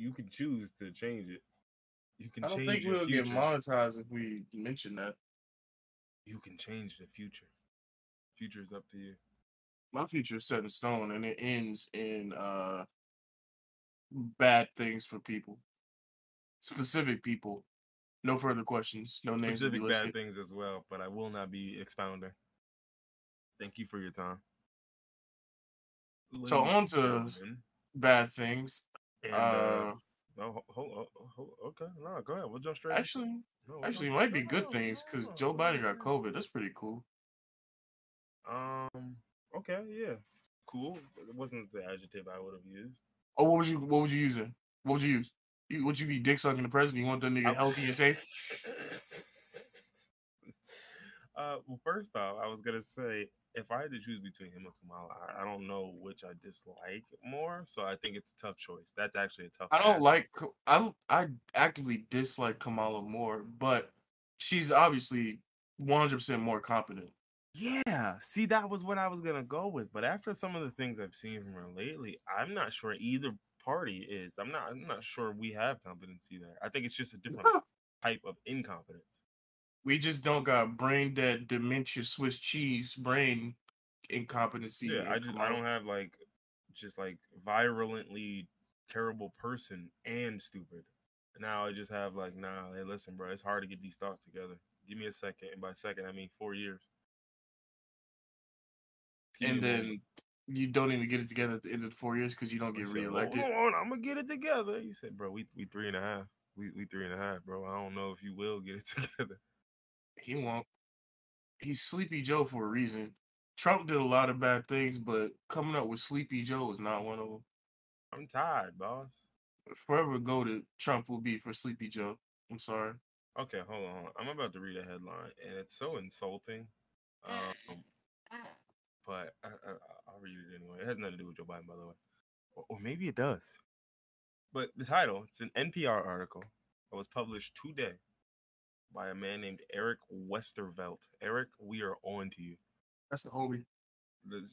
you can choose to change it. You can I don't change think your we'll get future. monetized if we mention that. You can change the future. Future is up to you. My future is set in stone, and it ends in bad things for people, specific people. No further questions. No names will be Specific bad listed. things as well, but I will not be expounding. Thank you for your time, So ladies on and to gentlemen. bad things. And Uh, no, hold, okay, no, go ahead. We'll jump straight into it. actually, No, we'll jump actually, it straight. might be good things because Joe Biden got COVID. That's pretty cool. Okay, yeah, cool. It wasn't the adjective I would have used. Oh, what would you use it? What would you use? Would you be dick sucking the president? You want that nigga I- healthy and safe? well, first off, I was gonna say if I had to choose between him and Kamala, I don't know which I dislike more. So I think it's a tough choice. That's actually a tough I don't ask. like. I actively dislike Kamala more, but she's obviously 100% more competent. Yeah, see, that was what I was gonna go with. But after some of the things I've seen from her lately, I'm not sure either party is. I'm not sure we have competency there. I think it's just a different type of incompetence. We just don't got brain dead, dementia, Swiss cheese, brain incompetency, Yeah, and I Kamala. don't have like just like virulently terrible person and stupid. Now I just have like, nah, hey, listen, bro, it's hard to get these thoughts together. Give me a second, and by second I mean 4 years. Give me And a moment. then you don't even get it together at the end of the 4 years because you don't He get said, hold reelected. on, I'm gonna get it together. He said, bro, we 3.5. We 3.5, bro. I don't know if you will get it together. He won't. He's Sleepy Joe for a reason. Trump did a lot of bad things, but coming up with Sleepy Joe is not one of them. I'm tired, boss. Forever go to Trump will be for Sleepy Joe. I'm sorry. Okay, hold on. I'm about to read a headline, and it's so insulting. Um, but I'll read it anyway. It has nothing to do with Joe Biden, by the way, or maybe it does. But the title, it's an NPR article that was published today by a man named Eric Westervelt. Eric, we are on to you. That's the homie.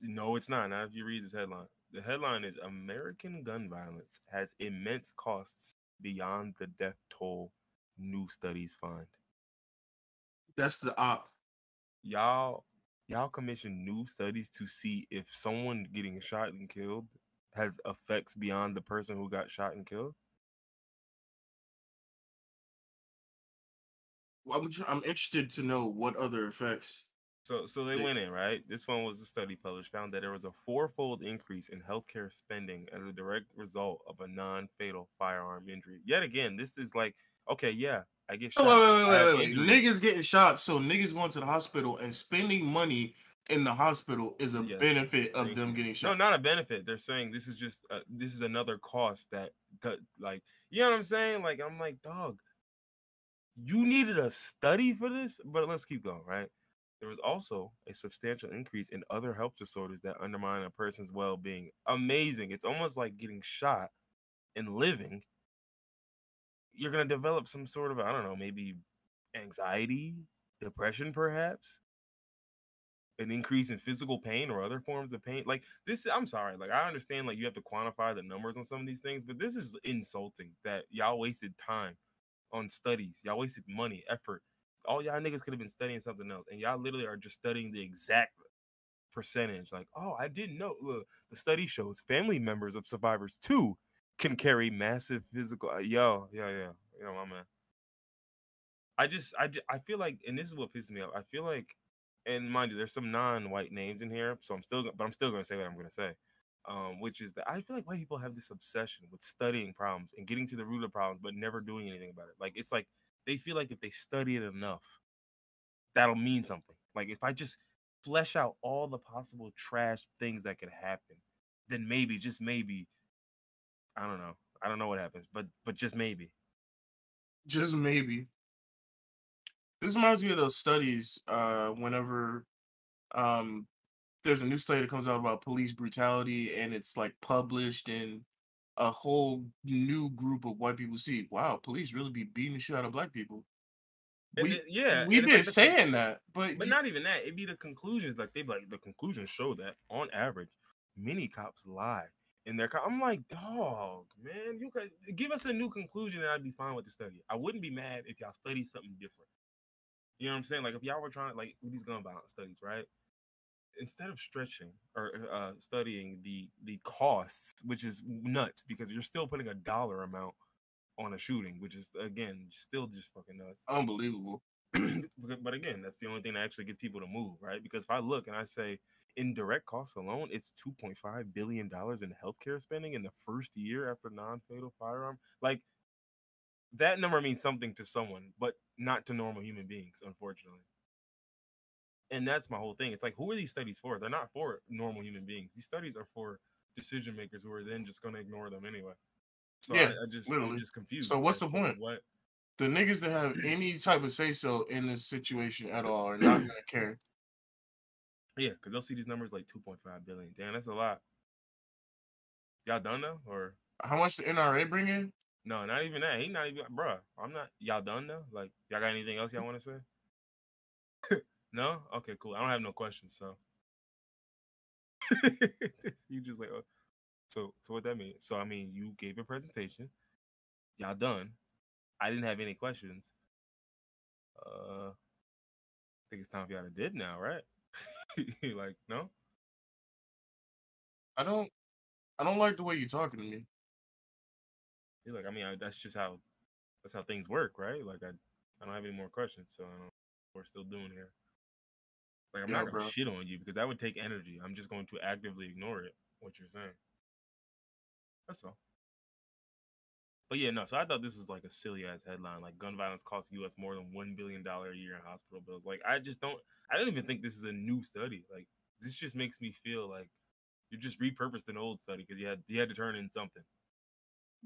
No, it's not. Not if you read this headline. The headline is American gun violence has immense costs beyond the death toll, new studies find. That's the op. Y'all, y'all commission new studies to see if someone getting shot and killed has effects beyond the person who got shot and killed. I'm interested to know what other effects. So they went in, right? This one was a study published, found that there was a fourfold increase in healthcare spending as a direct result of a non-fatal firearm injury. Yet again, this is like, okay, yeah, I get Oh, shot. I have wait. injuries. Niggas getting shot, so niggas going to the hospital and spending money in the hospital is a Yes, benefit of thank them you. getting No, shot. not a benefit. They're saying this is just this is another cost that like, you know what I'm saying? Like, I'm like, dog, you needed a study for this, but let's keep going, right? There was also a substantial increase in other health disorders that undermine a person's well-being. Amazing. It's almost like getting shot and living. You're going to develop some sort of, I don't know, maybe anxiety, depression, perhaps, an increase in physical pain or other forms of pain. Like this, I'm sorry. Like, I understand, like, you have to quantify the numbers on some of these things, but this is insulting that y'all wasted time on studies. Y'all wasted money, effort. All y'all niggas could have been studying something else, and y'all literally are just studying the exact percentage. Like, oh, I didn't know. Look, the study shows family members of survivors too can carry massive physical. My man. I feel like, and this is what pisses me off. I feel like, and mind you, there's some non-white names in here, so I'm still gonna say what I'm gonna say. Which is that I feel like white people have this obsession with studying problems and getting to the root of problems, but never doing anything about it. Like, it's like they feel like if they study it enough, that'll mean something. Like, if I just flesh out all the possible trash things that could happen, then maybe, just maybe, I don't know. I don't know what happens, but just maybe. Just maybe. This reminds me of those studies. Whenever um, there's a new study that comes out about police brutality, and it's like published, and a whole new group of white people see, wow, police really be beating the shit out of black people. Yeah, We've and it's been like saying that, but but not even that. It'd be the conclusions. Like, they be like, the conclusions show that on average, many cops lie in their. I'm like, dog, man, you could give us a new conclusion, and I'd be fine with the study. I wouldn't be mad if y'all studied something different. You know what I'm saying? Like if y'all were trying to like with these gun violence studies, right? Instead of stretching or studying the costs, which is nuts because you're still putting a dollar amount on a shooting, which is again still just fucking nuts. Unbelievable. But again, that's the only thing that actually gets people to move, right? Because if I look and I say in direct costs alone, it's $2.5 billion in healthcare spending in the first year after non-fatal firearm. Like that number means something to someone, but not to normal human beings, unfortunately. And that's my whole thing. It's like, who are these studies for? They're not for normal human beings. These studies are for decision makers who are then just going to ignore them anyway. So Yeah, I'm literally. just So confused what's as the to point? what. The niggas that have any type of say so in this situation at all are not gonna care. Yeah, because they'll see these numbers like 2.5 billion. Damn, that's a lot. Y'all done though, or How much the NRA bring in? no? Not even that. He not even, bruh. I'm not. Y'all done though? Like, y'all got anything else y'all want to say? No. Okay, cool. I don't have no questions. So you just like, oh. So what that mean? So I mean, you gave a presentation. Y'all done. I didn't have any questions. I think it's time for y'all to dip now, right? Like, no? I don't. I don't like the way you're talking to me. You're like, I mean, that's how things work, right? Like, I don't have any more questions, so I don't know what we're still doing here. Like, I'm not Yeah, gonna bro. shit on you because that would take energy. I'm just going to actively ignore it. What you're saying. That's all. But yeah, no. So I thought this was like a silly ass headline. Like, gun violence costs U.S. more than $1 billion a year in hospital bills. Like, I just don't. I don't even think this is a new study. Like, this just makes me feel like you just repurposed an old study because you had to turn in something.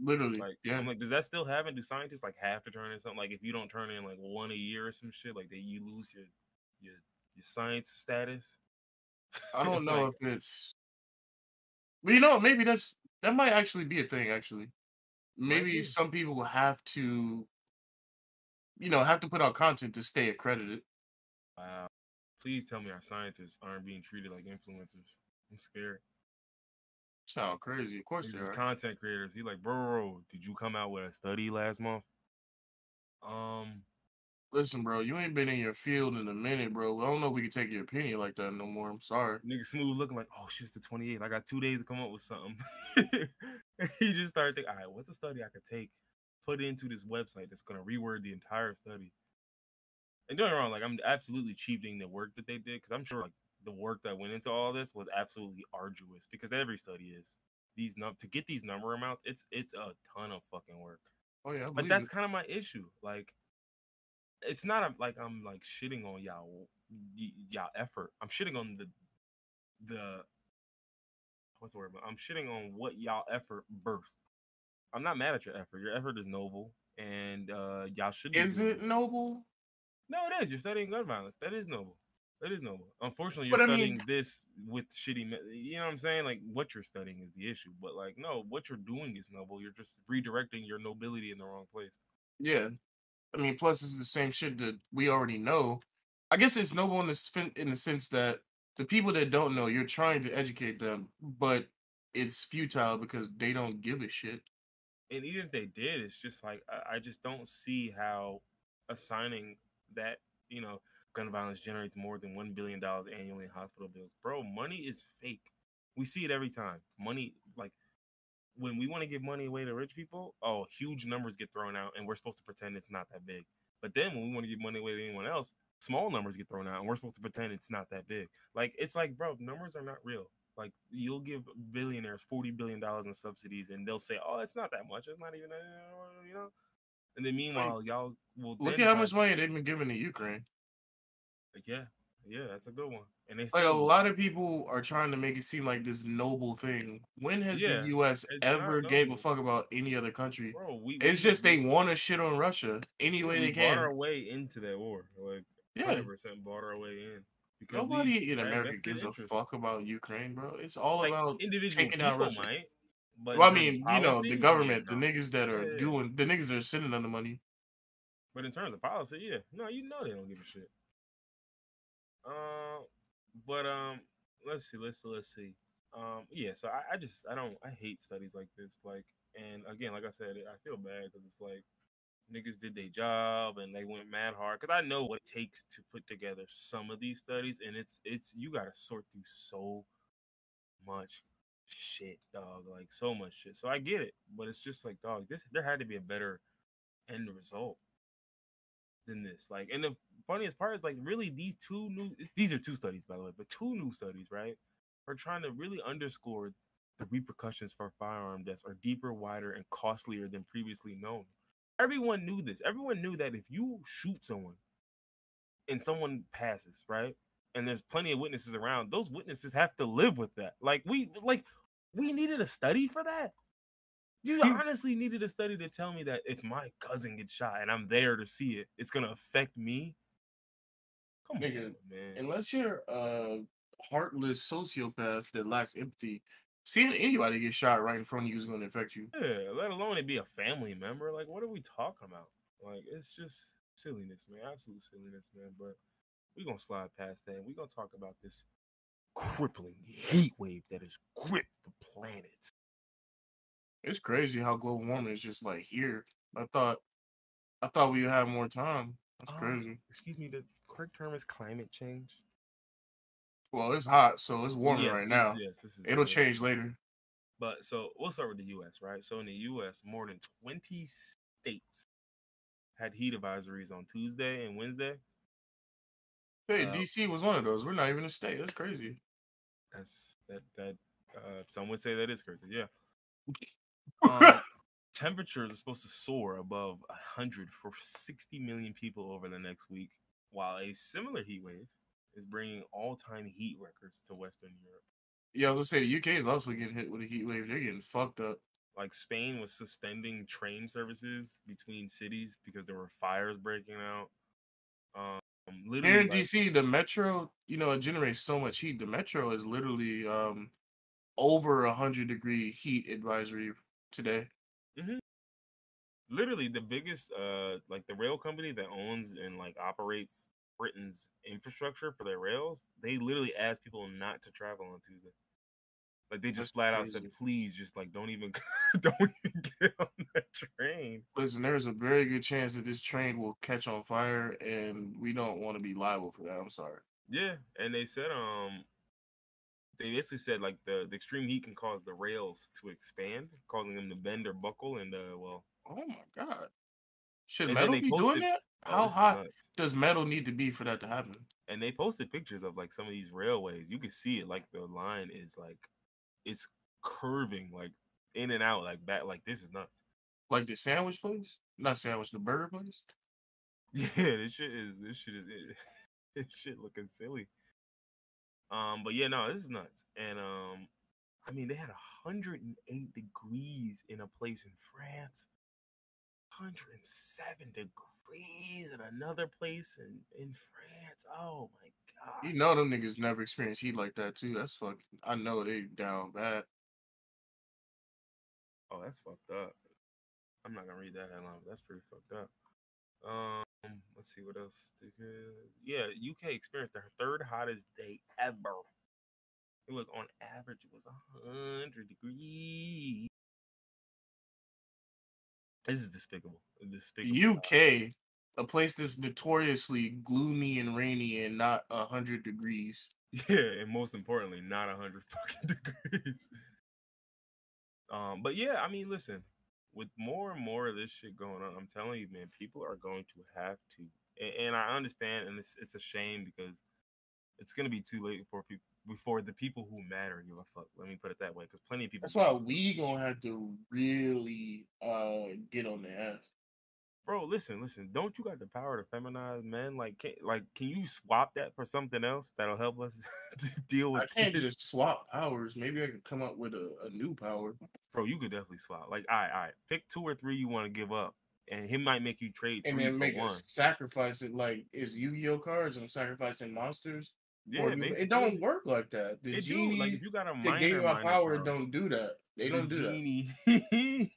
Literally. Like, Yeah. I'm like, does that still happen? Do scientists like have to turn in something? Like, if you don't turn in like one a year or some shit, like that you lose your your science status. I don't know Like, if it's. But you know, maybe that might actually be a thing. Actually, might maybe be. some people have to, have to put out content to stay accredited. Wow. Please tell me our scientists aren't being treated like influencers. I'm scared. Sound crazy. Of course These they is are. content creators. He like, bro, did you come out with a study last month? Um, Listen, bro, you ain't been in your field in a minute, bro. I don't know if we can take your opinion like that no more. I'm sorry. nigga smooth looking like, oh shit, it's the 28th. I got 2 days to come up with something. He just started thinking, all right, what's a study I could take, put into this website that's gonna reword the entire study. And don't get me wrong, like I'm absolutely cheapening the work that they did because I'm sure like the work that went into all this was absolutely arduous because every study is. To get these number amounts, it's a ton of fucking work. Oh yeah, I But believe that's it. kind of my issue. Like it's not like I'm like shitting on y'all effort. I'm shitting on the what's the word? I'm shitting on what y'all effort birthed. I'm not mad at your effort. Your effort is noble, and y'all should be Is doing it this. noble? No, it is. You're studying gun violence. That is noble. That is noble. Unfortunately, you're But I mean, studying this with shitty. You know what I'm saying? Like what you're studying is the issue. But like, no, what you're doing is noble. You're just redirecting your nobility in the wrong place. yeah. I mean, plus it's the same shit that we already know. I guess it's noble in the sense that the people that don't know, you're trying to educate them, but it's futile because they don't give a shit. And even if they did, it's just like I just don't see how assigning that gun violence generates more than $1 billion annually in hospital bills, bro. Money is fake. We see it every time. Money, like when we want to give money away to rich people, oh, huge numbers get thrown out, and we're supposed to pretend it's not that big. But then when we want to give money away to anyone else, small numbers get thrown out, and we're supposed to pretend it's not that big. Like it's like, bro, numbers are not real. Like you'll give billionaires $40 billion in subsidies, and they'll say, "Oh, it's not that much. It's not even you know." And then Like, meanwhile, y'all will look then at how try much money they've been giving to Ukraine. like, yeah, yeah, that's a good one. And they Like a still, lot of people are trying to make it seem like this noble thing. When has the yeah, U.S. it's ever not gave a noble, fuck about any other country? bro. We It's we just they we want to shit on Russia any yeah, way we they bought can. our way into that war, like Yeah, 100% bought our way in because we nobody in had America vested gives a interests. fuck about Ukraine, bro. It's all Like about individual taking out people Russia. might, but in Well, I terms of mean, the policy, yeah, government, the no, niggas that yeah, are yeah. doing, the niggas that are sending them the money. But in terms of policy, yeah, no, they don't give a shit. Uh, but let's see. Yeah. So I hate studies like this. Like, and again, like I said, I feel bad because it's like niggas did their job and they went mad hard because I know what it takes to put together some of these studies, and it's you gotta sort through so much shit, dog. Like so much shit. So I get it, but it's just like, dog, this there had to be a better end result than this. Like, and the funniest part is like, really, these are two studies, by the way, but two new studies, right? Are trying to really underscore the repercussions for firearm deaths are deeper, wider, and costlier than previously known. Everyone knew this. Everyone knew that if you shoot someone and someone passes, right? And there's plenty of witnesses around, those witnesses have to live with that. We needed a study for that. You honestly needed a study to tell me that if my cousin gets shot and I'm there to see it, it's gonna affect me. Come on, Nigga, man. unless you're a heartless sociopath that lacks empathy, seeing anybody get shot right in front of you is going to affect you. Yeah, let alone it be a family member. Like, what are we talking about? Like, it's just silliness, man. Absolute silliness, man. But we're gonna slide past that. We're gonna talk about this crippling heat wave that has gripped the planet. It's crazy how global warming is just like here. I thought I thought we would have more time. That's crazy. Excuse me, the correct term is climate change. Well, it's hot, so it's Well, warming right now. this is It'll change later. But so we'll start with the US, right? So in the US, more than 20 states had heat advisories on Tuesday and Wednesday. Hey, Uh, DC was one of those. We're not even a state. That's crazy. some would say that is crazy. Yeah. Um, temperatures are supposed to soar above 100 for 60 million people over the next week, while a similar heat wave is bringing all-time heat records to Western Europe. Yeah, I was gonna say the UK is also getting hit with a heat wave. They're getting fucked up. Like Spain was suspending train services between cities because there were fires breaking out. Um, Here literally, in like, DC, the metro, it generates so much heat. The metro is literally over 100-degree heat advisory today. mhm. Literally the biggest, like the rail company that owns and like operates Britain's infrastructure for their rails, they literally asked people not to travel on Tuesday. Like they just That's flat out said, crazy. please, just like don't even don't even get on that train. Listen, there's a very good chance that this train will catch on fire, and we don't want to be liable for that. I'm sorry. Yeah, and they said they basically said like the extreme heat can cause the rails to expand, causing them to bend or buckle, and well, Oh my god. Should and then metal they be doing posted, that? oh, How this is hot nuts, does metal need to be for that to happen? and they posted pictures of like some of these railways. You can see it, like the line is like it's curving like in and out like back, like this is nuts. Like the sandwich place? Not sandwich, the burger place? Yeah, this shit is this shit looking silly. But yeah, no, this is nuts. And I mean, they had 108 degrees in a place in France, 107 degrees in another place in France. Oh my You gosh. know them niggas never experienced heat like that too. That's fucking. I know they down bad. Oh, that's fucked up. I'm not gonna read that headline, but that's pretty fucked up. Let's see what else. Yeah, UK experienced their third hottest day ever. It was on average, it was 100 degrees. This is despicable. Despicably hot. UK, a place that's notoriously gloomy and rainy and not 100 degrees. Yeah, and most importantly, not 100 fucking degrees. But yeah, I mean, listen, with more and more of this shit going on, I'm telling you, man, people are going to have to, and I understand, and it's a shame because it's gonna be too late for people before the people who matter give a fuck. Let me put it that way, because plenty of people That's give why a fuck. we gonna have to really get on the ass. Bro, listen. Don't you got the power to feminize men? Can you swap that for something else that'll help us to deal I with can't this? just swap powers. Maybe I could come up with a new power. Bro, you could definitely swap. Like, all right, pick two or three you want to give up, and he might make you trade And three then for make a one. sacrifice it like it's Yu-Gi-Oh cards. I'm sacrificing monsters for Yeah, you. It basically, don't work like that. The it do. Like, if genie you got a that gave me my minor power power, don't do that. They the don't do that. genie.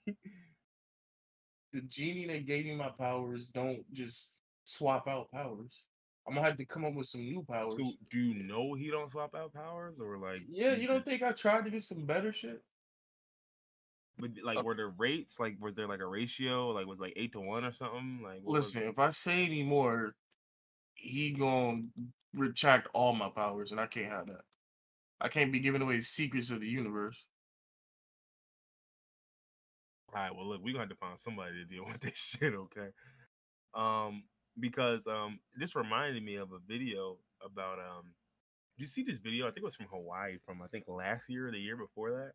The genie that gave me my powers don't just swap out powers. I'm gonna have to come up with some new powers. So, do you know he don't swap out powers, or like Yeah, you don't think I tried to get some better shit? But like, were there rates? Like, was there like a ratio? Like, was like 8-1 or something? Like, what was Listen, it? if I say any more, he gonna retract all my powers, and I can't have that. I can't be giving away the secrets of the universe. All right, well, look, we're gonna have to find somebody to deal with this shit, okay? Um, because this reminded me of a video about you see this video? I think it was from Hawaii, from I think last year or the year before that,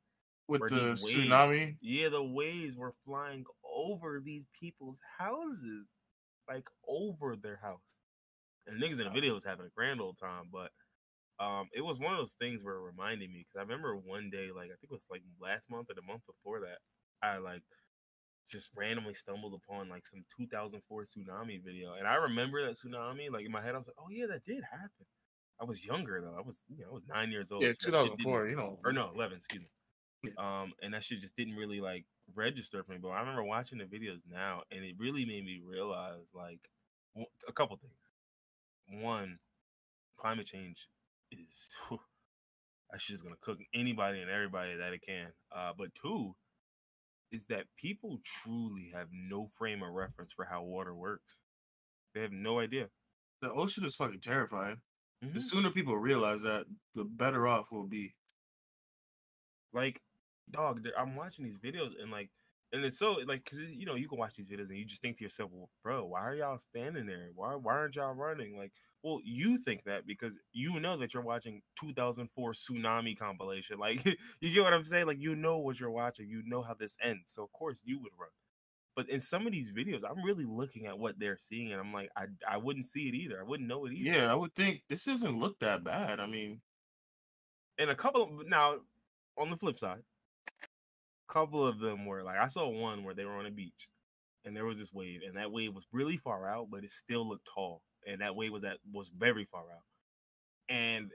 With where the these waves, tsunami, yeah, the waves were flying over these people's houses, like over their house, and niggas in the video was having a grand old time, but it was one of those things where it reminded me because I remember one day, like I think it was like last month or the month before that, I like just randomly stumbled upon like some 2004 tsunami video, and I remember that tsunami. Like in my head, I was like, "Oh yeah, that did happen." I was younger though. I was 9 years old, yeah, so that shit didn't, 2004. You know, or no, 11, excuse me. And that shit just didn't really like register for me. But I remember watching the videos now, and it really made me realize like a couple things. One, climate change is that shit is gonna cook anybody and everybody that it can. But two is that people truly have no frame of reference for how water works. They have no idea. the ocean is fucking terrifying. The Mm-hmm. sooner people realize that, the better off we'll be. Like, dog, I'm watching these videos and like, and it's so like, cause you know you can watch these videos and you just think to yourself, well, bro, why are y'all standing there? Why aren't y'all running? Like, well, you think that because you know that you're watching 2004 tsunami compilation. Like, you get what I'm saying? Like, you know what you're watching. You know how this ends, so of course you would run. But in some of these videos, I'm really looking at what they're seeing, and I'm like, I wouldn't see it either. I wouldn't know it either. Yeah, I would think this doesn't look that bad. I mean, And a couple of now, on the flip side, a couple of them were like I saw one where they were on a beach, and there was this wave, and that wave was really far out, but it still looked tall, and that wave was very far out, and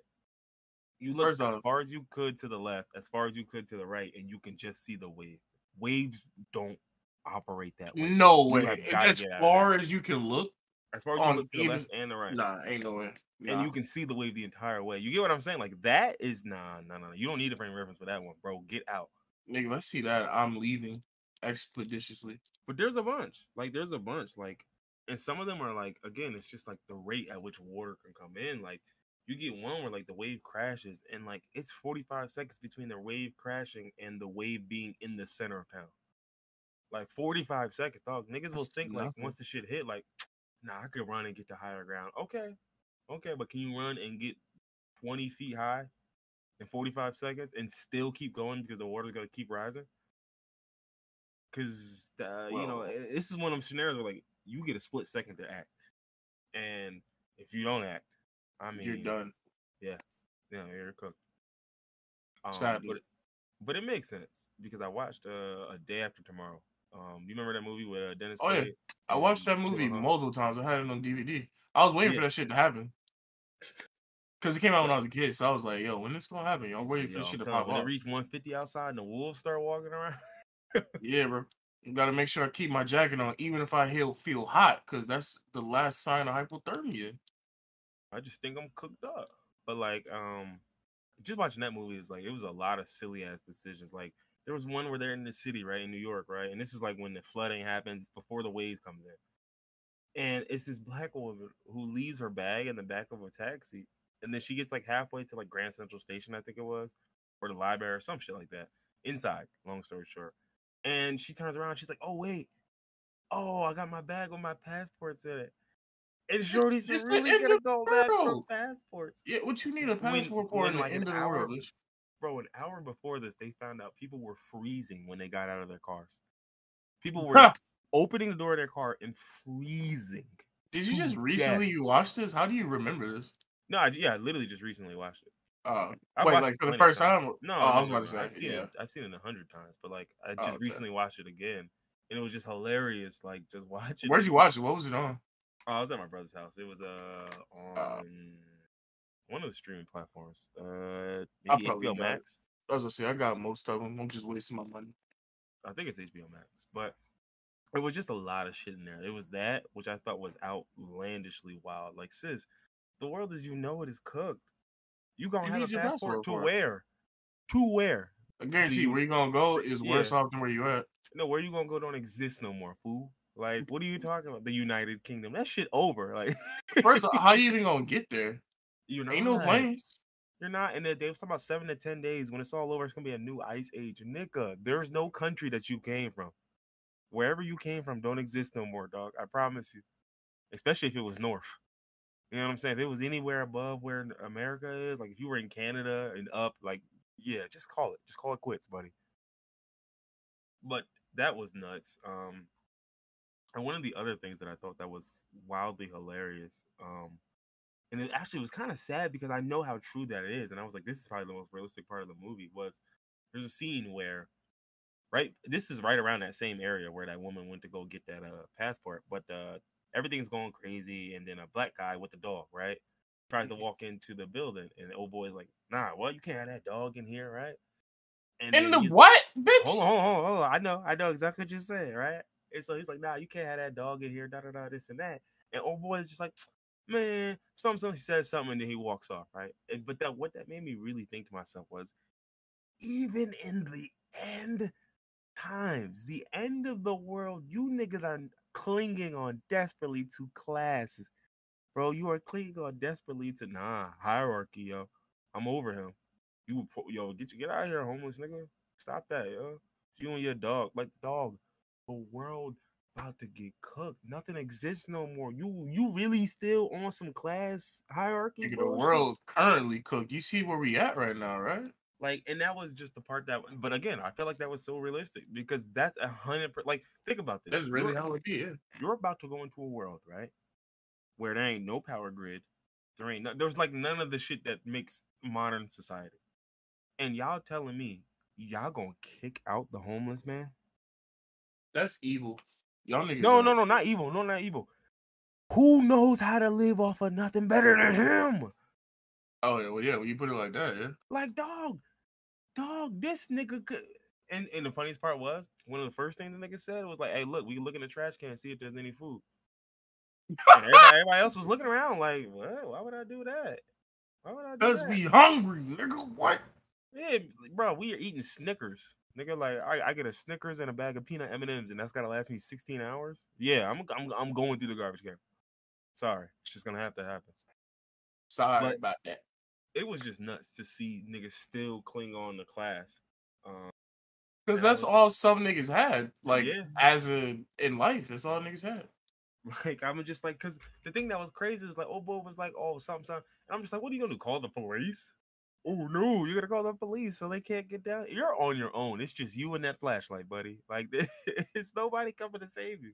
you looked first as off, far as you could to the left, as far as you could to the right, and you can just see the wave. Waves don't operate that way. no You way. have got to As get out of that. far as you can look As far as you on look to the either, left and the right. nah, ain't no way. And Nah, you can see the wave the entire way. You get what I'm saying? Like that is nah. You don't need a frame of reference for that one, bro. Get out. nigga, if I see that, I'm leaving expeditiously. But there's a bunch. Like there's a bunch. Like, and some of them are like again, it's just like the rate at which water can come in. Like you get one where like the wave crashes, and like it's 45 seconds between the wave crashing and the wave being in the center of town. Like 45 seconds, dog. Niggas will That's think like nothing. once the shit hit, like, nah, I could run and get to higher ground. Okay, okay, but can you run and get 20 feet high in 45 seconds and still keep going because the water's gonna keep rising? Because Well, this is one of them scenarios where like you get a split second to act, and if you don't act, I you're mean, done. yeah, you're cooked. Sadly. But it makes sense because I watched A Day After Tomorrow. You remember that movie with Dennis Oh yeah, Quaid I watched and that movie Chill? multiple times. I had it on DVD. I was waiting Yeah, for that shit to happen because it came out when I was a kid. So I was like, "Yo, when this gonna happen? Yo, he I'm said, waiting for "Yo, this I'm shit to telling you, pop when it off." reached 150 outside and the wolves start walking around." Yeah, bro. You gotta make sure I keep my jacket on, even if I feel hot, because that's the last sign of hypothermia. I just think I'm cooked up. But like, just watching that movie is like it was a lot of silly ass decisions. Like there was one where they're in the city, right, in New York, right, and this is like when the flooding happens before the wave comes in, and it's this black woman who leaves her bag in the back of a taxi, and then she gets like halfway to like Grand Central Station, I think it was, or the library or some shit like that. Inside, long story short, and she turns around, she's like, "Oh wait, oh I got my bag with my passports in it." And Shorty's It's the really end gonna of go the back for world. passports. Yeah, what you need a when passport for in when the like an end of the hour world? Is bro, an hour before this, they found out people were freezing when they got out of their cars. People were opening the door of their car and freezing Did you just to death. recently you watched this? How do you remember this? No, I literally just recently watched it. I've Wait, watched like it for the plenty of first times. time? Oh, I was about to say, yeah. I've seen it 100 times, but like I Oh, just okay. recently watched it again, and it was just hilarious. Like just watching Where'd it. you watch it? What was it on? Oh, I was at my brother's house. It was Uh, on one of the streaming platforms. I Maybe probably HBO got it. Max. I was gonna say I got most of them. I'm just wasting my money. I think it's HBO Max, but it was just a lot of shit in there. It was that which I thought was outlandishly wild. Like, sis, The world as you know it is cooked. You gonna You have a use your passport passport to for it. where? To where? I Do guarantee you, you? where you gonna go is Yeah. worse off than where you at. No, where you gonna go don't exist no more, fool. Like, what are you talking about? The United Kingdom. That shit over. Like, First, how you even gonna get there? you're Ain't no not. planes. You're not. And they was talking about 7 to 10 days. When it's all over, it's gonna be a new ice age. Nigga, there's no country that you came from. Wherever you came from don't exist no more, dog. I promise you. Especially if it was north. You know what I'm saying? If it was anywhere above where America is, like if you were in Canada and up, like, yeah, just call it. Just call it quits, buddy. But that was nuts. And one of the other things that I thought that was wildly hilarious, and it actually was kind of sad because I know how true that is, and I was like, this is probably the most realistic part of the movie. Was there's a scene where, right, this is right around that same area where that woman went to go get that passport, but everything's going crazy, and then a black guy with the dog, right, tries to walk into the building, and the old boy's like, nah, well, you can't have that dog in here, right? And In then the he's what, hold bitch? on, hold on. I know exactly what you're saying, right? And so he's like, nah, you can't have that dog in here, da da da, this and that. And old boy is just like, man, something. He says something, and then he walks off, right? But that what that made me really think to myself was, even in the end times, the end of the world, you niggas are clinging on desperately to classes, bro. You are clinging on desperately to hierarchy, yo. I'm over him. Yo, get out of here, homeless nigga. Stop that, yo. You and your dog, like, dog. The world about to get cooked. Nothing exists no more. You really still on some class hierarchy Nigga, the bullshit? world currently cooked. You see where we at right now, right? Like, and that was just the part that. But again, I feel like that was so realistic because that's 100%. Like, think about this. That's really how it be. Yeah. You're about to go into a world, right, where there ain't no power grid. There's like none of the shit that makes modern society. And y'all telling me y'all gonna kick out the homeless man? That's evil. Y'all niggas No, are. no, no, not evil. No, not evil. Who knows how to live off of nothing better than him? Oh yeah, well yeah. When you put it like that, yeah. Like, dog, this nigga could. And the funniest part was one of the first things the nigga said was like, "Hey, look, we can look in the trash can and see if there's any food." And everybody else was looking around like, "What? Why would I do that? Why would I do Cause that?" we hungry, nigga. What? Yeah, bro, we are eating Snickers. Nigga, like I get a Snickers and a bag of peanut M&Ms, and that's gotta last me 16 hours. Yeah, I'm going through the garbage can. Sorry, it's just gonna have to happen. Sorry But about that. it was just nuts to see niggas still cling on to class. Um, Cause and I that's was just all some niggas had. Like yeah, in life, that's all niggas had. like I'm just like, cause the thing that was crazy is like, old boy was like, oh, something, and I'm just like, what are you gonna do? Call the police? Oh no, you're gonna call the police so they can't get down. You're on your own. It's just you and that flashlight, buddy. Like it's nobody coming to save you.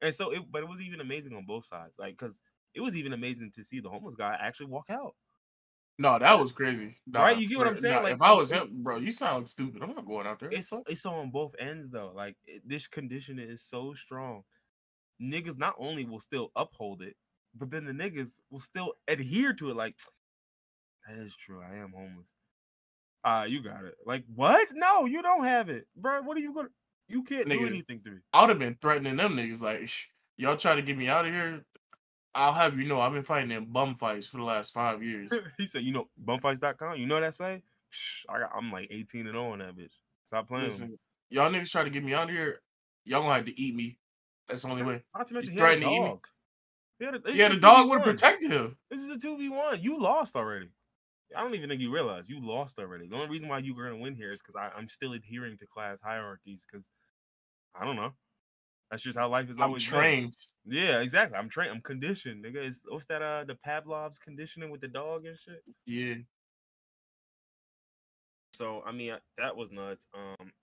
And so, but it was even amazing on both sides. Like, cause it was even amazing to see the homeless guy actually walk out. No, that was crazy. Right? Nah, You get what I'm saying? nah. Like, If I so was him, bro, you sound stupid. I'm not going out there. Fuck. it's on both ends though. Like this condition is so strong. Niggas not only will still uphold it, but then the niggas will still adhere to it. Like, that is true. I am homeless. You got it. Like, what? No, you don't have it, bro. What are you gonna? You can't do Nigga, anything to me. I would have been threatening them niggas like, y'all try to get me out of here. I'll have you know I've been fighting in bum fights for the last 5 years. He said, you know, bumfights.com. You know what that say? I'm like 18-0 on that bitch. Stop playing with me. Listen, y'all niggas try to get me out of here. Y'all gonna have to eat me. That's the only way. Not to You mention he had a threaten to eat me. dog. This Yeah, is a the dog would have 2v1. protected him. This is a 2v1. You lost already. I don't even think you realize you lost already. The only reason why you were gonna win here is because I'm still adhering to class hierarchies. Because I don't know. That's just how life has I'm always been. trained. Yeah, exactly. I'm trained. I'm conditioned, nigga. What's that? The Pavlov's conditioning with the dog and shit. Yeah. So I mean, that was nuts.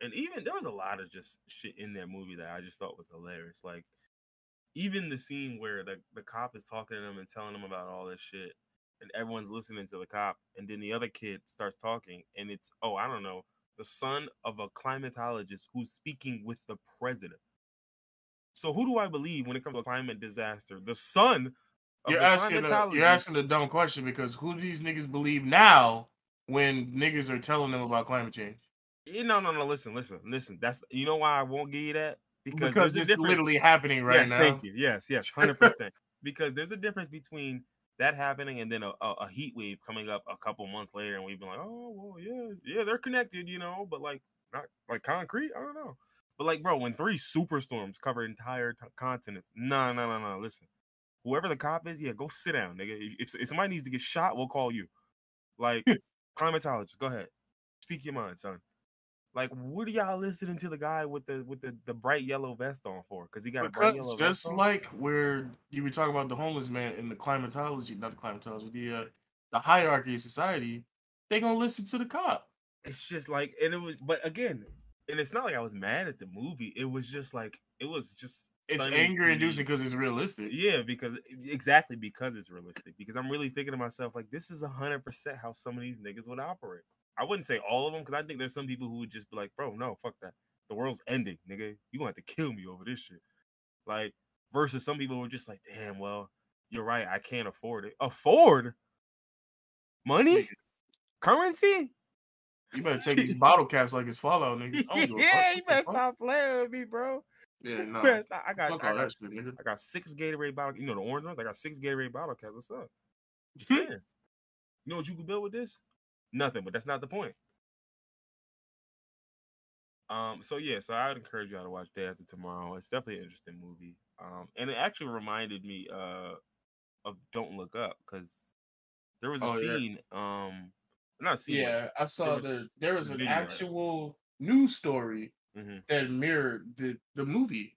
And even there was a lot of just shit in that movie that I just thought was hilarious. Like even the scene where the cop is talking to them and telling them about all this shit, and everyone's listening to the cop, and then the other kid starts talking, and it's I don't know, the son of a climatologist who's speaking with the president. So who do I believe when it comes to a climate disaster? The son of You're the asking climatologist. a dumb question because who do these niggas believe now when niggas are telling them about climate change? No. Listen. That's why I won't give you that because there's Because a it's difference. literally happening right Yes, thank now. you. Yes, 100%. Because there's a difference between that happening, and then a heat wave coming up a couple months later, and we've been like, oh well, yeah, they're connected, but like not like concrete. I don't know, but like, bro, when 3 superstorms cover entire continents, no. Listen, whoever the cop is, yeah, go sit down, nigga. If somebody needs to get shot, we'll call you. Like, climatologist, go ahead, speak your mind, son. Like, what are y'all listening to the guy with the bright yellow vest on for? Because he got a bright Because yellow vest just on. like where you were talking about the homeless man in the climatology, not the climatology, the hierarchy of society, they gonna listen to the cop. It's just like, and it was, but again, and it's not like I was mad at the movie. It was just like, it was just It's stunning anger to inducing me. because it's realistic. Yeah, because exactly because it's realistic. Because I'm really thinking to myself, like, this is 100% how some of these niggas would operate. I wouldn't say all of them, because I think there's some people who would just be like, bro, no, fuck that. The world's ending, nigga. You gonna have to kill me over this shit. Like, versus some people who are just like, damn, well, you're right, I can't afford it. Afford money, Nigga, currency. you better take these bottle caps like it's Fallout, nigga. I don't give a fuck. Yeah, you What the better fuck? stop playing with me, bro. Yeah, You nah. better stop. I got, Fuck I all got, that shit, nigga. I got 6 Gatorade bottle. You know the orange ones. I got 6 Gatorade bottle caps. What's up? I'm saying. You know what you could build with this? Nothing. But that's not the point. So yeah. So I would encourage y'all to watch Day After Tomorrow. It's definitely an interesting movie. And it actually reminded me of Don't Look Up, because there was a Oh yeah. scene. Not a scene, but Yeah, I there saw was there a was an video. actual news story Mm-hmm. that mirrored the movie.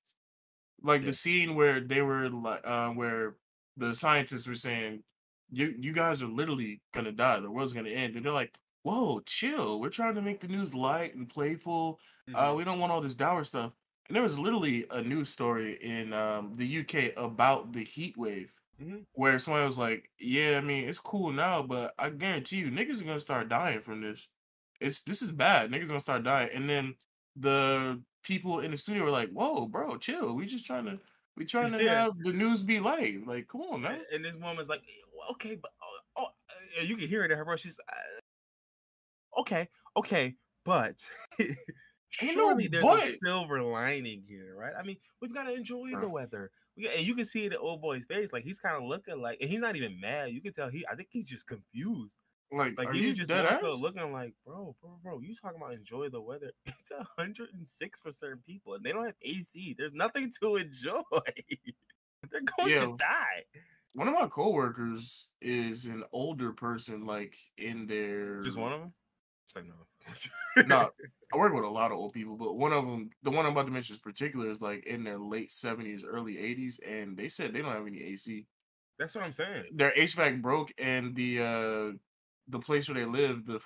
Like the Yeah. scene where they were like where the scientists were saying, you guys are literally gonna die, the world's gonna end. And they're like, whoa, chill. We're trying to make the news light and playful. Mm-hmm. We don't want all this dour stuff. And there was literally a news story in the UK about the heat wave Mm-hmm. where somebody was like, yeah, I mean, it's cool now, but I guarantee you, niggas are gonna start dying from this. This is bad. Niggas gonna start dying. And then the people in the studio were like, whoa, bro, chill. We trying to Yeah. have the news be light. Like, come on now. And this woman's like, well, okay, but you can hear it in her voice. She's okay, okay, but Ain't no surely there's a but. silver lining here, right? I mean, we've got to enjoy the Bro, weather. And you can see it in old boy's face, like he's kind of looking like, and he's not even mad. You can tell I think he's just confused. like, Like are he was you just dead more so ass? looking like, bro, you talking about enjoy the weather? It's 106 for certain people, and they don't have AC. There's nothing to enjoy. They're going to Yeah. die. One of my coworkers is an older person, like in Just their one of them. It's like no. no, I work with a lot of old people, but one of them, the one I'm about to mention in particular, is like in their late 70s, early 80s, and they said they don't have any AC. That's what I'm saying. Their HVAC broke, and the place where they live, the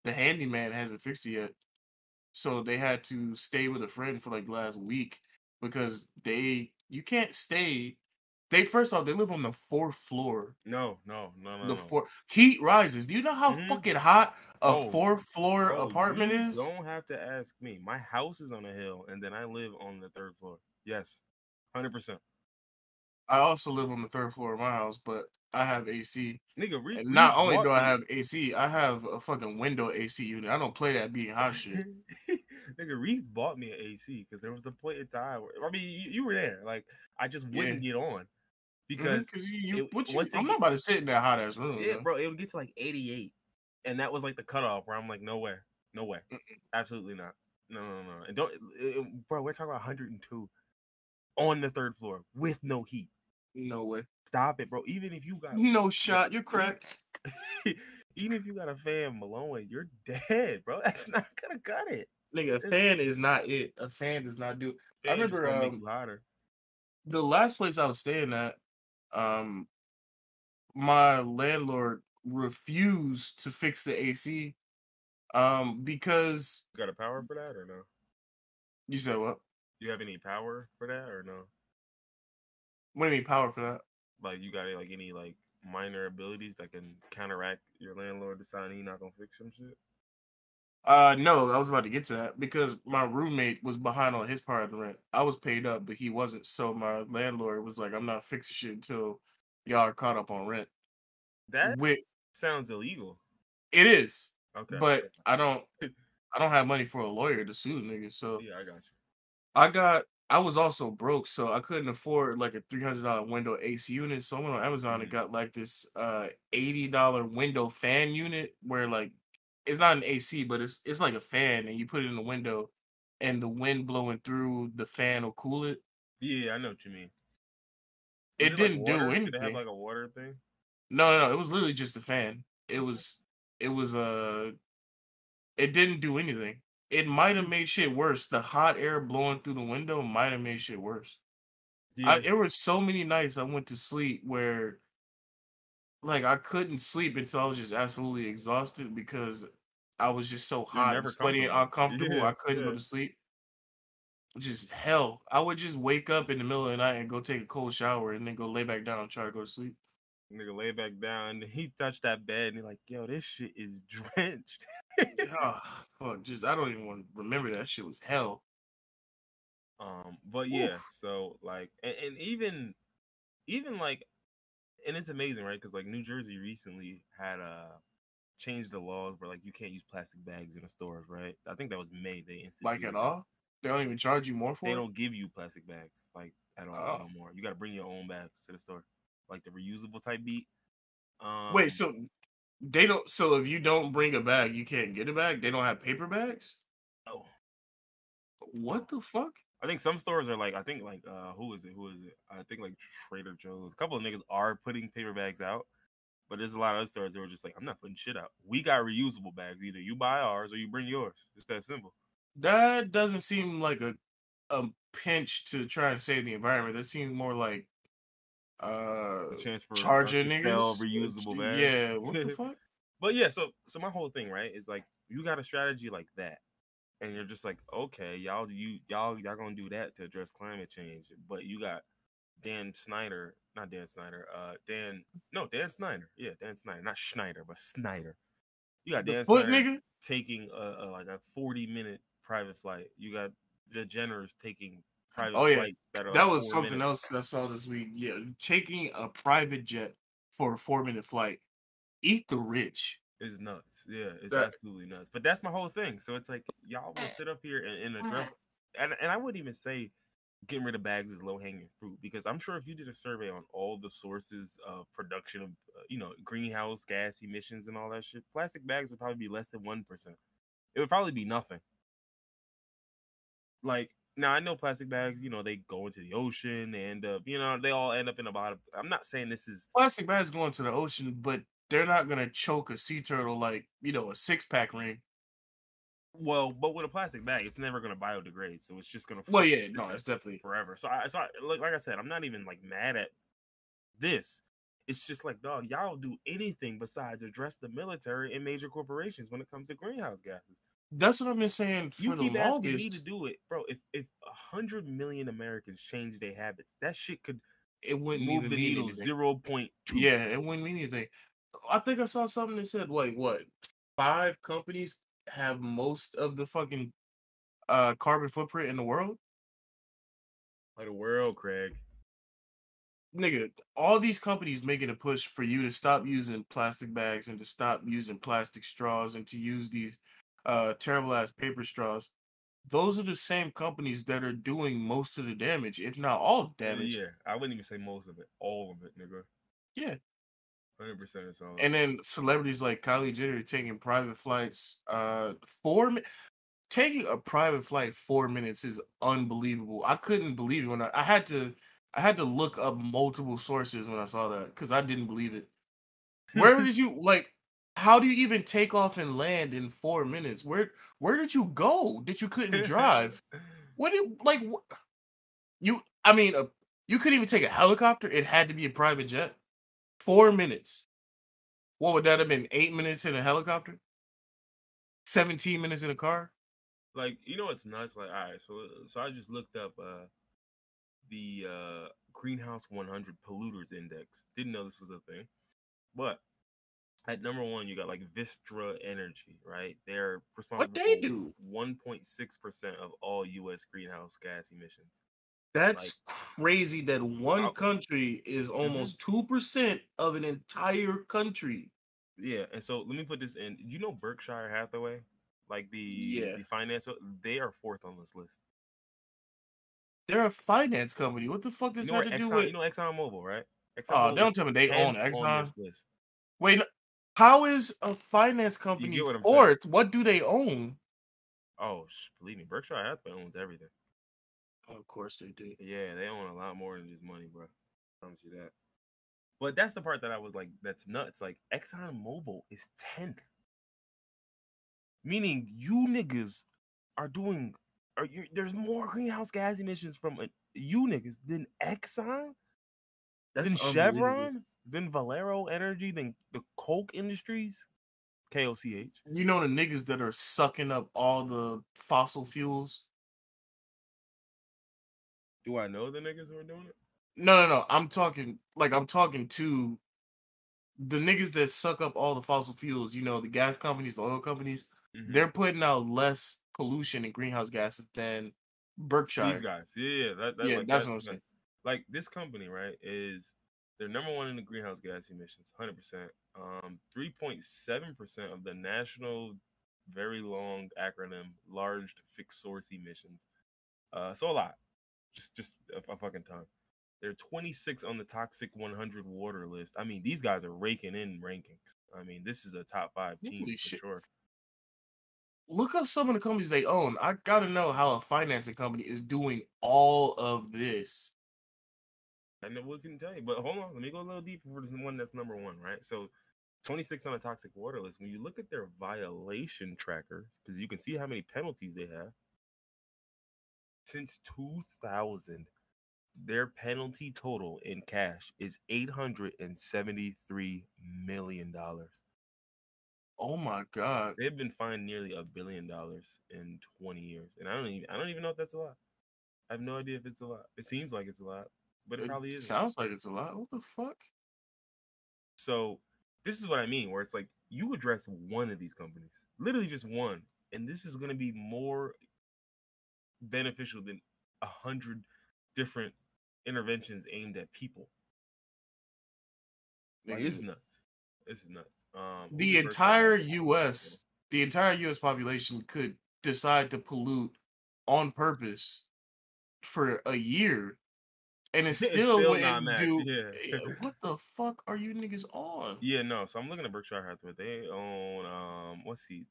handyman hasn't fixed it yet, so they had to stay with a friend for like the last week because you can't stay. They first off, they live on the fourth floor. No, no, no, no, The no. four heat rises. Do you know how Hmm. fucking hot a Oh, fourth floor bro, apartment you is? don't have to ask me. My house is on a hill, and then I live on the third floor. Yes, 100%. I also live on the third floor of my house, but I have AC. Nigga, And Reef not only do bought I me. have AC, I have a fucking window AC unit. I don't play that being hot shit. Nigga, Reef bought me an AC because there was the point in time where, I mean, you were there. Like, I just Yeah. wouldn't get on because Because you, once it I'm not get, about to sit in that hot ass room, yeah, man. bro, it would get to like 88, and that was like the cutoff where I'm like, no way, no way, absolutely not, no, and don't, bro, we're talking about 102 on the third floor with no heat. No way. Stop it, bro. Even if you got, No shot. You're even, cracked. even if you got a fan blowing, you're dead, bro. That's not gonna cut it. Nigga, a This fan is not it. A fan does not do. I fan just remember gonna make you hotter. the last place I was staying at, um, my landlord refused to fix the AC. Because You got a power for that or no? you said what? Do you have any power for that or no? What do you mean power for that? Like you got like any like minor abilities that can counteract your landlord deciding he not gonna fix some shit? No, I was about to get to that because my roommate was behind on his part of the rent. I was paid up, but he wasn't. So my landlord was like, "I'm not fixing shit until y'all are caught up on rent." That With sounds illegal. it is, Okay. but I don't have money for a lawyer to sue niggas. So Yeah, I got you. I got I was also broke, so I couldn't afford like a $300 window AC unit. So I went on Amazon and Mhm. got like this $80 window fan unit where like it's not an AC, but it's like a fan, and you put it in the window, and the wind blowing through the fan will cool it. Yeah, I know what you mean. Was It it like didn't do water? Did it have anything. like a water thing? No, it was literally just a fan. Okay. It was it didn't do anything. It might have made shit worse. The hot air blowing through the window might have made shit worse. Yeah, There were so many nights I went to sleep where like I couldn't sleep until I was just absolutely exhausted because I was just so you're hot and never sweaty and comfortable. uncomfortable. Yeah, I couldn't go yeah. to sleep. Just hell. I would just wake up in the middle of the night and go take a cold shower and then go lay back down and try to go to sleep. Nigga lay back down. He touched that bed and he's like, "Yo, this shit is drenched." Yeah, fuck, just I don't even want to remember that shit was hell. But Oof. yeah, so like, and even like, and it's amazing, right? Because like New Jersey recently had changed the laws where like you can't use plastic bags in the stores, right? I think that was May they Like at instituted that. all? They don't even charge you more They for it? don't give you plastic bags like at all Oh. no more. You got to bring your own bags to the store, like the reusable type beat. Wait, Um, so they don't so if you don't bring a bag, you can't get a bag? They don't have paper bags? oh, What the fuck? I think some stores are like, I think like who is it? Who is it? I think like Trader Joe's. A couple of niggas are putting paper bags out, but there's a lot of other stores that were just like, I'm not putting shit out. We got reusable bags. Either you buy ours or you bring yours. It's that simple. That doesn't seem like a pinch to try and save the environment. That seems more like uh A chance for us charging to sell niggas. reusable bags. Yeah, what the fuck? But yeah, so my whole thing, right, is like you got a strategy like that. And you're just like, okay, y'all gonna do that to address climate change. But you got Dan Snyder, not Dan Snyder, Dan Snyder. Yeah, Dan Snyder, not Schneider, but Snyder. You got The Dan foot Snyder nigga? taking like a 40-minute private flight. You got the Jenners taking private Oh yeah. flights that are That like was four something minutes. else that I saw this week. Yeah, taking a private jet for a 4 minute flight. Eat the rich. Is nuts. Yeah, it's That absolutely nuts. But that's my whole thing. So it's like y'all will sit up here and address, and I wouldn't even say getting rid of bags is low hanging fruit because I'm sure if you did a survey on all the sources of production of greenhouse gas emissions and all that shit, plastic bags would probably be less than 1%. It would probably be nothing. Like now, I know plastic bags, they go into the ocean, they end up, they all end up in the bottom. I'm not saying this is plastic bags going to the ocean, but they're not gonna choke a sea turtle like, a 6-pack ring. well, but with a plastic bag, it's never gonna biodegrade, so it's just gonna Well, fuck yeah, no, it's definitely forever. So like I said, I'm not even like mad at this. It's just like, dog, y'all do anything besides address the military and major corporations when it comes to greenhouse gases. that's what I've been saying You for the keep asking me to longest. do it, bro. If 100 million Americans change their habits, that shit could It wouldn't move even the mean needle anything. 0.2. Yeah, it wouldn't mean anything. I think I saw something that said, wait, what? 5 companies have most of the fucking carbon footprint in the world? Of the world, Craig. Nigga, all these companies making a push for you to stop using plastic bags and to stop using plastic straws and to use these terrible ass paper straws. Those are the same companies that are doing most of the damage, if not all the damage. Yeah, I wouldn't even say most of it, all of it, nigga. Yeah. 100% it's all of And it. then celebrities like Kylie Jenner taking private flights. 4 minutes. Taking a private flight 4 minutes is unbelievable. I couldn't believe it when I had to look up multiple sources when I saw that because I didn't believe it. Where did you like? How do you even take off and land in 4 minutes? Where did you go that you couldn't drive? What did like you? I mean, you couldn't even take a helicopter. It had to be a private jet. 4 minutes. What would that have been? 8 minutes in a helicopter. 17 minutes in a car. Like, what's nuts? Like, all right, so I just looked up the greenhouse 100 polluters index. Didn't know this was a thing, but at number one, you got like Vistra Energy, right? They're What responsible they for do? 1.6% of all U.S. greenhouse gas emissions. Like, That's crazy that one I, country is mhm. almost 2% of an entire country. Yeah, and so let me put this in. You know Berkshire Hathaway, like the Yeah. the financial, they are fourth on this list. They're a finance company. What the fuck You does know that have where to do Exxon? with? You know Exxon Mobil, right? Exxon Oh, Mobil is don't tell me they own 10th on Exxon. this list. Wait, how is a finance You company get what I'm saying? fourth? What do they own? Oh, believe me, Berkshire Hathaway owns everything. Oh, of course they do. Yeah, they own a lot more than just money, bro. I promise you that. But that's the part that I was like, that's nuts. Like Exxon Mobil is 10th, meaning you niggas are doing. There's more greenhouse gas emissions from you niggas than Exxon, That's than unbelievable. Chevron, than Valero Energy, than the Coke Industries, KOCH. You know the niggas that are sucking up all the fossil fuels. Do I know the niggas who are doing it? No. I'm talking to the niggas that suck up all the fossil fuels. You know the gas companies, the oil companies. Mm-hmm. They're putting out less pollution and greenhouse gases than These Berkshire. guys, yeah, Yeah, that's what I'm saying. that's like this company, right? Is they're number one in the greenhouse gas emissions, 100%. 3.7% of the national, very long acronym, large fixed source emissions. So a lot, just a fucking ton. They're 26 on the toxic 100 water list. I mean, these guys are raking in rankings. I mean, this is a top five team Holy for shit. sure. Look up some of the companies they own. I gotta know how a financing company is doing all of this. I know what can tell you, but hold on, let me go a little deeper for the one that's number one, right? So 26 on a toxic water list. When you look at their violation trackers, because you can see how many penalties they have since 2000, their penalty total in cash is $873 million. Oh my god. They've been fined nearly $1 billion in 20 years, and I don't even know if that's a lot. I have no idea if it's a lot. It seems like it's a lot, but it It probably isn't. sounds like it's a lot. What the fuck? So this is what I mean, where it's like you address one of these companies, literally just one, and this is going to be more beneficial than 100 different interventions aimed at people. Like this is Nigga. nuts. This is nuts. Who The did Berkshire entire Hathaway own? US, the entire US population could decide to pollute on purpose for a year and it It's still still not wouldn't matched. do. Yeah. What the fuck are you niggas on? Yeah, no. So I'm looking at Berkshire Hathaway. They own let's see.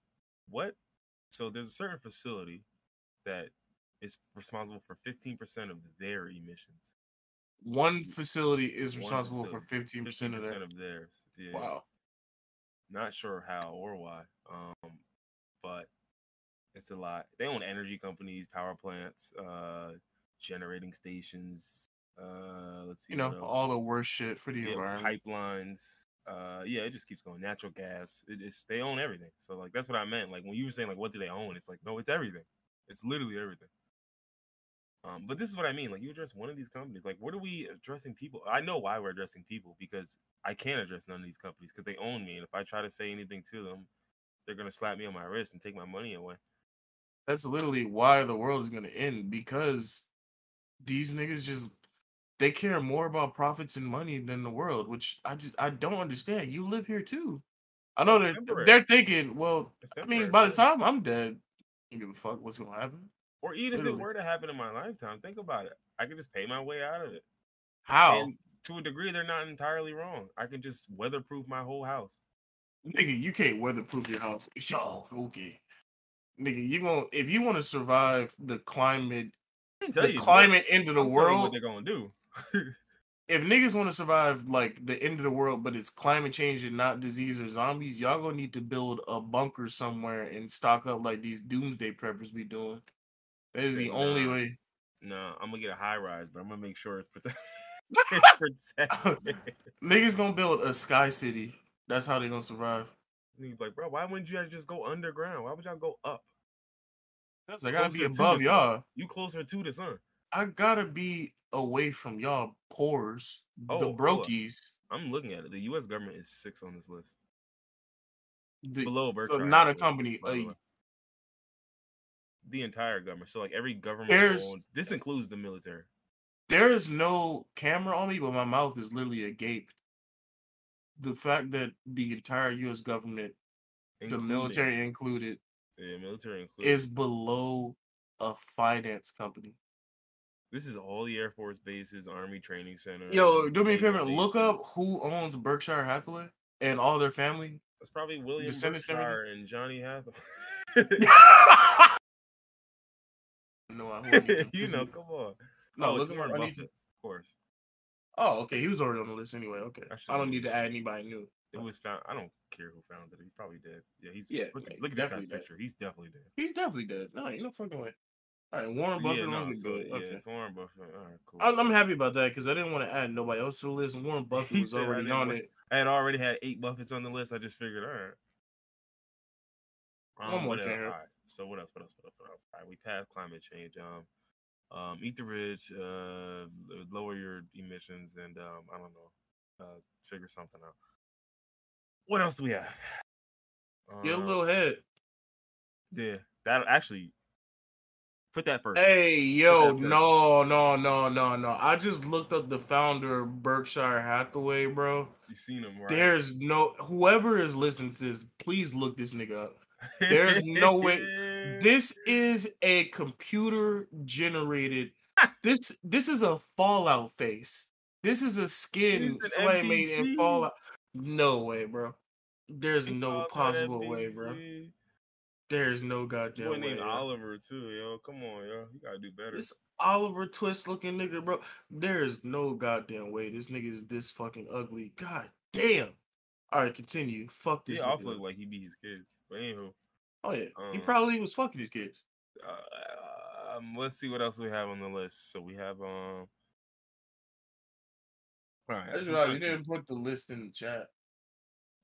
What? So there's a certain facility that is responsible for 15% of their emissions. One facility is One responsible for facility, 15% of that. 15% of theirs. Yeah. Wow. Not sure how or why. But it's a lot. They own energy companies, power plants, generating stations. Let's see You what know, else. all the worst shit for the Yeah, environment. pipelines. Yeah, it just keeps going. Natural gas. It's they own everything. So like that's what I meant. Like when you were saying like what do they own? It's like no, it's everything. It's literally everything. But this is what I mean. Like you address one of these companies. Like what are we addressing people? I know why we're addressing people because I can't address none of these companies because they own me, and if I try to say anything to them, they're gonna slap me on my wrist and take my money away. That's literally why the world is gonna end because these niggas just they care more about profits and money than the world, which I don't understand. You live here too. I know It's that temporary. they're thinking, well, It's I mean, temporary by for the them. time I'm dead, you give a fuck what's gonna happen. Or even if it Literally. were to happen in my lifetime, think about it. I could just pay my way out of it. How? And to a degree, they're not entirely wrong. I can just weatherproof my whole house. Nigga, you can't weatherproof your house. Yo, okay. Nigga, you gonna if you want to survive I can tell the you, it's work. climate end of the I'm telling you what world, they're gonna do. if niggas want to survive like the end of the world, but it's climate change and not disease or zombies, y'all gonna need to build a bunker somewhere and stock up like these doomsday preppers be doing. That is Say the only nah, way. nah. I'm gonna get a high rise, but I'm gonna make sure it's protected. It's protected. Niggas gonna build a sky city. That's how they gonna survive. And he's like, bro, why wouldn't you guys just go underground? Why would y'all go up Cause I gotta be closer to the above sun? y'all. You closer to the sun. I gotta be away from y'all pores, the Oh, hold up. brokies, I'm looking at it. The U.S. government is 6 on this list, the below Berkshire not a Hathaway, company. by the way. The entire government. So like every government There's owned. This includes the military, there's no camera on me, but my mouth is literally agape. The fact that the entire U.S. government, the including military included, the military included. is below a finance company. This is all the Air Force bases, Army training Yo, centers, do me a naval favor, look bases. up who owns Berkshire Hathaway and all their family, It's probably William descendants, and everything. Berkshire and Johnny Hathaway. No, who I need to You know, visit. come on. No, Oh, it's look him up. Warren I need Buffett, to. of course. Oh, okay. He was already on the list anyway. Okay. I should I don't know need to this. add anybody new. It was found. I don't care who found it. He's probably dead. Yeah, he's. Yeah, Look at this definitely guy's dead. picture. He's definitely dead. He's definitely dead. No, ain't no fucking way. All right, Warren Yeah, Buffett no. owns the So good. yeah, Okay. it's Warren Buffett. All right, cool. I'm happy about that because I didn't want to add nobody else to the list. And Warren Buffett He was said I already didn't on want. it. I had already had 8 Buffets on the list. I just figured, all right. One more What else? can All here. right. So what else? What else? What else? What else? All right, we passed climate change. Eat the rich. Lower your emissions, and I don't know. Figure something out. What else do we have? Get a little head. Yeah, that actually put that first. Hey, Put yo, that first. no. I just looked up the founder of Berkshire Hathaway, bro. You've seen him, right? There's no whoever is listening to this, please look this nigga up. There's no way. This is a computer generated. This is a Fallout face. This is a skin He's an somebody made in NPC. Fallout. No way, bro. There's He no called that possible way, bro. NPC. There's no goddamn Boy way. named Yo. Oliver too, yo. Come on, yo. You gotta do better. This Oliver Twist looking nigga, bro. There's no goddamn way this nigga is this fucking ugly. God damn. All right, continue. Fuck this. He also nigga. looked like he beat his kids. But anywho. Oh yeah, he probably was fucking his kids. Let's see what else we have on the list. So we have All right. I just realized you didn't put the list in the chat.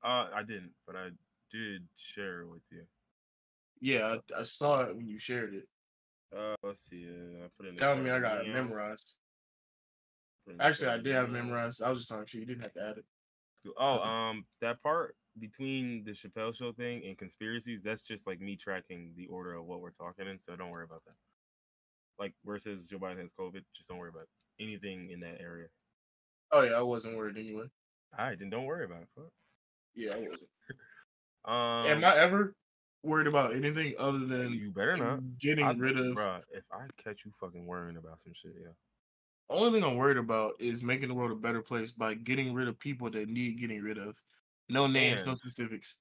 I didn't, but I did share it with you. Yeah, I saw it when you shared it. Let's see. I put it in. Tell me I got it memorized. Actually, I did have it memorized. I was just talking shit. You didn't have to add it. Oh, that part between the Chappelle Show thing and conspiracies, that's just like me tracking the order of what we're talking in. So don't worry about that. Like where it says Joe Biden has COVID, just don't worry about anything in that area. Oh yeah, I wasn't worried anyway. All right, then don't worry about it. Fuck. Yeah, I wasn't. Am I ever worried about anything other than you better not getting rid of? Bruh, if I catch you fucking worrying about some shit, yeah. Only thing I'm worried about is making the world a better place by getting rid of people that need getting rid of. No names, no specifics.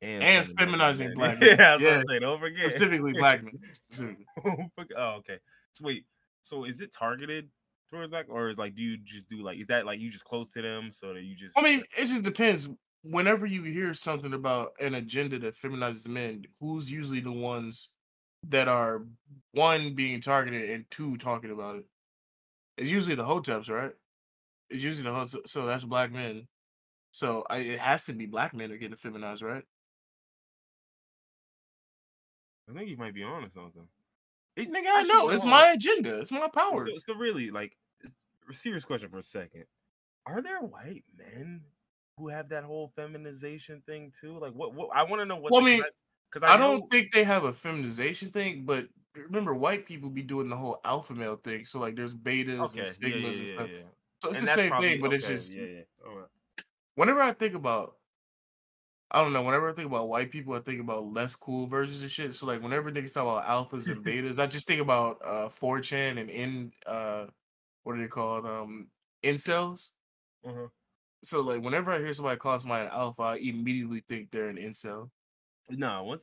And feminizing black men. Yeah, I was gonna say, don't forget. Specifically black men. Specifically. Oh, okay. So wait, so is it targeted towards black, or is like, do you just do like, is that like you just close to them so that you just? I mean, it just depends. Whenever you hear something about an agenda that feminizes men, who's usually the ones that are one being targeted and two talking about it? It's usually the hoteps, right? It's usually the hoteps, so that's black men. So it has to be black men that are getting feminized, right? I think you might be on to something. Nigga, I know. It's my agenda. It's my power. So really, like, a serious question for a second. Are there white men who have that whole feminization thing too? Like, what I want to know what. Well, I mean, because I don't think they have a feminization thing, but remember, white people be doing the whole alpha male thing. So like, there's betas and sigmas and stuff. So it's the same thing, but it's just All right. Whenever I think about, I don't know. Whenever I think about white people, I think about less cool versions of shit. So like, whenever niggas talk about alphas and betas, I just think about 4chan and what are they called? Incels. So like, whenever I hear somebody call somebody an alpha, I immediately think they're an incel. No,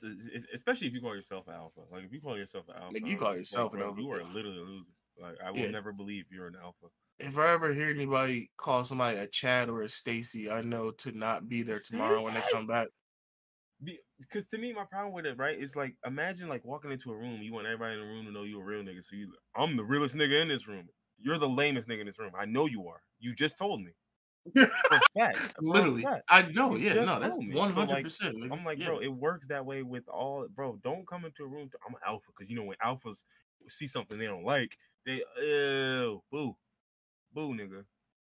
especially if you call yourself an alpha. Like if you call yourself an alpha, like you call yourself an alpha, you are literally a loser. Like I will never believe you're an alpha. If I ever hear anybody call somebody a Chad or a Stacy, I know to not be there tomorrow when they come back. Because to me, my problem with it, right, is like, imagine like walking into a room, you want everybody in the room to know you're a real nigga. So I'm the realest nigga in this room. You're the lamest nigga in this room. I know you are. You just told me. For fact. Literally. Fact. I know. Yeah, no, that's 100%. So like, I'm like, bro, it works that way with all. Bro, don't come into a room. I'm an alpha. Because, you know, when alphas see something they don't like, they, boo. Boo, nigga.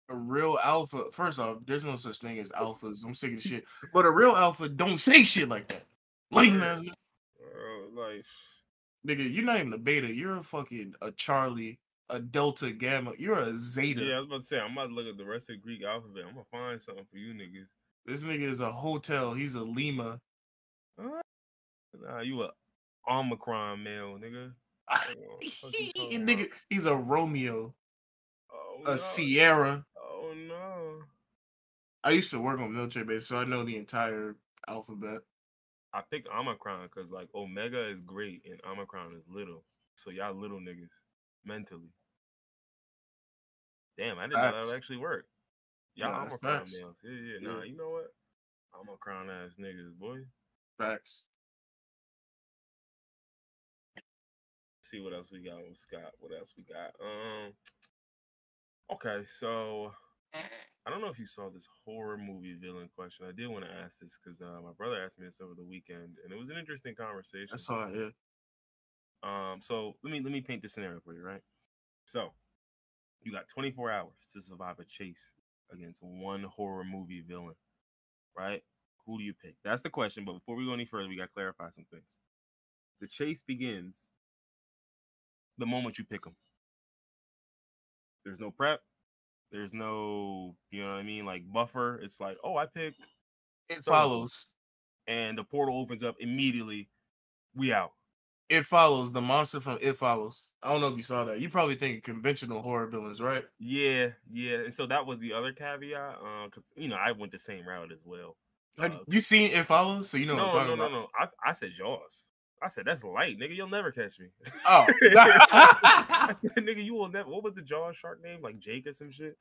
A real alpha, first off, there's no such thing as alphas. I'm sick of the shit. But a real alpha don't say shit like that. Lame ass. Like, nigga, you're not even a beta. You're a Charlie, a Delta, Gamma. You're a Zeta. Yeah, I was about to say, I'm about to look at the rest of the Greek alphabet. I'm gonna find something for you niggas. This nigga is a hotel. He's a Lima. Nah, you a Omicron male, nigga. What you talking about? Nigga, he's a Romeo, Oh a no. Sierra. Oh no. I used to work on military base, so I know the entire alphabet. I picked Omicron because like Omega is great and Omicron is little. So y'all little niggas mentally. Damn, I didn't know that would Facts. actually work. Nah, Y'all that's Omicron facts. males. Yeah. Yeah, Nah, you know what? Omicron ass niggas, boy. facts. See what else we got with Scott. What else we got? Okay, so I don't know if you saw this horror movie villain question. I did want to ask this because my brother asked me this over the weekend, and it was an interesting I conversation. saw it. Yeah. So let me paint the scenario for you, right? So you got 24 hours to survive a chase against one horror movie villain, right? Who do you pick? That's the question. But before we go any further, we got to clarify some things. The chase begins the moment you pick them. There's no prep. There's no, you know what I mean, like buffer. It's like, oh, I pick It so and so, follows. and the portal opens up immediately. We out. It follows. The monster from It Follows. I don't know if you saw that. You probably think conventional horror villains, right? Yeah. And so that was the other caveat, because I went the same route as well. Have you seen It Follows? So you know what I'm No, talking no, no, about. no. I said Jaws. I said that's light, nigga. You'll never catch me. Oh. I said, nigga, you will never. What was the Jaws shark name? Like Jake or some shit.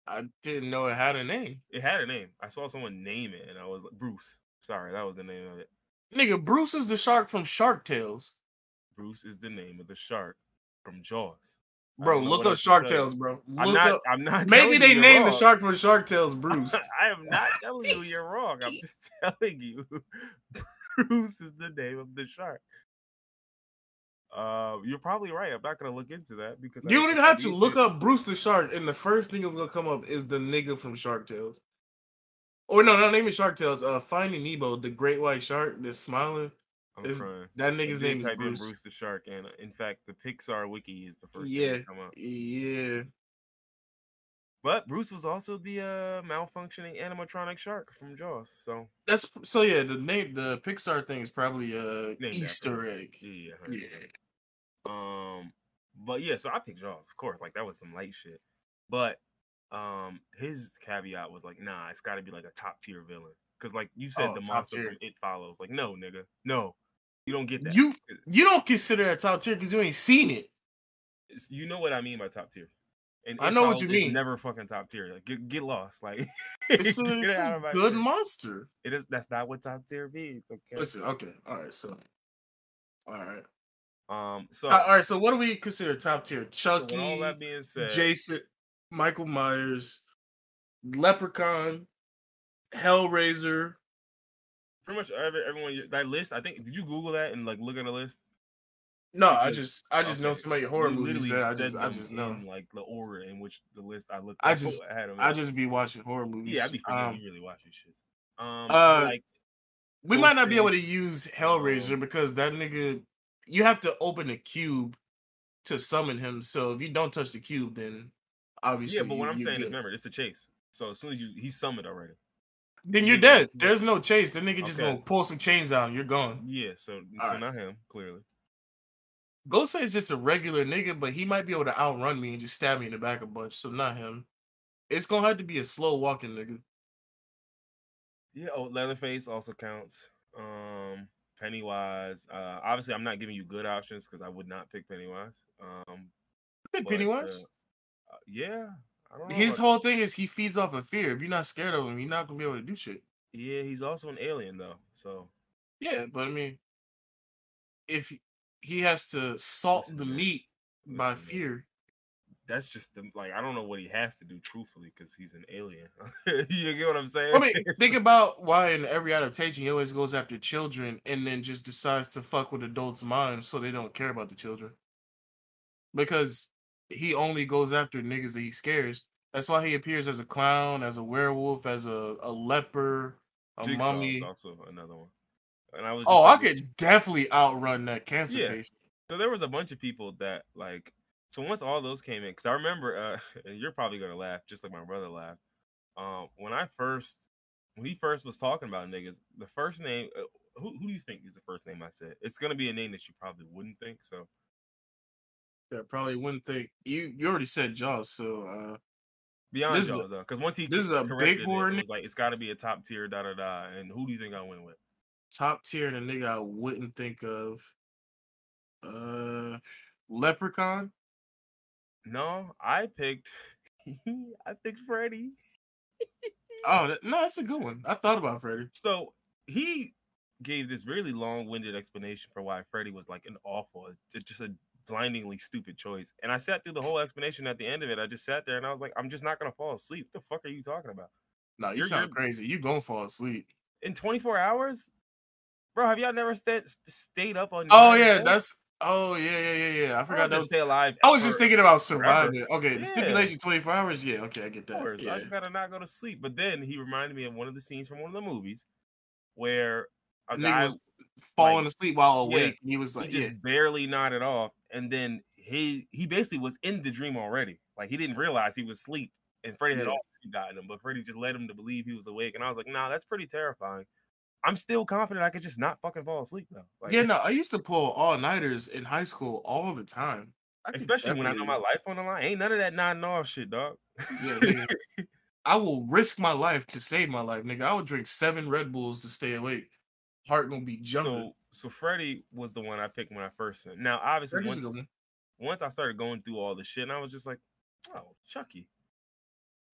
I didn't know it had a name. It had a name. I saw someone name it, and I was like, Bruce. Sorry, that was the name of it. Nigga, Bruce is the shark from Shark Tales. Bruce is the name of the shark from Jaws. I Bro, don't know look what up else to Shark tell you. Tales, bro. I'm Look not. up. I'm not Maybe telling you they you're named the wrong. shark from Shark Tales Bruce. I am not telling you you're wrong. I'm just telling you Bruce is the name of the shark. You're probably right. I'm not gonna look into that because I You don't don't think even I have to need look to. up Bruce the Shark, and the first thing that's gonna come up is the nigga from Shark Tales. Or no, not even Shark Tales. Finding Nemo, the great white shark that's smiling. I'm Is crying. that I nigga's did name is type in Bruce? Bruce the shark, and in fact, the Pixar wiki is the first thing Yeah, to come up. yeah. But Bruce was also the malfunctioning animatronic shark from Jaws, so That's so yeah. The Pixar thing is probably named after him. Easter egg. Yeah, Yeah. 100%. But yeah, so I picked Jaws, of course. Like that was some light shit. But his caveat was like, nah, it's got to be like a top tier villain, because like you said, Oh, the top monster tier. from It Follows. Like, no, nigga, no, you don't get that. You don't consider that top tier because you ain't seen it. You know what I mean by top tier. And I It know what Follows you is mean. never fucking top tier. Like, get lost. Like, It's get a, it it's a out of my good shit. monster. It is. That's not what top tier means. Okay. Listen, okay, all right, so all right. So All right, so what do we consider top tier? so with all that Chucky, being said, Jason, Michael Myers, Leprechaun, Hellraiser. pretty much everyone that list. I think, did you Google that and like look at the list? No, Because I just know okay, so many horror you movies literally that said I them just know. in like the order in which the list I looked I at just had them I in. just be watching horror Yeah, I'd movies. be forgetting you really watch these shits. But Uh like we might not be able Ghostface, to use um, Hellraiser because that nigga you have to open a cube to summon him. So if you don't touch the cube, then yeah. obviously But what I'm you're saying is, good. remember, it's a chase. So as soon as he's summoned already. Then You you're get what I'm dead. saying? There's no chase. The nigga just Okay. gonna pull some chains out and you're gone. Yeah. So All right. not him clearly. Ghostface is just a regular nigga, but he might be able to outrun me and just stab me in the back a bunch. So not him. It's gonna have to be a slow walking nigga. Yeah. Oh, Leatherface also counts. Pennywise. Obviously, I'm not giving you good options because I would not pick Pennywise. Pick But Pennywise. yeah, I don't know His about. whole thing is he feeds off of fear. If you're not scared of him, you're not gonna be able to do shit. Yeah, he's also an alien though. So Yeah, but I mean, if he has to salt the listen, man. meat by Listen, man. fear. That's just the, like, I don't know what he has to do truthfully because he's an alien. You get what I'm I saying? mean, think about why in every adaptation he always goes after children and then just decides to fuck with adults' minds so they don't care about the children. Because he only goes after niggas that he scares. That's why he appears as a clown, as a werewolf, as a leper, a Jigsaw is mummy. also another one, and I was just Oh, like, I could definitely outrun that cancer yeah. patient. So there was a bunch of people that like. So once all those came in, because I remember, and you're probably gonna laugh, just like my brother laughed. When he first was talking about niggas, the first name, who do you think is the first name I said? It's gonna be a name that you probably wouldn't think. So Yeah, probably wouldn't think you already said Jaws, so Beyond this is a, Jaws though, because once he this is a big corrected it, horror it nigga. was like it's got to be a top tier da da da. And who do you think I went with? Top tier, the nigga I wouldn't think of. Uh, Leprechaun. No, I picked I picked Freddy. Oh, no, that's a good one. I thought about Freddy. So he gave this really long-winded explanation for why Freddy was like an awful, just a blindingly stupid choice. And I sat through the whole explanation. At the end of it, I just sat there and I was like, I'm just not gonna fall asleep. What the fuck are you talking about? No, you You're sound crazy. You gonna fall asleep. in 24 hours, bro. Have y'all never stayed up on Oh by yeah, yourself? that's. Oh yeah. I I forgot don't that just was. stay alive I was just for thinking about forever. surviving. Okay, the Yeah, stipulation 24 hours. Yeah, okay, I get of that. course. I Yeah, just gotta not go to sleep. But then he reminded me of one of the scenes from one of the movies where a the nigga guy was like falling asleep while yeah, awake. And he was he like, yeah, just barely nodded off, and then he basically was in the dream already. Like he didn't realize he was asleep, and Freddy had yeah, already gotten him, but Freddy just led him to believe he was awake. And I was like, nah, that's pretty terrifying. I'm still confident I could just not fucking fall asleep though. yeah. Like No, I used to pull all nighters in high school all the time. I could especially when I know my definitely, life on the line. Ain't none of that nodding off shit, dog. yeah, nigga. I will risk my life to save my life, nigga. I would drink 7 Red Bulls to stay awake. Heart gonna be jumping. So Freddy was the one I picked when I first sent. Now, obviously, Freddy's a good one. once I started going through all the shit, and I was just like, oh, Chucky.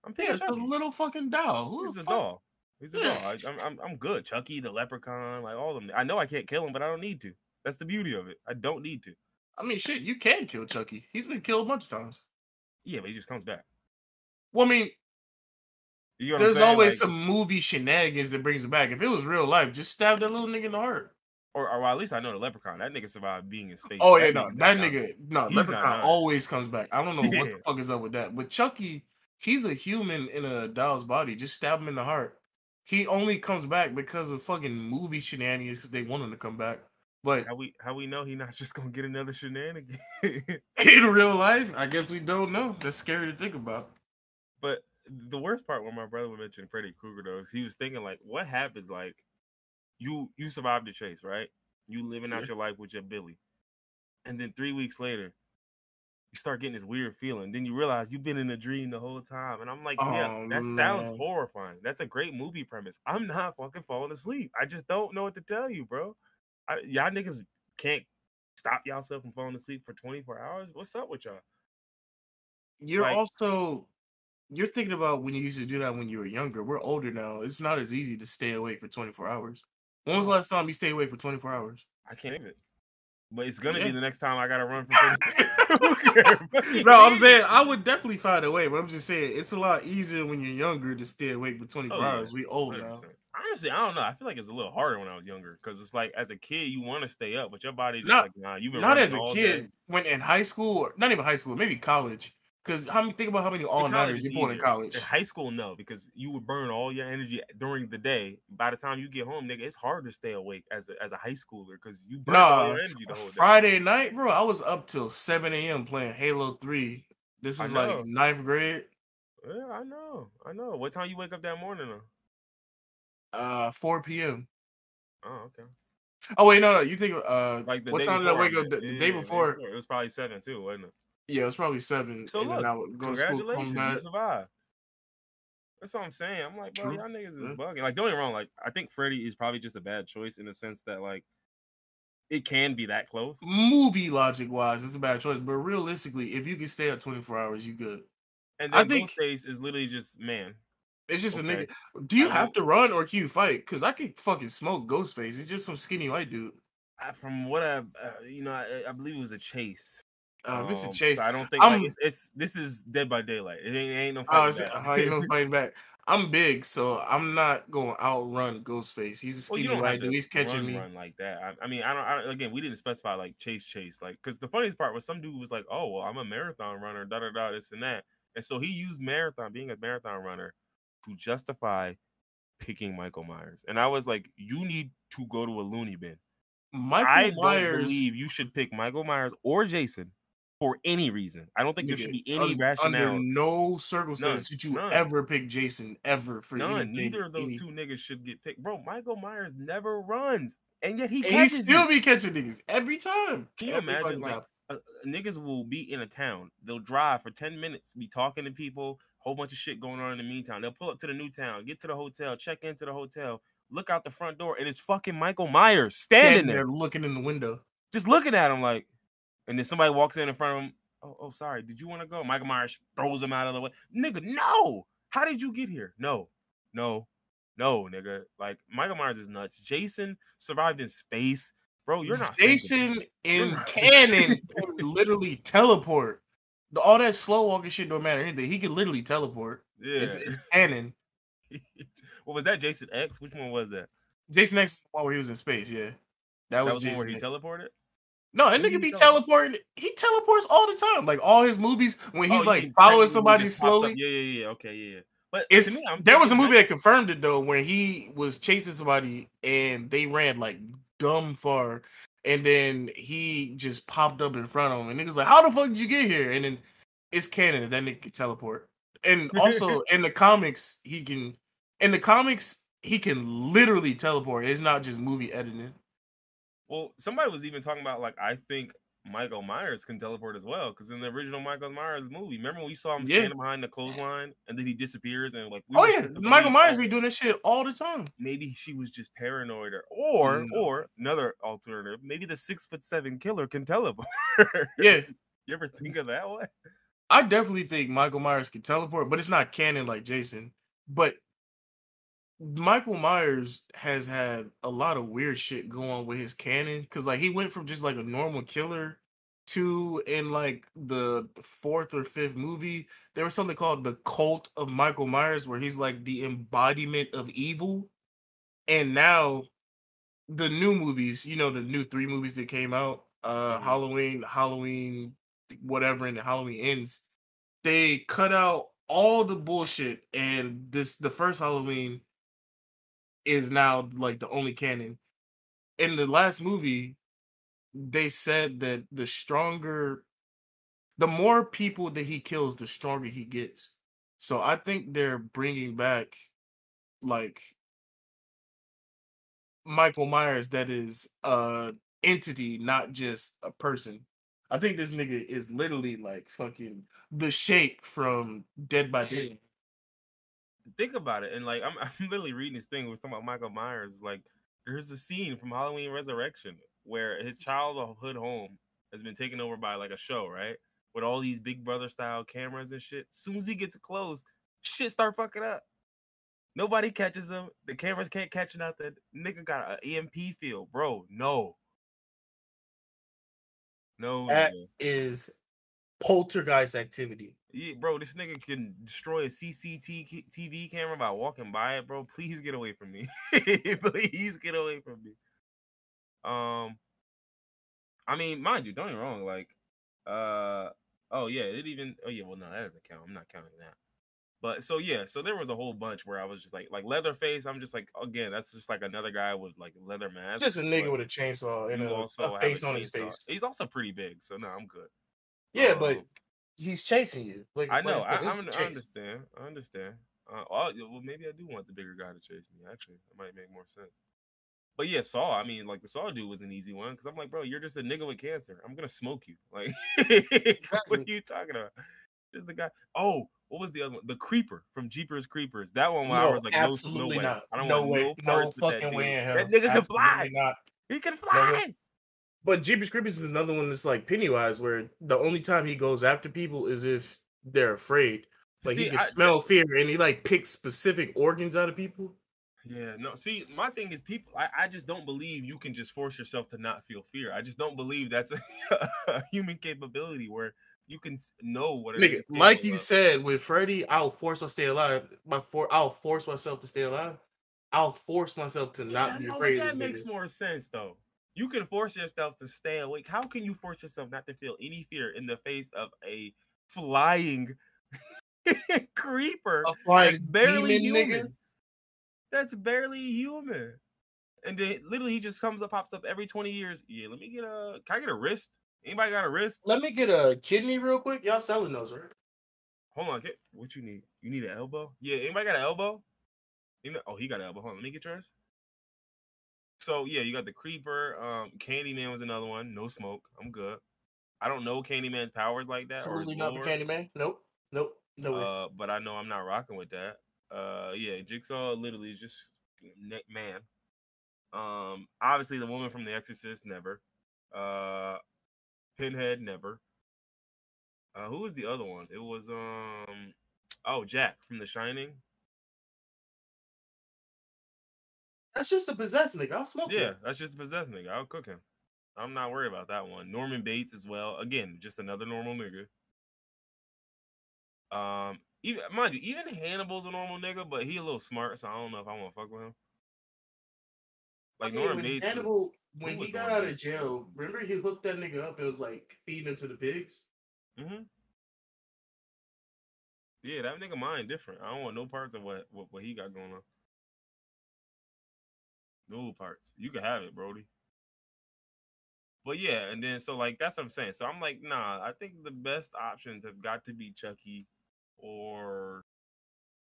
I'm Yeah, picking it's a Chucky. little fucking doll. Who He's the a fuck? doll. He's a Yeah. doll. I'm good. Chucky, the Leprechaun, like all of them. I know I can't kill him, but I don't need to. That's the beauty of it. I don't need to. I mean, shit, you can kill Chucky. He's been killed a bunch of times. Yeah, but he just comes back. Well, I mean, You know what I'm there's saying? always Like, some movie shenanigans that brings him back. If it was real life, just stab that little nigga in the heart. or at least I know the Leprechaun. That nigga survived being in space. Oh yeah, That no, nigga's not that dying. nigga, no, He's not Leprechaun dying. always comes back. I don't know what Yeah. the fuck is up with that. But Chucky, he's a human in a doll's body. Just stab him in the heart. He only comes back because of fucking movie shenanigans because they want him to come back. But How we know he not just gonna get another shenanigan? in real life, I guess we don't know. That's scary to think about. But the worst part when my brother mentioned Freddy Krueger though, is he was thinking like, what happens like you survived the chase, right? You living Yeah. out your life with your Billy. And then 3 weeks later, you start getting this weird feeling. Then you realize you've been in a dream the whole time. And I'm like, yeah, Oh that sounds man. horrifying. That's a great movie premise. I'm not fucking falling asleep. I just don't know what to tell you, bro. Y'all niggas can't stop yourself from falling asleep for 24 hours. What's up with y'all? You're Like, also you're thinking about when you used to do that when you were younger. We're older now. It's not as easy to stay awake for 24 hours. When was the oh, last time you stayed awake for 24 hours? I can't even. But it's gonna be Yeah. the next time I gotta run from Freddy Krueger. No, I'm saying I would definitely find a way, but I'm just saying it's a lot easier when you're younger to stay awake for 24 Oh yeah, hours. We old now. 100%. Honestly, I don't know. I feel like it's a little harder when I was younger because it's like as a kid you want to stay up, but your body just Not like nah. You've been not running as a all day. kid, when in high school, or not even high school, maybe college. Because think about how many In college, all-nighters it's you pull in easier. In college. high school, no, because you would burn all your energy during the day. By the time you get home, nigga, it's hard to stay awake as a high schooler because you burned all Nah, your energy the whole day. Friday night, bro, I was up till 7 a.m. playing Halo 3. This I was like know. ninth grade. Yeah, I know. I know. What time you wake up that morning though? 4 p.m. Oh, okay. Oh wait, no, you think Like the what day time did I before, I wake meant. up the day Yeah, the day before? before. It was probably 7 too, wasn't it? Yeah, it was probably 7, So and then look, I would go to school, come congratulations, you back. survived. That's what I'm saying. I'm like, bro, True. y'all niggas is Yeah. bugging. Like, don't get me wrong. Like, I think Freddy is probably just a bad choice in the sense that like it can be that close. Movie logic wise, it's a bad choice, but realistically, if you can stay up 24 hours, you good. And I then think Ghostface is literally just man. it's just a Okay, nigga. Do you I have will. to run or can you fight? Because I could fucking smoke Ghostface. It's just some skinny white dude. From what I believe it was a chase. If it's a So chase, I don't think like I'm. it's this is Dead by Daylight. It ain't no Oh, fighting back. how you know fighting back? I'm big, so I'm not going to outrun Ghostface. He's a Well, you skinny don't have white dude. to He's catching me. run like that. I mean, I don't. Again, we didn't specify like chase, like because the funniest part was some dude was like, "Oh, well, I'm a marathon runner, da da da, this and that," and so he used being a marathon runner, to justify picking Michael Myers. And I was like, "You need to go to a loony bin. Michael I don't Myers. believe you should pick Michael Myers or Jason for any reason. I don't think there should Nigga, be any under rationale. no None, circumstances should you none." ever pick Jason ever for None. anything. Neither of those two niggas should get picked. Bro, Michael Myers never runs. And yet he And he catches you. still be catching niggas every time. Can you Every imagine fucking like time. niggas will be in a town. They'll drive for 10 minutes, be talking to people, whole bunch of shit going on in the meantime. They'll pull up to the new town, get to the hotel, check into the hotel, look out the front door, and it's fucking Michael Myers standing there, looking in the window, just looking at him like. And then somebody walks in front of him. Oh, sorry. Did you want to go? Michael Myers throws him out of the way. Nigga, no. How did you get here? No, nigga. Like, Michael Myers is nuts. Jason survived in space. Bro, you're not Jason in canon can literally teleport. All that slow walking shit don't matter anything. He can literally teleport. Yeah. It's canon. What was that? Jason X? Which one was that? Jason X is the one where he was in space, yeah. That was the Jason one where he X. teleported? No, that nigga be teleporting. He teleports all the time. Like all his movies when he's like following somebody slowly. Yeah. Okay, yeah. But to me, there was a movie that confirmed it though, where he was chasing somebody and they ran like dumb far, and then he just popped up in front of him, and niggas like, "How the fuck did you get here?" And then it's canon that nigga can teleport. And also in the comics, he can literally teleport. It's not just movie editing. Well, somebody was even talking about like, I think Michael Myers can teleport as well, because in the original Michael Myers movie, remember when we saw him standing behind the clothesline and then he disappears and like, Michael Myers be doing this shit all the time. Maybe she was just paranoid, or another alternative, maybe the 6'7" killer can teleport. Yeah, you ever think of that one? I definitely think Michael Myers can teleport, but it's not canon like Jason. But Michael Myers has had a lot of weird shit go on with his canon, because like he went from just like a normal killer to, in like the 4th or 5th movie, there was something called the Cult of Michael Myers, where he's like the embodiment of evil. And now the new movies, the new 3 movies that came out, Halloween, whatever, and Halloween Ends, they cut out all the bullshit, and the first Halloween is now like the only canon. In the last movie, they said that the more people that he kills, the stronger he gets. So I think they're bringing back like Michael Myers that is a entity, not just a person. I think this nigga is literally like fucking the Shape from Dead by Daylight. Think about it, and like I'm literally reading this thing with talking about Michael Myers. Like, there's a scene from Halloween Resurrection where his childhood home has been taken over by like a show, right? With all these Big Brother style cameras and shit. As soon as he gets close, shit start fucking up. Nobody catches him. The cameras can't catch nothing. Nigga got an EMP field, bro. No, That nigga. is poltergeist activity. Yeah, bro, this nigga can destroy a CCTV camera by walking by it, bro. Please get away from me. Please get away from me. I mean, mind you, don't get me wrong. Like, oh yeah, well, no, that doesn't count. I'm not counting that. But so there was a whole bunch where I was just like Leatherface. I'm just like, again, that's just like another guy with like leather mask. Just a nigga with a chainsaw and a face on his face. He's also pretty big, so no, I'm good. Yeah, but he's chasing you. Like, I know. I understand. Well, maybe I do want the bigger guy to chase me. Actually, that might make more sense. But yeah, Saw. I mean, like the Saw dude was an easy one because I'm like, bro, you're just a nigga with cancer. I'm gonna smoke you. Like, what are you talking about? Just the guy. Oh, what was the other one? The Creeper from Jeepers Creepers. That one where I was like, no way. Not. I don't want way. no parts no fucking that way in hell. That nigga can fly. Not. He can fly. But Jeepers Creepers is another one that's like Pennywise, where the only time he goes after people is if they're afraid. Like, he can smell fear, and he like picks specific organs out of people. Yeah, no. See, my thing is, people. I just don't believe you can just force yourself to not feel fear. I just don't believe that's a human capability where you can know what it is. Like you said with Freddy, I'll force myself to stay alive. I'll force myself to stay alive. I'll force myself to not be afraid. That makes more sense, though. You can force yourself to stay awake. How can you force yourself not to feel any fear in the face of a flying creeper? A flying barely demon, human. Nigga? That's barely human. And then literally he just pops up every 20 years. Yeah, can I get a wrist? Anybody got a wrist? Let me get a kidney real quick. Y'all selling those, right? Hold on, what you need? You need an elbow? Yeah, anybody got an elbow? Oh, he got an elbow. Hold on, let me get yours. So yeah, you got the Creeper. Candyman was another one. No smoke. I'm good. I don't know Candyman's powers like that or his Absolutely not the lore. Candyman. Nope. No way. But I know I'm not rocking with that. Yeah, Jigsaw literally is just man. Obviously the woman from The Exorcist, never. Pinhead, never. Who was the other one? It was oh, Jack from The Shining. That's just a possessed nigga. I'll smoke Yeah, that. that's just a possessed nigga. I'll cook him. I'm not worried about that one. Norman Bates as well. Again, just another normal nigga. Even mind you, even Hannibal's a normal nigga, but he a little smart, so I don't know if I want to fuck with him. I Like mean, Norman when Bates was Hannibal, who when he was got Norman out of Bates? jail, remember he hooked that nigga up and was like feeding him to the pigs? Mm-hmm. Yeah, that nigga mind different. I don't want no parts of what he got going on. No parts. You can have it, Brody. But yeah, and then so like that's what I'm saying. So I'm like, nah, I think the best options have got to be Chucky or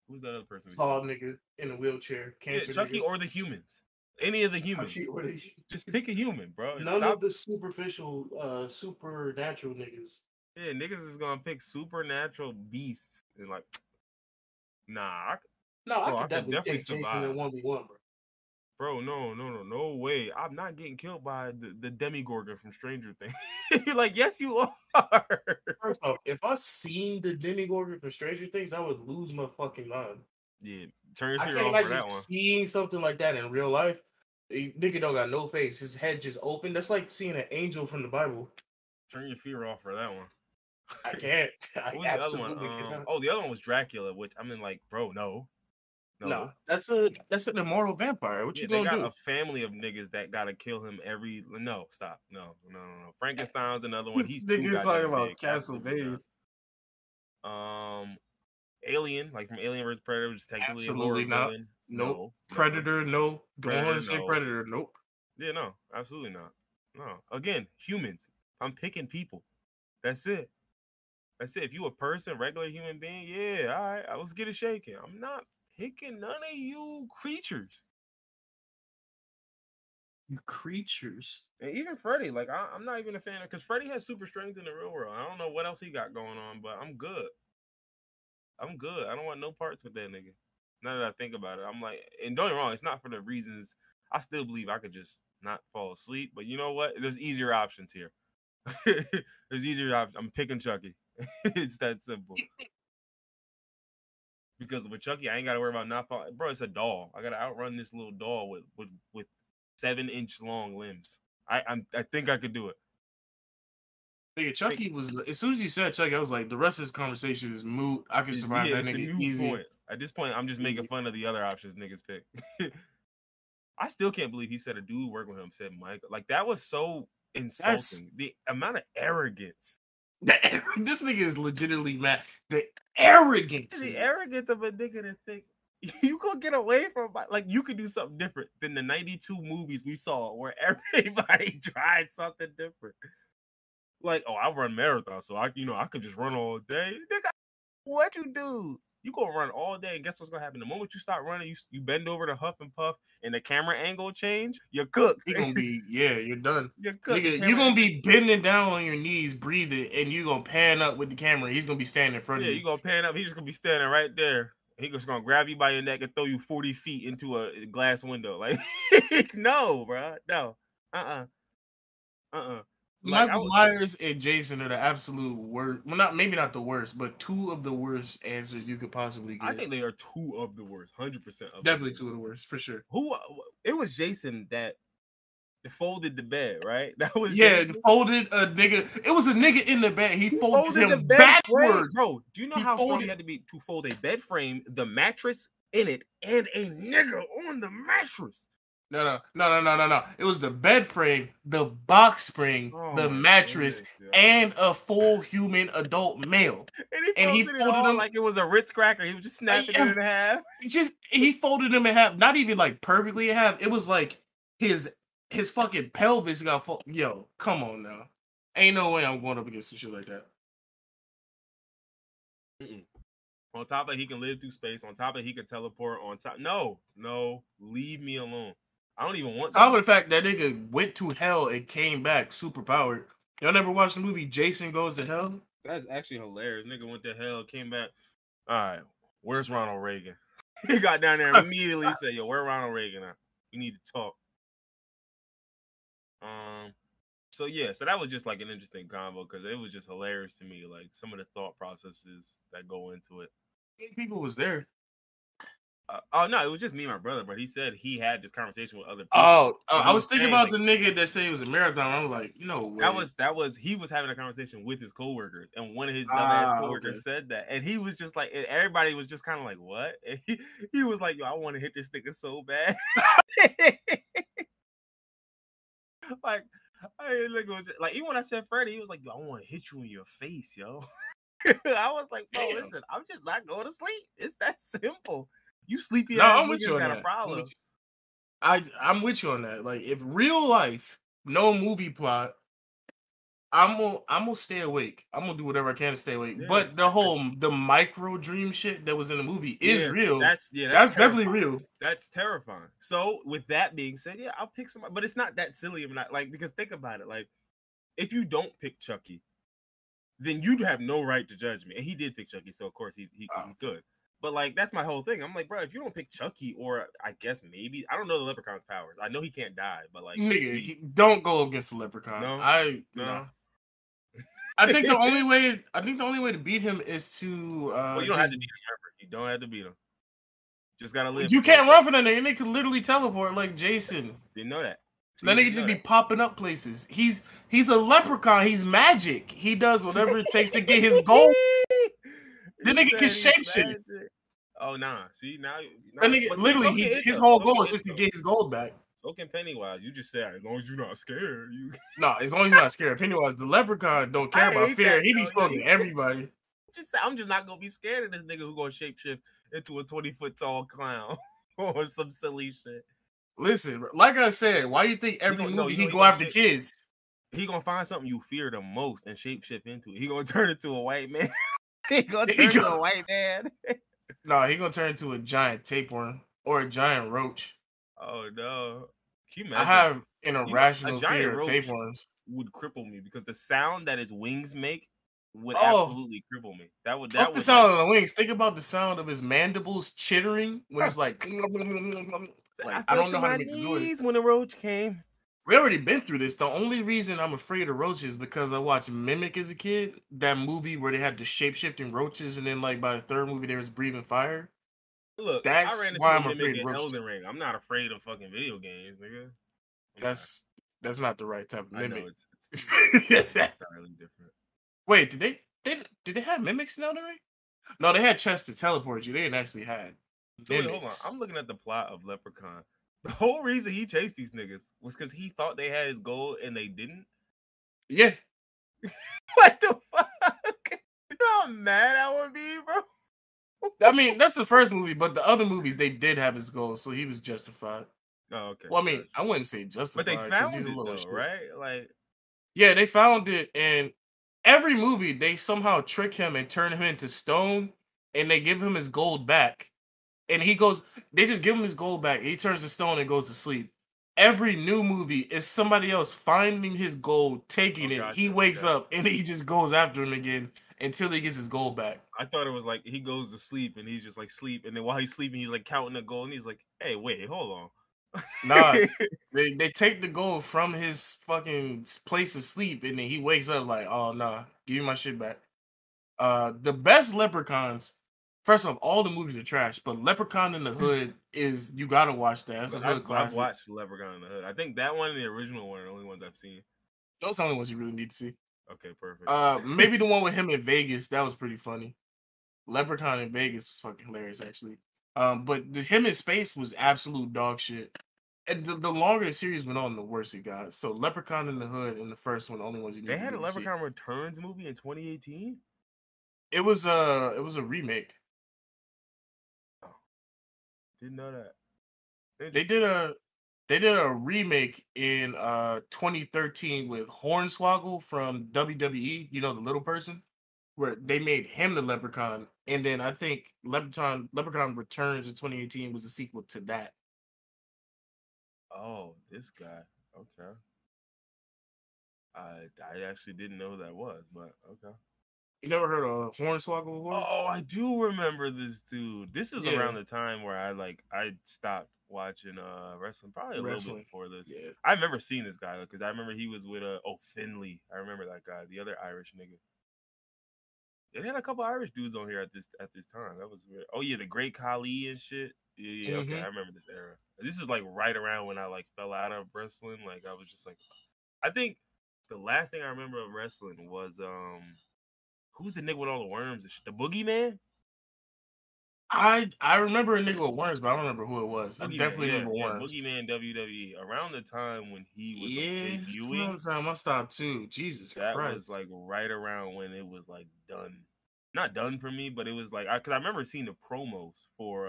who's that other person we said? Tall nigga in a wheelchair, Yeah, cancer Chucky nigga. or the humans. Any of the Chucky humans. or the Just pick a human, bro. none Stop. of the superficial, supernatural niggas. Yeah, niggas is gonna pick supernatural beasts and like, nah, No, I bro, I could could definitely definitely take Jason survive. in 1v1, bro. Bro, no way. I'm not getting killed by the Demigorgon from Stranger Things. You're like, yes, you are. First off, if I seen the Demigorgon from Stranger Things, I would lose my fucking mind. Yeah, turn your I fear can't off for imagine that one. seeing something like that in real life. Nigga don't got no face. His head just open. That's like seeing an angel from the Bible. Turn your fear off for that one. I can't. I What was the other one? absolutely cannot. Oh, the other one was Dracula, which I mean, like, bro, No, no. that's an immoral vampire. What Yeah, you they gonna got do? a family of niggas that gotta kill him every. No, stop. No. Frankenstein's another one. This He's too nigga talking goddamn about big. Absolutely Castlevania. not. Alien, like from Alien vs Predator, which is technically a horror Absolutely not. villain. Nope. No, never. Predator. No. Go on Predator, and say no. Predator. Nope. Yeah, no, absolutely not. No. Again, humans. I'm picking people. That's it. That's it. If you a person, regular human being, yeah, all right. I was getting shaken. I'm not picking none of you creatures. You creatures. And even Freddy, like I'm not even a fan of because Freddy has super strength in the real world. I don't know what else he got going on, but I'm good. I'm good. I don't want no parts with that nigga. Now that I think about it, I'm like, and don't get me wrong, it's not for the reasons. I still believe I could just not fall asleep, but you know what? There's easier options here. There's easier options. I'm picking Chucky. It's that simple. Because with Chucky, I ain't got to worry about not falling. Bro, it's a doll. I got to outrun this little doll with 7-inch long limbs. I think I could do it. Nigga, Chucky was as soon as you said Chucky, I was like, the rest of this conversation is moot. I can survive Yeah, that it's a nigga new easy. point. At this point, I'm just making fun of the other options niggas pick. I still can't believe he said a dude working with him said Michael. Like that was so insulting. The amount of arrogance. This nigga is legitimately mad. The arrogance. The arrogance of a nigga to think you gonna get away from like you could do something different than the 92 movies we saw where everybody tried something different. Like, oh, I run marathons, so I could just run all day. Nigga, what you do? You gonna run all day, and guess what's gonna happen? The moment you start running, you bend over to huff and puff, and the camera angle change. You're cooked. You're gonna be you're done. You're cooked. Nigga, you're gonna be bending down on your knees, breathing, and you gonna pan up with the camera. He's gonna be standing in front of you. You gonna pan up. He's just gonna be standing right there. He just gonna grab you by your neck and throw you 40 feet into a glass window. Like, no, bro, no, Like Michael Myers and Jason are the absolute worst. Well, maybe not the worst, but two of the worst answers you could possibly get. I think they are two of the worst, 100% of definitely two of the worst for sure. Who? It was Jason that folded the bed, right? That was Jason. Folded a nigga. It was a nigga in the bed. He folded him the bed backwards. Frame. Bro, do you know how strong he had to be to fold a bed frame, the mattress in it, and a nigga on the mattress? No. It was the bed frame, the box spring, the mattress, and a full human adult male. And he folded them like it was a Ritz cracker. He was just snapping it in half. He folded them in half, not even like perfectly in half. It was like his fucking pelvis got full. Yo, come on now. Ain't no way I'm going up against some shit like that. On top of it, he can live through space. On top of it, he can teleport. On top, no, leave me alone. I don't even want. How about the fact that nigga went to hell and came back super powered? Y'all never watched the movie Jason Goes to Hell? That's actually hilarious. Nigga went to hell, came back. All right, where's Ronald Reagan? He got down there and immediately said, "Yo, where Ronald Reagan at? We need to talk." So yeah, so that was just like an interesting combo because it was just hilarious to me, like some of the thought processes that go into it. 8 people was there. Oh no, it was just me and my brother, but he said he had this conversation with other people. Oh, And I was thinking about like, the nigga that said it was a marathon. I was like, you know, that was he was having a conversation with his coworkers, and one of his dumbass coworkers said that, and he was just like, and everybody was just kind of like, what? And he was like, yo, I want to hit this nigga so bad. Like, like even when I said Freddie, he was like, yo, I want to hit you in your face, yo. I was like, bro, listen, I'm just not going to sleep. It's that simple. You sleepy ass niggas got a problem. I'm with you on that. Like, if real life, no movie plot, I'm gonna stay awake. I'm gonna do whatever I can to stay awake. Yeah, but the micro dream shit that was in the movie is real. That's definitely real. That's terrifying. So with that being said, yeah, I'll pick somebody, but it's not that silly. I'm not like, because think about it. Like, if you don't pick Chucky, then you have no right to judge me. And he did pick Chucky, so of course he's good. But like, that's my whole thing. I'm like, bro, if you don't pick Chucky, or I guess maybe, I don't know the Leprechaun's powers. I know he can't die, but like, nigga, don't go against the Leprechaun. No. I think the only way to beat him is to. Well, you don't have to beat him ever. You don't have to beat him. Just gotta live. You can't run for that nigga. And they could literally teleport like Jason. Didn't know that. That nigga just be popping up places. He's a leprechaun. He's magic. He does whatever it takes to get his gold. The nigga can shapeshift. Oh nah. See now. That nigga literally his whole goal is just to get his gold back. So can Pennywise. You just said, as long as you're not scared. No, as long as you're not scared. Pennywise, the leprechaun, don't care about fear. He be smoking everybody. I'm just not gonna be scared of this nigga who gonna shapeshift into a 20-foot tall clown or some silly shit. Listen, like I said, why you think every movie he go after kids? He gonna find something you fear the most and shapeshift into it. He gonna turn into a white man. He gonna turn into a white man. No, he gonna turn into a giant tapeworm or a giant roach. Oh no! Can you imagine? I have an irrational fear of tapeworms. Would cripple me because the sound that his wings make would absolutely cripple me. That would the sound of the wings. Think about the sound of his mandibles chittering when it's like. I don't know how to make the noise. When a roach came. We already been through this. The only reason I'm afraid of roaches is because I watched Mimic as a kid. That movie where they had the shape-shifting roaches, and then like by the third movie, they was breathing fire. Look, that's why I'm afraid of roaches. Elden Ring. I'm not afraid of fucking video games, nigga. That's not the right type of mimic. I know it's entirely different. Wait, did they have mimics in Elden Ring? No, they had chests to teleport you. They didn't actually have. So wait, hold on. I'm looking at the plot of Leprechaun. The whole reason he chased these niggas was because he thought they had his gold and they didn't. Yeah. What the fuck? You know how mad I would be, bro. I mean, that's the first movie, but the other movies they did have his gold, so he was justified. Oh, okay. Well, I mean, I wouldn't say justified, but they found it though, right? Like, yeah, they found it, and every movie they somehow trick him and turn him into stone, and they give him his gold back. And he goes, they just give him his gold back. He turns to stone and goes to sleep. Every new movie is somebody else finding his gold, taking it. Gotcha, he wakes up and he just goes after him again until he gets his gold back. I thought it was like he goes to sleep and he's just like sleep. And then while he's sleeping, he's like counting the gold. And he's like, hey, wait, hold on. Nah, they take the gold from his fucking place of sleep. And then he wakes up like, oh, nah, give me my shit back. The best leprechauns. First off, all the movies are trash, but Leprechaun in the Hood is, you gotta watch that. That's a hood classic. I've watched Leprechaun in the Hood. I think that one and the original one are the only ones I've seen. Those are the only ones you really need to see. Okay, perfect. Maybe the one with him in Vegas, that was pretty funny. Leprechaun in Vegas was fucking hilarious, actually. But him in space was absolute dog shit. And the longer the series went on, the worse it got. So Leprechaun in the Hood and the first one, the only ones you need to see. They had a Leprechaun Returns movie in 2018? It was a remake. Didn't know that. They did a remake in 2013 with Hornswoggle from WWE, you know, the little person, where they made him the Leprechaun, and then I think Leprechaun Returns in 2018 was a sequel to that. Oh, this guy. Okay. I actually didn't know who that was, but okay. You never heard of Hornswoggle before? Oh, I do remember this dude. This is Yeah, around the time where I stopped watching wrestling, probably a little bit wrestling. before this. Yeah. I remember seeing this guy because I remember he was with Finley. I remember that guy, the other Irish nigga. It had a couple Irish dudes on here at this time. That was weird. Oh yeah, the Great Khali and shit. Yeah, okay, Mm-hmm. I remember this era. This is like right around when I like fell out of wrestling. Like I was just like, I think the last thing I remember of wrestling was who's the nigga with all the worms and shit? The Boogeyman. I remember a nigga with worms, but I don't remember who it was. I Boogeyman, definitely yeah, remember yeah, worms. Boogeyman WWE. Around the time when he was like Yeah, it's debuting, around the time I stopped too. Jesus that was Christ. like right around when it was like done. Not done for me, but it was like because I remember seeing the promos for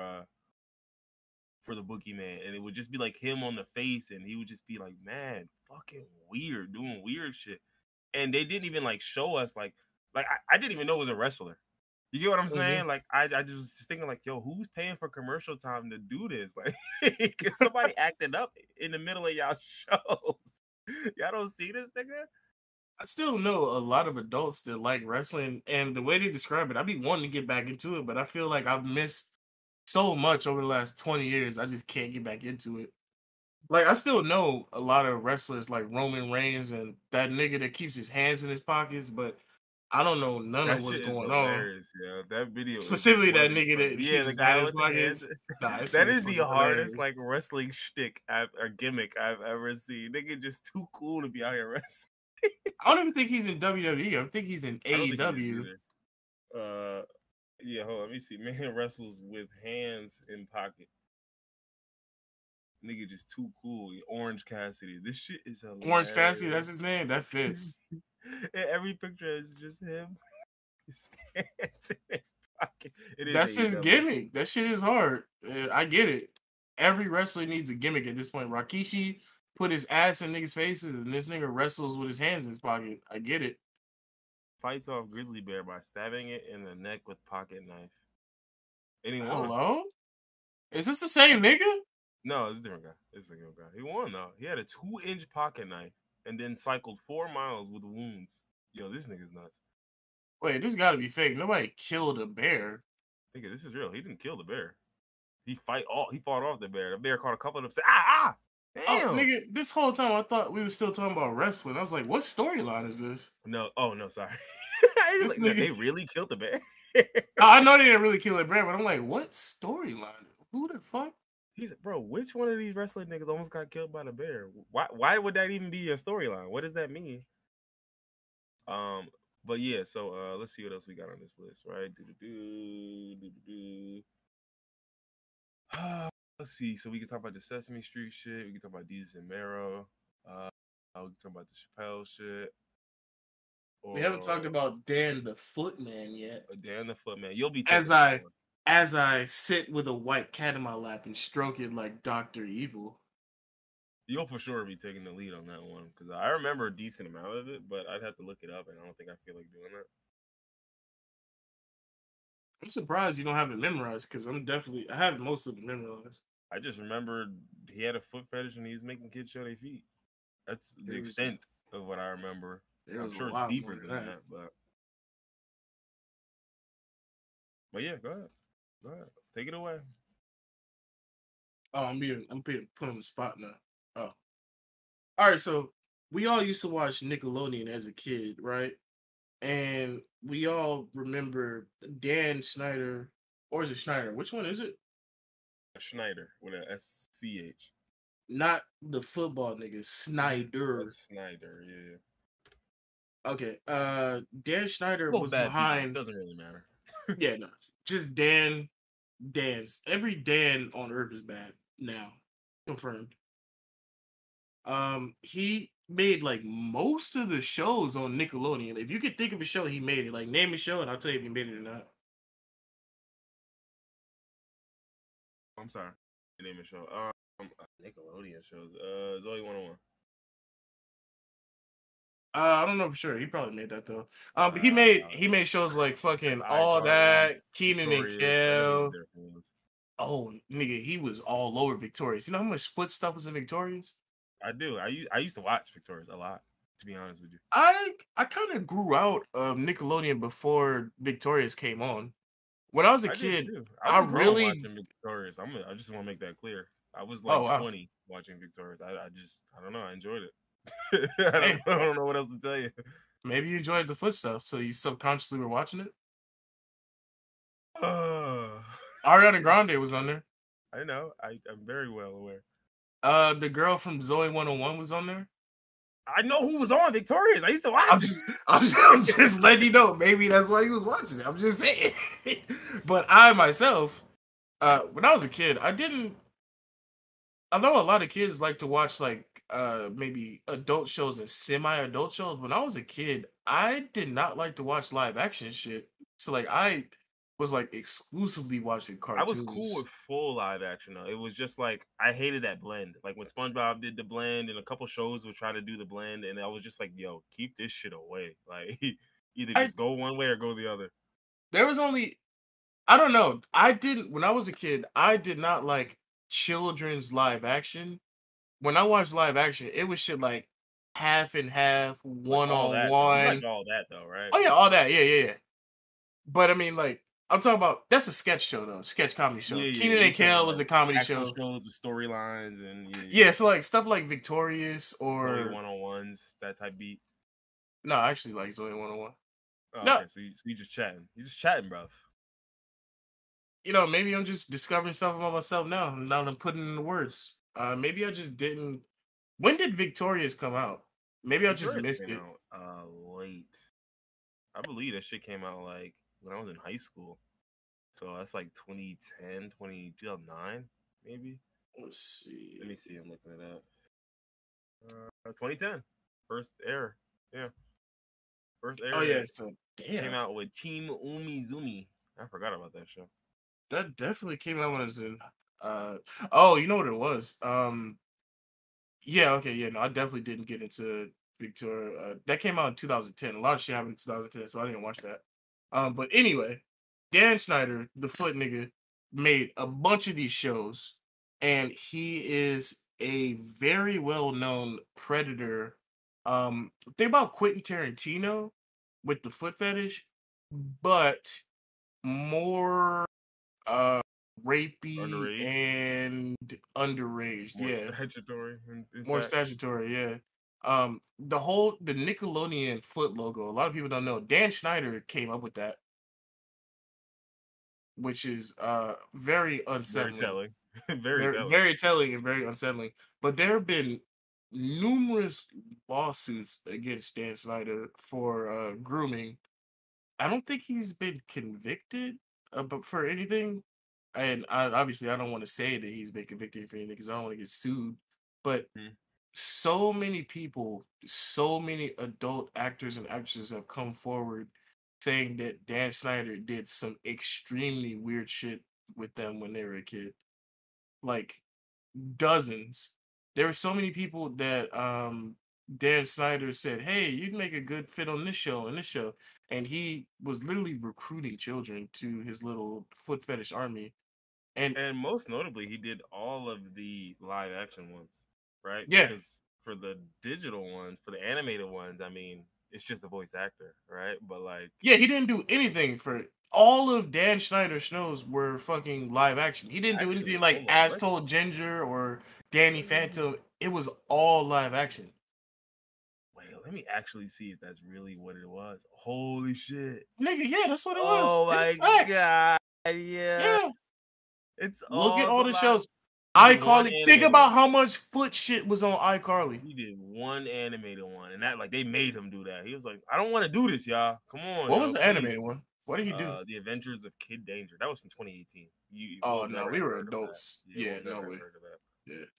the Boogeyman, and it would just be like him on the face, and he would just be like, man, fucking weird, doing weird shit. And they didn't even like show us like I didn't even know it was a wrestler. You get what I'm Mm-hmm. saying? Like I just was thinking like, yo, who's paying for commercial time to do this? Like, cause somebody acting up in the middle of y'all shows. Y'all don't see this nigga? I still know a lot of adults that like wrestling, and the way they describe it, I be wanting to get back into it, but I feel like I've missed so much over the last 20 years. I just can't get back into it. Like I still know a lot of wrestlers like Roman Reigns and that nigga that keeps his hands in his pockets, but I don't know none of That what's shit is going on. hilarious, yo. That video is Specifically, one that of the nigga funny. that Yeah, keeps the his hand guy in his with the hands. pockets. Nah, that shit That is is the fucking hardest hilarious. like wrestling shtick or gimmick I've ever seen. Nigga just too cool to be out here wrestling. I don't even think he's in WWE. I think he's in I don't think he is AEW. either. Yeah, hold on, let me see. Man wrestles with hands in pocket. Nigga just too cool. Orange Cassidy. This shit is Orange Cassidy, hilarious. that's his name. That fits. And every picture is just him. His hands in his pocket. It is That's his AEW. gimmick. That shit is hard. I get it. Every wrestler needs a gimmick at this point. Rakishi put his ass in niggas' faces, and this nigga wrestles with his hands in his pocket. I get it. Fights off grizzly bear by stabbing it in the neck with pocket knife. And he won. Hello? Is this the same nigga? No, it's a different guy. It's a different guy. He won though. He had a 2-inch pocket knife and then cycled 4 miles with wounds. Yo, this nigga's nuts. Wait, this gotta be fake. Nobody killed a bear. Think this is real. He didn't kill the bear. He fought off the bear. The bear caught a couple of them. Said, ah, Oh, damn. nigga, this whole time I thought we were still talking about wrestling. I was like, what storyline is this? No, oh no, sorry. This Like, no, nigga. they really killed the bear. I know they didn't really kill a bear, but I'm like, what storyline? Who the fuck? He's like, bro, which one of these wrestling niggas almost got killed by the bear? Why would that even be a storyline? What does that mean? Um, but yeah, so let's see what else we got on this list, right? Let's see. So we can talk about the Sesame Street shit. We can talk about Jesus and Mero. We can talk about the Chappelle shit. We haven't talked Or about Dan the Footman yet. Dan the Footman. You'll be As taking that I one. as I sit with a white cat in my lap and stroke it like Dr. Evil. You'll for sure be taking the lead on that one because I remember a decent amount of it, but I'd have to look it up, and I don't think I feel like doing that. I'm surprised you don't have it memorized because I have most of it memorized. I just remembered he had a foot fetish and he was making kids show their feet. That's the There was extent of what I remember. there I'm was a sure it's lot more deeper than than that. that, but yeah, go ahead, take it away. Oh, I'm being put on the spot now. Oh. All right, so we all used to watch Nickelodeon as a kid, right? And we all remember Dan Snyder, or is it Schneider? Which one is it? Schneider with a SCH. Not the football nigga, Snyder. That's Snyder, yeah. Okay. Dan Schneider Both was bad people. behind. Doesn't really matter. Yeah, no. Just Dan's. Every Dan on Earth is bad now. Confirmed. He made like most of the shows on Nickelodeon. If you could think of a show, he made it. Like name a show and I'll tell you if he made it or not. I'm sorry. Name a show. Nickelodeon shows. Zoe 101. I don't know for sure. He probably made that though. But he made shows like Like fucking All iCarly, That, Keenan and Victorious. I know he was Kel. there for once. Oh, nigga, he was all over Victorious. You know how much foot stuff was in Victorious? I do. I used to watch Victorious a lot. To be honest with you, I kind of grew out of Nickelodeon before Victorious came on. When I was a I did kid, too. I I was grown really watching Victorious. I just want to make that clear. I was oh like wow. 20 watching Victorious. I don't know. I enjoyed it. Hey, I don't know what else to tell you. maybe you enjoyed the foot stuff, so you subconsciously were watching it. Uh, Ariana Grande was on there. I know. I'm very well aware. The girl from Zoe 101 was on there. I know who was on Victorious. I used to I'm watch just, I'm just letting you know. Maybe that's why he was watching it. I'm just saying. But I myself, when I was a kid, I didn't. I know a lot of kids like to watch like maybe adult shows and semi-adult shows. When I was a kid, I did not like to watch live action shit. So like I was like exclusively watching I was cool cartoons. with full live action though. It was just like I hated that blend. Like when SpongeBob did the blend, and a couple shows would try to do the blend, and I was just like, "Yo, keep this shit away." Like either I just go one way or go the other. There was only I don't know. I didn't when I was a kid, I did not like children's live action. When I watched live action, it was shit like half and half, Like one all on that though. You liked one. all that though, right? Oh yeah, all that. Yeah, yeah, yeah. But I mean, like, I'm talking about that's a sketch show though, sketch comedy show. Yeah, yeah, Keenan yeah. and You talking Kel was about a comedy actual show. shows with storylines and yeah, yeah. Yeah, so like stuff like Victorious Zoe or one on ones, that type beat. no, I actually like Zoe 101. Oh, No, okay, so you just chatting. You just chatting, bro. maybe I'm just discovering stuff about myself now. Now that I'm putting in the words. Maybe I just didn't. When did Victorious come out? Maybe I just Victorious missed came it. out late. I believe that shit came out like when I was in high school. So that's like 2010, 2009, maybe. Let's Let me see. see. I'm looking it up. 2010, first air. Yeah, first Oh air. yeah, It so came damn. out with Team Umizumi. I forgot about that show. That definitely came out when I was in oh, you know what it was? Yeah, okay, yeah, no, I definitely didn't get into Victoria. That came out in 2010. A lot of shit happened in 2010, so I didn't watch that. But anyway, Dan Schneider, the foot nigga, made a bunch of these shows, and he is a very well-known predator. Think about Quentin Tarantino with the foot fetish, but more rapey Underage, and underage. more Yeah, statutory, in more fact. statutory, yeah. The Nickelodeon foot logo, a lot of people don't know. Dan Schneider came up with that, which is very Very unsettling. telling. Very Very telling. very telling and very unsettling. But there have been numerous lawsuits against Dan Snyder for grooming. I don't think he's been convicted but for anything. And obviously I don't want to say that he's been convicted for anything because I don't want to get sued. But Mhm. so many people, so many adult actors and actresses have come forward saying that Dan Snyder did some extremely weird shit with them when they were a kid. Like dozens. There were so many people that Dan Snyder said, "Hey, you'd make a good fit on this show and this show," and he was literally recruiting children to his little foot fetish army. And And most notably, he did all of the live action ones, right? yeah, Because for the digital ones, for the animated ones, I mean, it's just a voice actor, right? But like, yeah, he didn't do anything for it. All of Dan Schneider's shows were fucking live action. He didn't do anything actually, like hold on, As let's Told Ginger or Danny let me Phantom. It was all live action. wait. Let me actually see if that's really what it was. Holy shit! Nigga, yeah, that's what it was. Oh It's my facts. god! Yeah, Yeah. it's Look at all all the the live. shows. He did one iCarly. Think animated about one. how much foot shit was on iCarly. He did one animated one, and that like they made him do that. He was like, "I don't want to do this, y'all. Come on, What was yo, the please." animated one? What did he do? The Adventures of Kid Danger. That was from 2018. Oh We'll no, never we have were heard of that. adults. Yeah, Yeah, we'll no never have way. heard of that.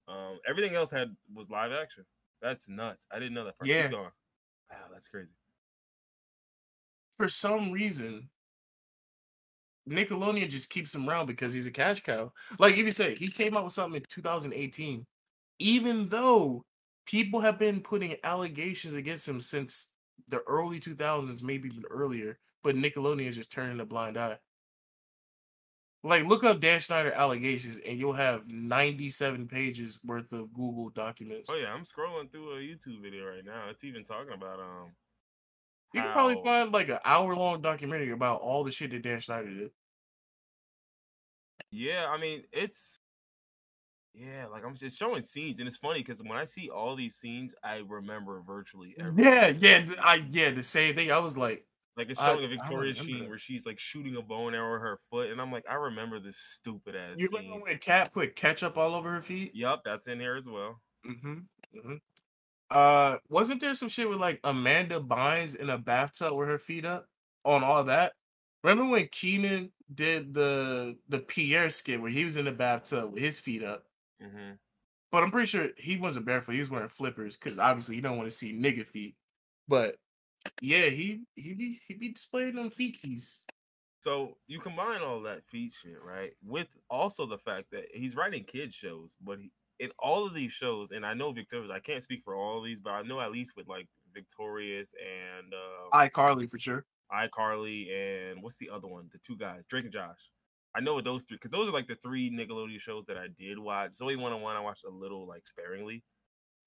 Yeah. Everything else was live action. That's nuts. I didn't know that part. Keep Yeah. going. Wow, that's crazy. For some reason, Nickelodeon just keeps him around because he's a cash cow. Like if you say he came out with something in 2018, even though people have been putting allegations against him since the early 2000s, maybe even earlier, but Nickelodeon is just turning a blind eye. Like, look up Dan Schneider allegations, and you'll have 97 pages worth of Google Oh documents. yeah, I'm scrolling through a YouTube video right now. It's even talking about You can probably how find like an hour-long documentary about all the shit that Dan Schneider did. yeah, I mean like I'm just showing scenes, and it's funny because when I see all these scenes, I remember virtually everything. Yeah, the same thing. I was like, Like it's I showing a I Victoria remember Sheen that. where she's like shooting a bow and arrow with her foot, and I'm like, I remember this stupid ass You remember scene. when Cat put ketchup all over her feet? Yup, that's in here as well. Mm-hmm. Mm-hmm. Wasn't there some shit with like Amanda Bynes in a bathtub with her feet up on all that? Remember when Keenan did the Pierre skit where he was in the bathtub with his feet up? Hmm. But I'm pretty sure he wasn't barefoot. He was wearing flippers because obviously you don't want to see nigga feet. But yeah, he be displaying them feetsies. So you combine all that feat shit, right, with also the fact that he's writing kid shows, but in all of these shows, and I know Victorious, I can't speak for all of these, but I know at least with like Victorious and iCarly for sure. iCarly and what's the other one? The two guys, Drake and Josh. I know those three because those are like the three Nickelodeon shows that I did watch. Zoe 101 I watched a little like sparingly,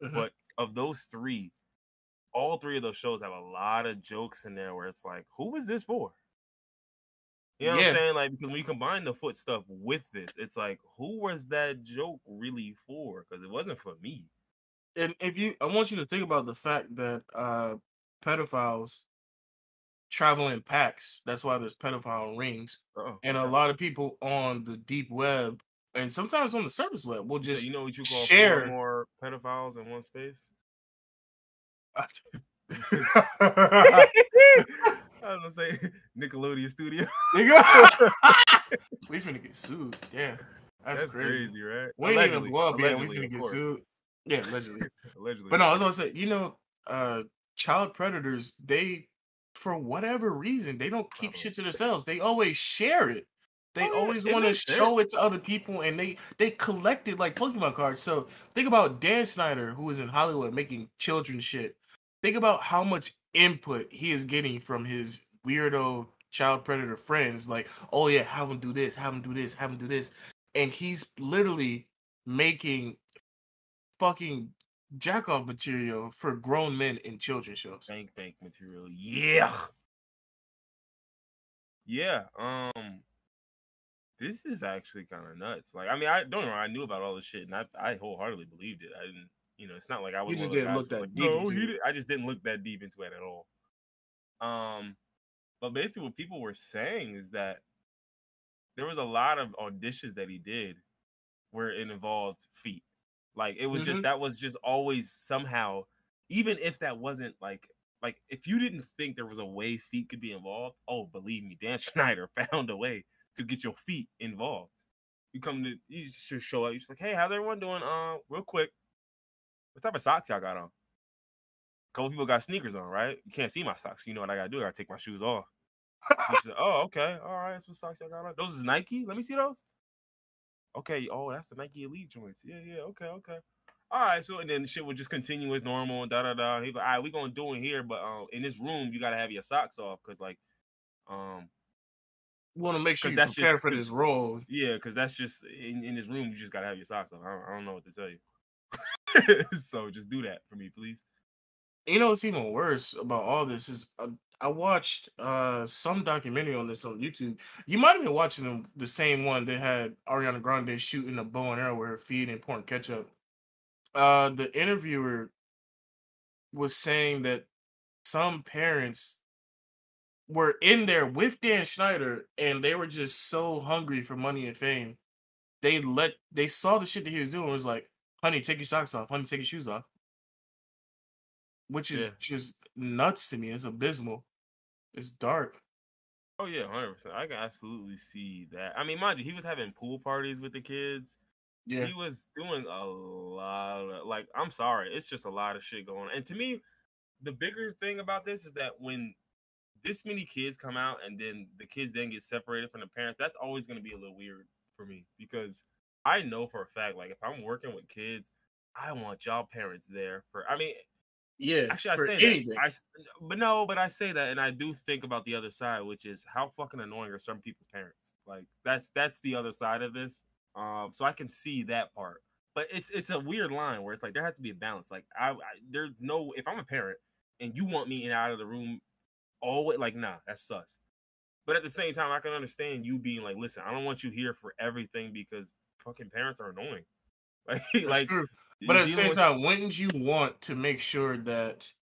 Hmm. but of those three, all three of those shows have a lot of jokes in there where it's like, who is this for? You know what I'm Yeah, saying? Like, because when you combine the foot stuff with this, it's like, who was that joke really for? Because it wasn't for me. and I want you to think about the fact that pedophiles travel in packs. That's why there's pedophile rings. Oh, And a okay. lot of people on the deep web and sometimes on the surface web will You say, you just know what you call four or share. more pedophiles in one space? I was gonna say Nickelodeon Studio. Nigga, we finna get sued. Damn, that's That's crazy. crazy, right? We ain't even Allegedly, blow up yet. We allegedly, finna of get course, sued. Yeah, allegedly. allegedly. But no, I was gonna say, uh, child predators, they, for whatever reason, they don't keep Oh, shit to themselves. They always share it. They oh always yeah, it want to makes show it sense. to other people, and they collect it like Pokemon cards. So think about Dan Snyder, who is in Hollywood making children's shit. Think about how much input he is getting from his weirdo child predator friends. Like, oh yeah, have him do this, have him do this, have him do this, and he's literally making fucking jack off material for grown men in children's shows. Bank material. Yeah, yeah. This is actually kind of nuts. Like, I mean, I don't know. I knew about all this shit, and I wholeheartedly believed it. I didn't, it's not like I was You one just of the didn't guys look who was like, that deep no, into he it. did. I just didn't look that deep into it at all. But basically, what people were saying is that there was a lot of auditions that he did where it involved feet. Like, it was just Hmm. that was just always somehow, even if that wasn't like if you didn't think there was a way feet could be involved, oh, believe me, Dan Schneider found a way to get your feet involved. You should show up. You're just like, hey, how's everyone doing? Real quick, what type of socks y'all got on? A couple people got sneakers on, right? You can't see my socks. You know what I gotta do? I gotta take my shoes off. He said, oh, okay, all right. That's what socks y'all got on. Those is Nike. Let me see those. Okay. Oh, that's the Nike Elite joints. Yeah, yeah. Okay, okay. All right. So and then shit would just continue as normal and da da da. He's like, all right, we gonna do it here, but in this room you gotta have your socks off because um You want to make sure because you that's prepare just for this because role. yeah because that's just in this room you just gotta have your socks off. I don't know what to tell you. So just do that for me, please. You know what's even worse about all this is I watched some documentary on this on YouTube. You might have been watching the same one that had Ariana Grande shooting a bow and arrow with her feet and pouring ketchup. The interviewer was saying that some parents were in there with Dan Schneider and they were just so hungry for money and fame. They saw the shit that he was doing and was like, honey, take your socks off, honey, take your shoes off. Which Yeah. is just nuts to me. It's abysmal. It's dark. Oh yeah, 100%. I can absolutely see that. I mean, mind you, he was having pool parties with the kids. Yeah. He was doing a lot of like. I'm sorry, it's just a lot of shit going on. And to me, the bigger thing about this is that when this many kids come out and then the kids then get separated from the parents, that's always going to be a little weird for me because I know for a fact, like if I'm working with kids, I want y'all parents there for. I mean, Yeah, Actually, I for say that. anything. But I say that, and I do think about the other side, which is how fucking annoying are some people's parents. Like that's the other side of this. So I can see that part, but it's a weird line where it's like there has to be a balance. Like there's no if I'm a parent and you want me in and out of the room always, like nah, that's sus. But at the same time, I can understand you being like, listen, I don't want you here for everything because fucking parents are annoying. That's Like true. But you're at the dealing same with. time, wouldn't you want to make sure that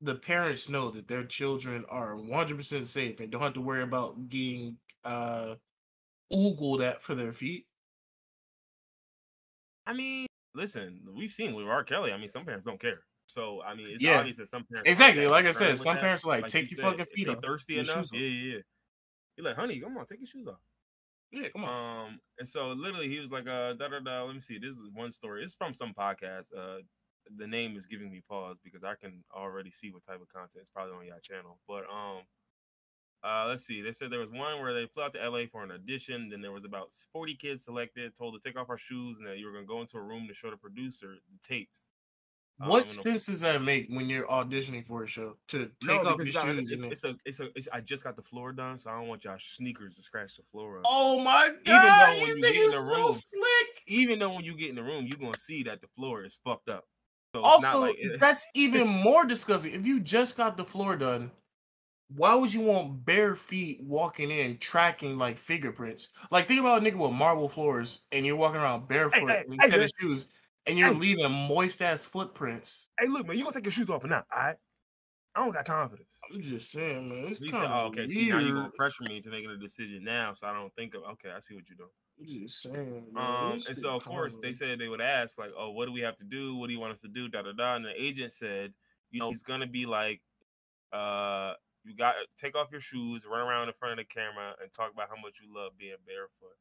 the parents know that their children are 100% safe and don't have to worry about getting oogled at for their feet? I mean, listen, we've seen with R. Kelly. I mean, some parents don't care. So I mean, it's Yeah, obvious that some parents aren't exactly. that Like I concerned said, with some that. parents are like, Like you take your said, fucking if feet they off, thirsty your enough, shoes off. yeah. You're like, honey, come on, take your shoes off. Yeah, come on. And so literally he was like, da da da. Let me see. This is one story. It's from some podcast. The name is giving me pause because I can already see what type of content. It's probably on your channel. But let's see. They said there was one where they flew out to LA for an audition. Then there was about 40 kids selected, told to take off our shoes, and that you were gonna go into a room to show the producer the tapes. What And sense does that make when you're auditioning for a show to take no, off because your you got shoes and then? it's I just got the floor done, so I don't want y'all sneakers to scratch the floor up. Oh my Even god, though when you you get in niggas the so room, slick. even though when you get in the room, you're gonna see that the floor is fucked up. So it's not Also, like that's even more disgusting. If you just got the floor done, why would you want bare feet walking in tracking like fingerprints? Like think about a nigga with marble floors and you're walking around hey, barefoot hey, hey, instead man, of shoes and you're hey, leaving moist ass footprints. hey, look, man, you gonna take your shoes off or not? All right, I don't got time for this. I'm just saying, man, it's He said, kind of "Oh, okay. See, now you're weird. gonna pressure me into making a decision now, so I don't think of. Okay, I see what you're doing." I'm just saying, man, this And shit so of course they common. said they would ask like, "Oh, what do we have to do? What do you want us to do?" Da da da. And the agent said, "You know, he's gonna be like, uh, you got to take off your shoes, run around in front of the camera, and talk about how much you love being barefoot."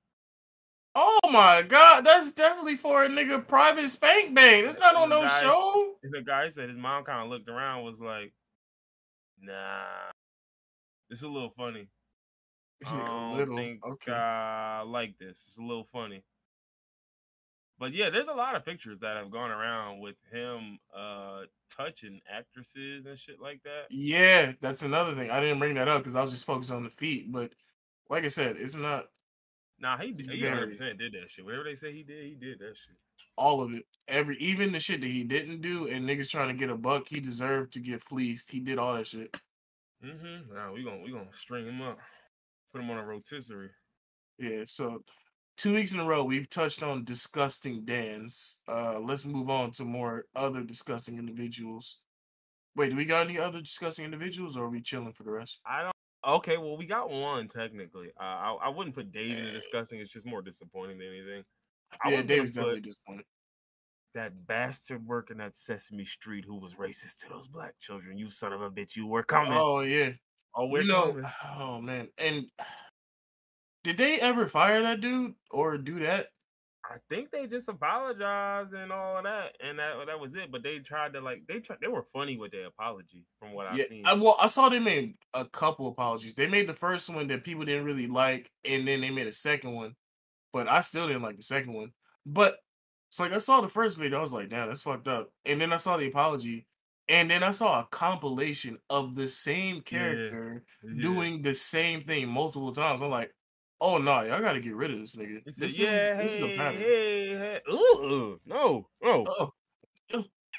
Oh my god, that's definitely for a nigga private spank bang. It's not And on the no guys, show. and the guy said his mom kind of looked around, was like, "Nah, it's a little funny. I A don't little, think okay. I like this. It's a little funny." But yeah, there's a lot of pictures that have gone around with him touching actresses and shit like that. Yeah, that's another thing. I didn't bring that up because I was just focused on the feet. But like I said, it's not Nah, he very 100% did that shit. Whatever they say he did that shit. all of it. Even the shit that he didn't do and niggas trying to get a buck, he deserved to get fleeced. He did all that shit. Nah, we gonna string him up, put him on a rotisserie. Yeah, so 2 weeks in a row we've touched on disgusting Dans. Let's move on to more other disgusting individuals. Wait, do we got any other disgusting individuals or are we chilling for the rest? I don't. Okay, well we got one technically. I wouldn't put Dave in the Eh, disgusting. It's just more disappointing than anything. I yeah, was gonna Dave's put definitely disappointed. that bastard working at Sesame Street who was racist to those black children. You son of a bitch, you were coming. Oh yeah. Oh, we're You know, coming. oh man. And did they ever fire that dude or do that? I think they just apologized and all of that, and that was it. But they tried to like they were funny with their apology from what I've Yeah, seen. I saw they made a couple apologies. They made the first one that people didn't really like, and then they made a second one, but I still didn't like the second one. But it's like I saw the first video, I was like, damn, that's fucked up. And then I saw the apology, and then I saw a compilation of the same Yeah, character yeah. doing the same thing multiple times. I'm like, oh no, y'all gotta get rid of this nigga. He said, This "Yeah, is a hey, pattern. hey, hey." Ooh, no, no. Oh,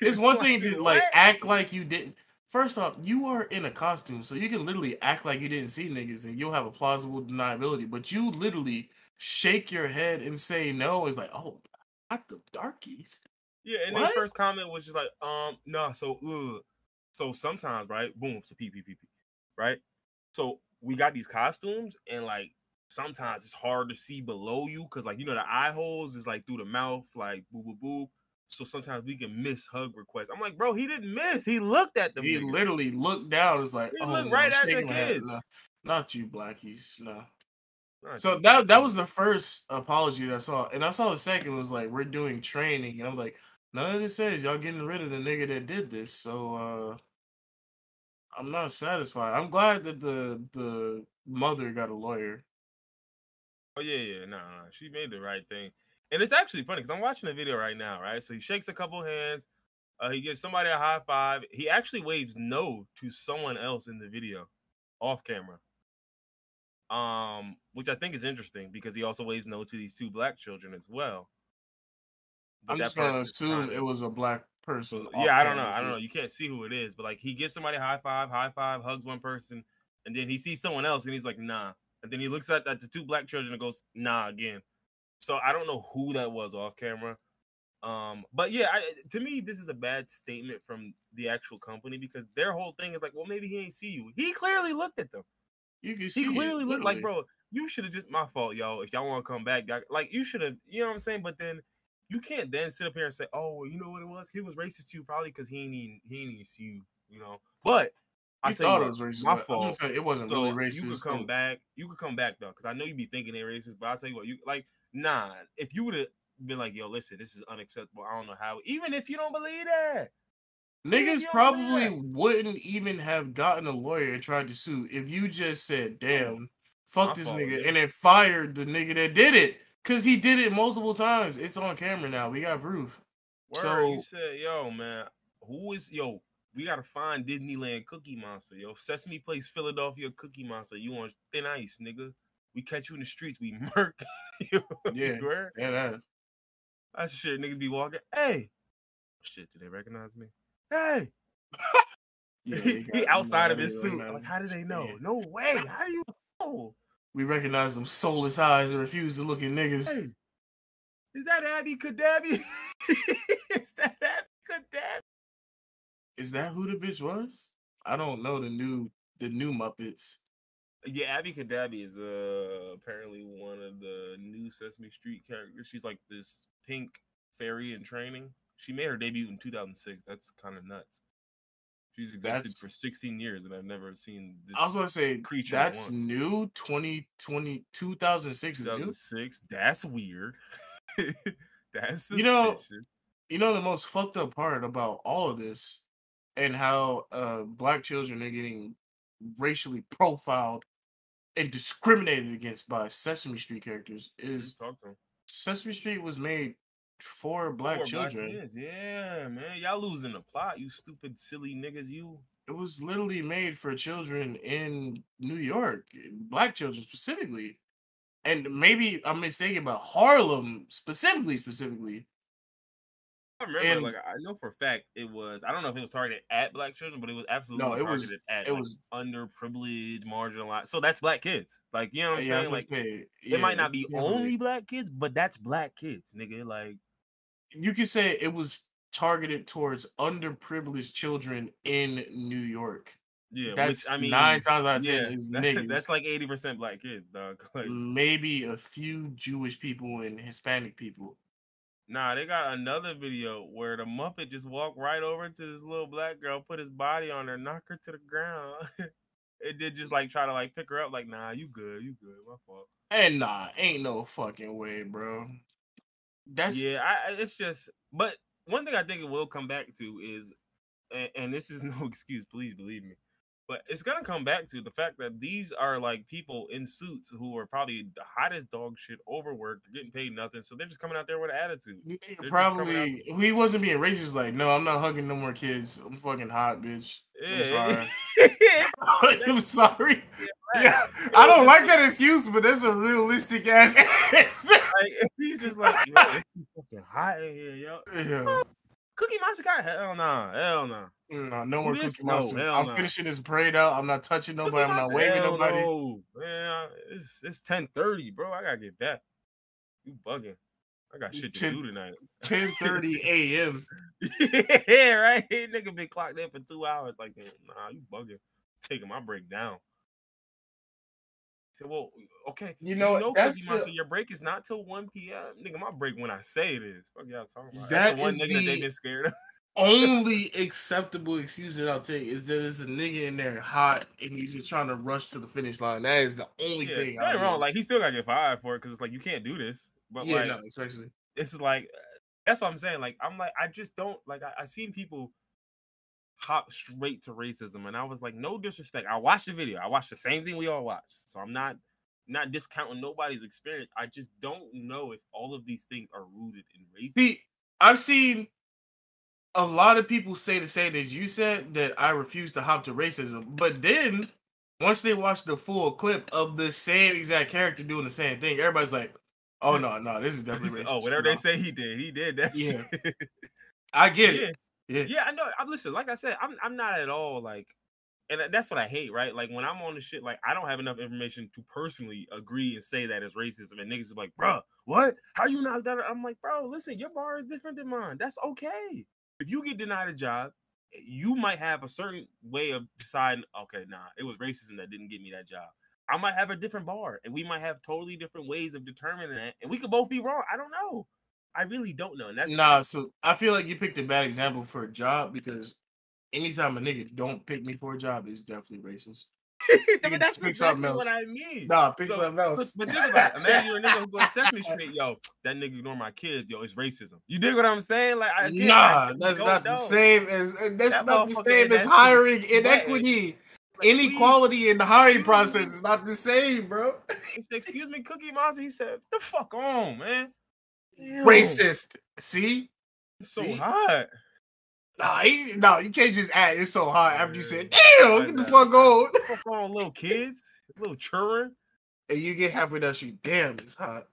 it's one Like thing to like what? act like you didn't. First off, you are in a costume, so you can literally act like you didn't see niggas, and you'll have a plausible deniability. But you literally shake your head and say no. It's like, oh, not the darkies. Yeah, and his What? first comment was just like, nah. So, so sometimes, right? Boom, so pee, right? So we got these costumes, and like sometimes it's hard to see below you because, like, you know, the eye holes is like through the mouth, like boo, boo, boo. So sometimes we can miss hug requests. I'm like, bro, he didn't miss. He looked at them He niggas. literally looked down. It's like, He oh looked no, right at the shaking my head. kids. No, not you, blackies. No. Not So you, black that was kids. the first apology that I saw, and I saw the second was like, we're doing training, and I'm like, none of this says y'all getting rid of the nigga that did this. So I'm not satisfied. I'm glad that the mother got a lawyer. Oh yeah, nah. She made the right thing, and it's actually funny because I'm watching the video right now, right? So he shakes a couple hands. He gives somebody a high five. He actually waves no to someone else in the video, off camera. Which I think is interesting because he also waves no to these two black children as well. But I'm that just gonna person is assume kind it of was a black person yeah. off I don't know. camera I don't too. know. You can't see who it is, but like he gives somebody a high five, hugs one person, and then he sees someone else and he's like, nah. And then he looks at the two black children and goes, nah, again. So I don't know who that was off camera. But yeah, to me, this is a bad statement from the actual company because their whole thing is like, well, maybe he ain't see you. He clearly looked at them. You can He see it clearly looked like, literally. bro, you should have just my fault, yo. If y'all want to come back, like you should have, you know what I'm saying? But then you can't then sit up here and say, oh, well, you know what it was? He was racist to you probably because he ain't even see you, you know. But I You tell you thought it what, was racist, my but I'm gonna fault. tell you, it wasn't really So you racist. could come So back. You could come back though, because I know you be thinking they're racist. But I'll tell you what, you like, nah. If you would have been like, yo, listen, this is unacceptable. I don't know how. Even if you don't believe that, even if niggas you don't believe probably that, wouldn't even have gotten a lawyer and tried to sue if you just said, oh, damn, my fuck this fault, nigga, nigga. and then fired the nigga that did it. Cause he did it multiple times. It's on camera now. We got proof. Word, you So said, yo, man, who is yo? We gotta find Disneyland Cookie Monster, yo. Sesame Place, Philadelphia Cookie Monster. You on thin ice, nigga. We catch you in the streets, we murk you. You yeah, heard? that That's the shit niggas be walking. Hey, shit, do they recognize me? Hey, yeah, he you got outside of that his nigga right suit. now. Like, how do they Yeah. know? No way. How do you know? We recognize them soulless eyes and refuse to look at niggas. Hey, is that Abby Kadabi? Is that Abby Kadabi? Is that who the bitch was? I don't know the new Muppets. Yeah, Abby Kadabi is apparently one of the new Sesame Street characters. She's like this pink fairy in training. She made her debut in 2006. That's kind of nuts. She's existed That's for 16 years, and I've never seen I was this gonna say creature that's once. new. 2020 2006 is new. 2006. That's weird. That's You know, suspicious. the most fucked up part about all of this and how black children are getting racially profiled and discriminated against by Sesame Street characters is Talk to him. Sesame Street was made for black Poor black children. kids. Yeah, man. Y'all losing the plot, you stupid, silly niggas. You. It was literally made for children in New York, black children specifically. And maybe I'm mistaken, but Harlem specifically. I remember, And like, I know for a fact it was. I don't know if it was targeted at black children, but it was no, absolutely targeted at it like was. underprivileged, marginalized. So that's black kids. Like, you know what I'm Yeah, I was saying? gonna Like, say, it yeah, might not it's be definitely. only black kids, but that's black kids, nigga. Like, You could say it was targeted towards underprivileged children in New York. yeah. Which That's I nine mean, times out of ten yeah, is that's niggas. like 80% black kids, dog. Like, Maybe a few Jewish people and Hispanic people. nah, they got another video where the Muppet just walked right over to this little black girl, put his body on her, knock her to the ground. It did just like try to like pick her up, like, nah, you good, my fault. And nah, ain't no fucking way, bro. That's Yeah, it's just, but one thing I think it will come back to is, and this is no excuse, please believe me, but it's gonna come back to the fact that these are like people in suits who are probably the hottest dog shit, overworked, getting paid nothing, so they're just coming out there with an attitude. They're just coming out. probably he wasn't being racist. Like, no, I'm not hugging no more kids. I'm fucking hot, bitch. I'm Yeah, sorry. that I'm sorry. yeah, black. Yeah, It I don't wasn't like that excuse, but that's a realistic ass answer. like he's just like, yo, it's too fucking hot in here, yo. Yeah. Cookie Monster got hell nah, hell nah. No, no Who more this? Cookie No, Monster. hell I'm nah. finishing this parade out. I'm not touching Cookie nobody. I'm not Monster, waving hell nobody. no, man. It's 10:30, bro. I gotta get back. You bugging? I got shit to 10, do tonight. 10:30 a.m. Yeah, right. Nigga been clocked in for 2 hours. Like, nah, you bugging. Taking my break down. Say, well, okay, You you know, know, that's Cookie the Monster, your break is not till 1 p.m. Nigga, my break when I say it is. Fuck y'all talking about? That's the that one is nigga that they've the been scared of. only acceptable excuse that I'll take is that there's a nigga in there hot and he's just trying to rush to the finish line. That is the only Yeah, thing I'll nothing wrong. give. Like, he still gotta get fired for it because it's like you can't do this. But Yeah, like, no, especially. it's like that's what I'm saying. Like, I'm like, I just don't like. I seen people hop straight to racism, and I was like, no disrespect. I watched the video. I watched the same thing we all watched, so I'm not discounting nobody's experience. I just don't know if all of these things are rooted in racism. See, I've seen a lot of people say the same as you said, that I refuse to hop to racism. But then once they watch the full clip of the same exact character doing the same thing, everybody's like, "Oh no, this is definitely Oh, racist." whatever they No. say, he did that Yeah, shit. I get Yeah, it. Yeah, yeah, I know. Listen, like I said, I'm not at all like, and that's what I hate, right? Like when I'm on the shit, like I don't have enough information to personally agree and say that it's racism, and niggas are like, bro, what? How you knocked that? I'm like, bro, listen, your bar is different than mine. That's okay. If you get denied a job, you might have a certain way of deciding, okay, nah, it was racism that didn't get me that job. I might have a different bar, and we might have totally different ways of determining that, and we could both be wrong. I don't know. I really don't know, and that's nah. So I feel like you picked a bad example for a job, because anytime a nigga don't pick me for a job, it's definitely racist. You but can that's pick something exactly what else. I mean. Nah, pick So, something else. but think about it. Imagine you're a nigga who goes to Sesame Street. Yo, that nigga ignore my kids. Yo, it's racism. You dig what I'm saying? Like, I Nah, really that's don't not the know. same as That motherfucker in that suit is hiring sweating. inequity. Like, please, Inequality in the hiring excuse process me. is not the same, bro. He said, excuse me, Cookie Monster. He said, the fuck on, man. Damn, Racist. See? it's so See? hot. Nah, you can't just add it's so hot after you said, Yeah, damn, I get the know. fuck on. Fuck on, little kids, little children. And you get halfway down the street, damn, it's hot.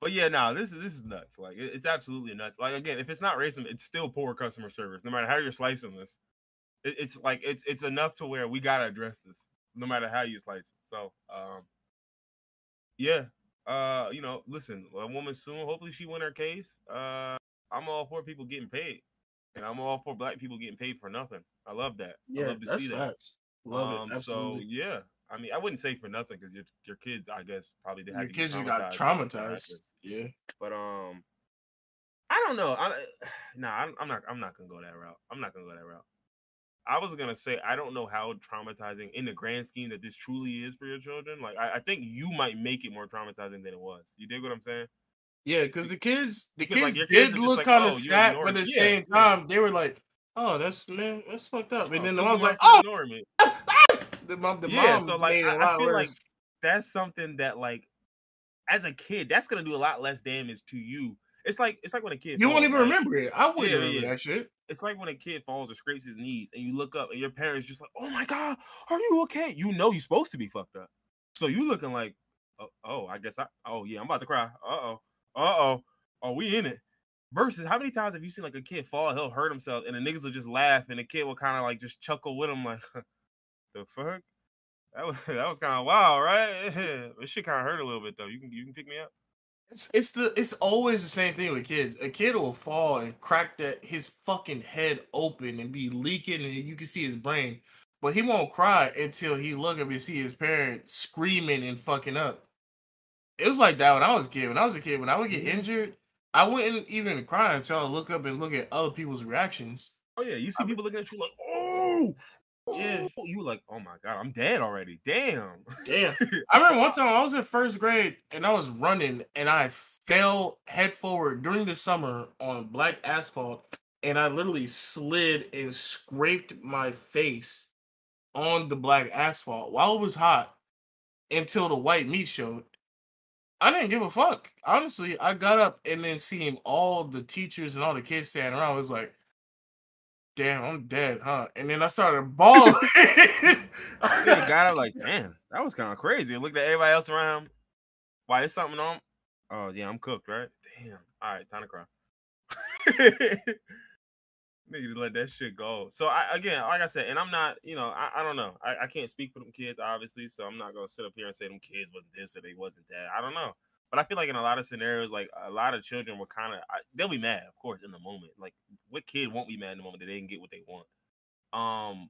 But yeah, no, this is nuts. Like it's absolutely nuts. Like again, if it's not racism, it's still poor customer service. No matter how you're slicing this, it's like it's enough to where we gotta address this, no matter how you slice it. So, yeah, listen, a woman soon. Hopefully, she win her case. I'm all for people getting paid, and I'm all for black people getting paid for nothing. I love that. I Yeah, love to that's see that. facts. Love it, So absolutely. yeah, I mean, I wouldn't say for nothing because your kids, I guess, probably did have Your to get kids just got traumatized for it to traumatized. happen. Yeah. But I don't know. I'm not. I'm not gonna go that route. I'm not gonna go that route. I was gonna say I don't know how traumatizing in the grand scheme that this truly is for your children. Like I think you might make it more traumatizing than it was. You dig what I'm saying? Yeah, because the Because like kids your kids did are just look like, kind of oh, you're sad, but ignoring. at the Yeah, same yeah. time, they were like, "Oh, that's fucked up." And Oh, then the Cookie mom's like, Monster's "Oh," ignoring me. the Yeah. mom So like made it a I lot feel like worse. that's something that like as a kid that's gonna do a lot less damage to you. It's like when a kid You won't falls, even right? remember it. I wouldn't Yeah, remember yeah. that shit. It's like when a kid falls or scrapes his knees and you look up and your parents just like, oh my God, are you okay? You know you're supposed to be fucked up. So you looking like, I guess oh yeah, I'm about to cry. Oh, we in it. Versus how many times have you seen like a kid fall, he'll hurt himself, and the niggas will just laugh and the kid will kind of like just chuckle with him like, the fuck? That was kind of wild, right? This shit kind of hurt a little bit though. You can pick me up. It's always the same thing with kids. A kid will fall and crack his fucking head open and be leaking, and you can see his brain, but he won't cry until he look up and see his parents screaming and fucking up. It was like that when I was a kid. When I was a kid, when I would get Yeah. injured, I wouldn't even cry until I look up and look at other people's reactions. Oh yeah, you see I mean, people looking at you like, oh, yeah, you like, oh my God, I'm dead already. Damn. damn. I remember one time I was in first grade and I was running and I fell head forward during the summer on black asphalt, and I literally slid and scraped my face on the black asphalt while it was hot until the white meat showed. I didn't give a fuck. Honestly, I got up and then seeing all the teachers and all the kids standing around, I was like, damn, I'm dead, huh? And then I started bawling. Nigga got up like, damn, that was kind of crazy. Looked at everybody else around. Why is something on? Oh yeah, I'm cooked, right? Damn. All right, time to cry. Nigga just let that shit go. So again, like I said, and I'm not, I don't know. I can't speak for them kids, obviously. So I'm not gonna sit up here and say them kids wasn't this or they wasn't that. I don't know. But I feel like in a lot of scenarios, like a lot of children were kind of, they'll be mad, of course, in the moment. Like what kid won't be mad in the moment that they didn't get what they want? Um,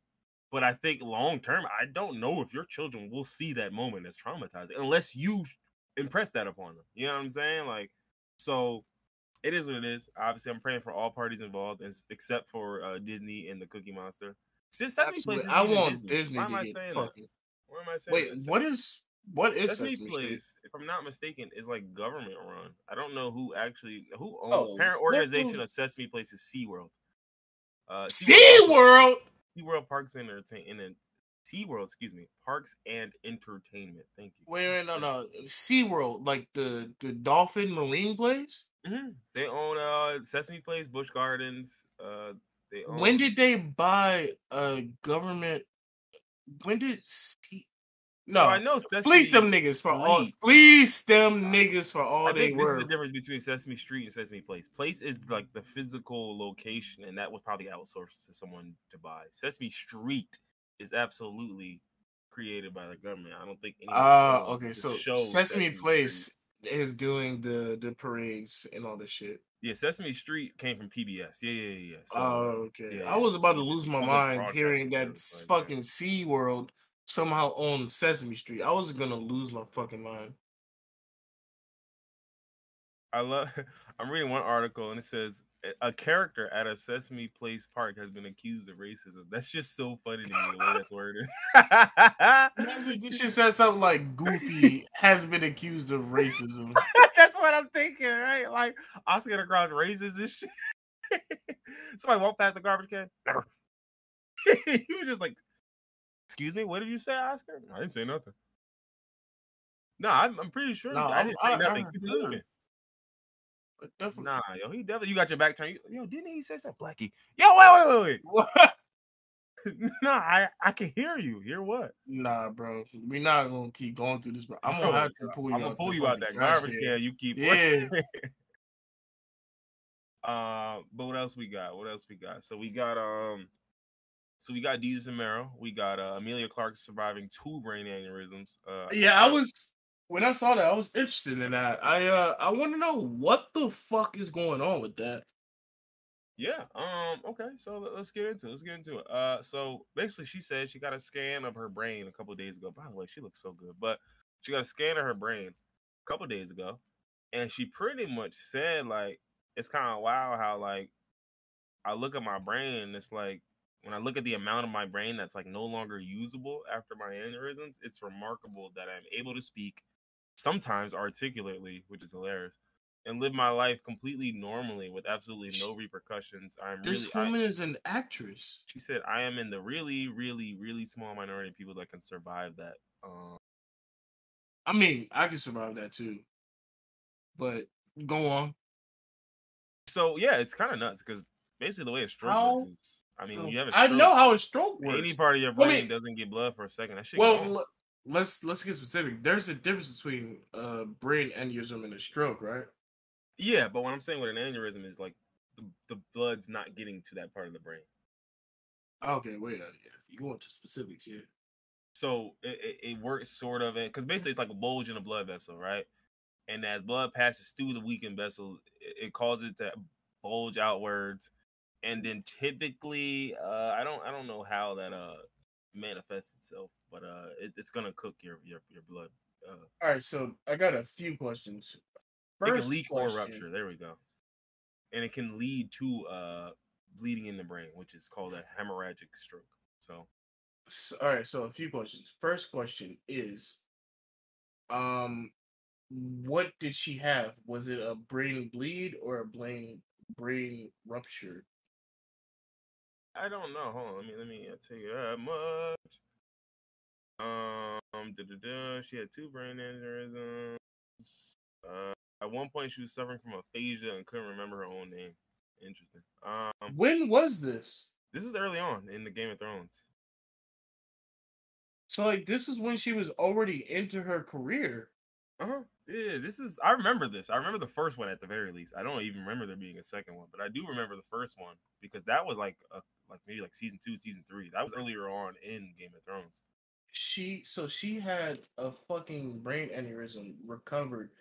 but I think long term, I don't know if your children will see that moment as traumatizing unless you impress that upon them. You know what I'm saying? Like, so it is what it is. Obviously, I'm praying for all parties involved, except for Disney and the Cookie Monster. Since Sesame Place Absolutely. isn't I even want Disney. Disney Why am to I get saying that? fucking. Why am I saying Wait, that? what is Sesame Sesame Street? Place, if I'm not mistaken, is like government run. I don't know who owns Oh, parent organization of Sesame Place is SeaWorld. SeaWorld also SeaWorld. SeaWorld Parks and Entertainment. SeaWorld, excuse me, Parks and Entertainment. Thank you. Wait, no. SeaWorld, like the dolphin marine place? They own Sesame Place, Busch Gardens. They When own. did they buy a government? When did So I no, know fleece Sesame them niggas for all. Street. Fleece them niggas for all I they think this is the were. difference between Sesame Street and Sesame Place. Place is like the physical location, and that was probably outsourced to someone to buy. Sesame Street is absolutely created by the government. I don't think anyone owns Okay. the So show Sesame Sesame Street. Place is doing the parades and all this shit. Yeah, Sesame Street came from PBS. Yeah. So Okay. yeah, I was about to which is lose the my public mind hearing broadcasting that service. Like, yeah. fucking Sea World somehow owns Sesame Street. I was gonna lose my fucking mind. I love. I'm reading one article and it says a character at a Sesame Place park has been accused of racism. That's just so funny to me the way that's worded. Imagine this shit says something like Goofy has been accused of racism. That's what I'm thinking, right? Like Oscar the Grouch raises this shit. Somebody walk past a garbage can. Never. He was just like, "Excuse me, what did you say, Oscar?" I didn't say nothing. No, I'm pretty sure No, I didn't say nothing. I Keep heard. moving. But definitely. Nah, yo, he definitely. You got your back turned. Yo, didn't he say something, Blackie? Yo, wait. What? Nah, I can hear you. Hear what? Nah, bro. We're not gonna keep going through this, but I'm gonna Yo, have to pull I'm you gonna out pull the you out fucking that trash garbage can. can. You keep. Yeah. But what else we got? What else we got? So we got Jesus and Meryl. We got Amelia Clark surviving 2 brain aneurysms. Yeah, I was when I saw that, I was interested in that. I want to know what the fuck is going on with that. Yeah. Okay. So let's get into it. Let's get into it. So basically, she said she got a scan of her brain a couple days ago. By the way, she looks so good. But she got a scan of her brain a couple days ago, and she pretty much said like it's kind of wild how like I look at my brain and it's like when I look at the amount of my brain that's like no longer usable after my aneurysms, it's remarkable that I'm able to speak sometimes articulately, which is hilarious, and live my life completely normally with absolutely no repercussions. This woman is an actress. She said I am in the really, really, really small minority of people that can survive that. I mean, I can survive that too. But go on. So yeah, it's kind of nuts because basically the way a stroke works How is, I mean, when you have a I stroke, know how a stroke any works. part of your Let me brain doesn't get blood for a second. That shit gone. well let's get specific. There's a difference between brain aneurysm and a stroke, right? Yeah, but what I'm saying with an aneurysm is like the blood's not getting to that part of the brain. Okay, wait, yeah. If you go into specifics, yeah. So it works sort of, because basically it's like a bulge in a blood vessel, right? And as blood passes through the weakened vessel, it causes it to bulge outwards, and then typically, I don't know how that manifests itself, but it's gonna cook your blood. All right, so I got a few questions. It can First leak or question. rupture. There we go. And it can lead to bleeding in the brain, which is called a hemorrhagic stroke. So, All right, so a few questions. First question is, um, what did she have? Was it a brain bleed or a brain rupture? I don't know. Hold on, let me tell you that much. She had 2 brain aneurysms. At one point, she was suffering from aphasia and couldn't remember her own name. Interesting. When was this? This is early on in the Game of Thrones. So like this is when she was already into her career. Yeah, this is. I remember this. I remember the first one at the very least. I don't even remember there being a second one, but I do remember the first one because that was like maybe like season 2, season 3. That was earlier on in Game of Thrones. She had a fucking brain aneurysm, recovered,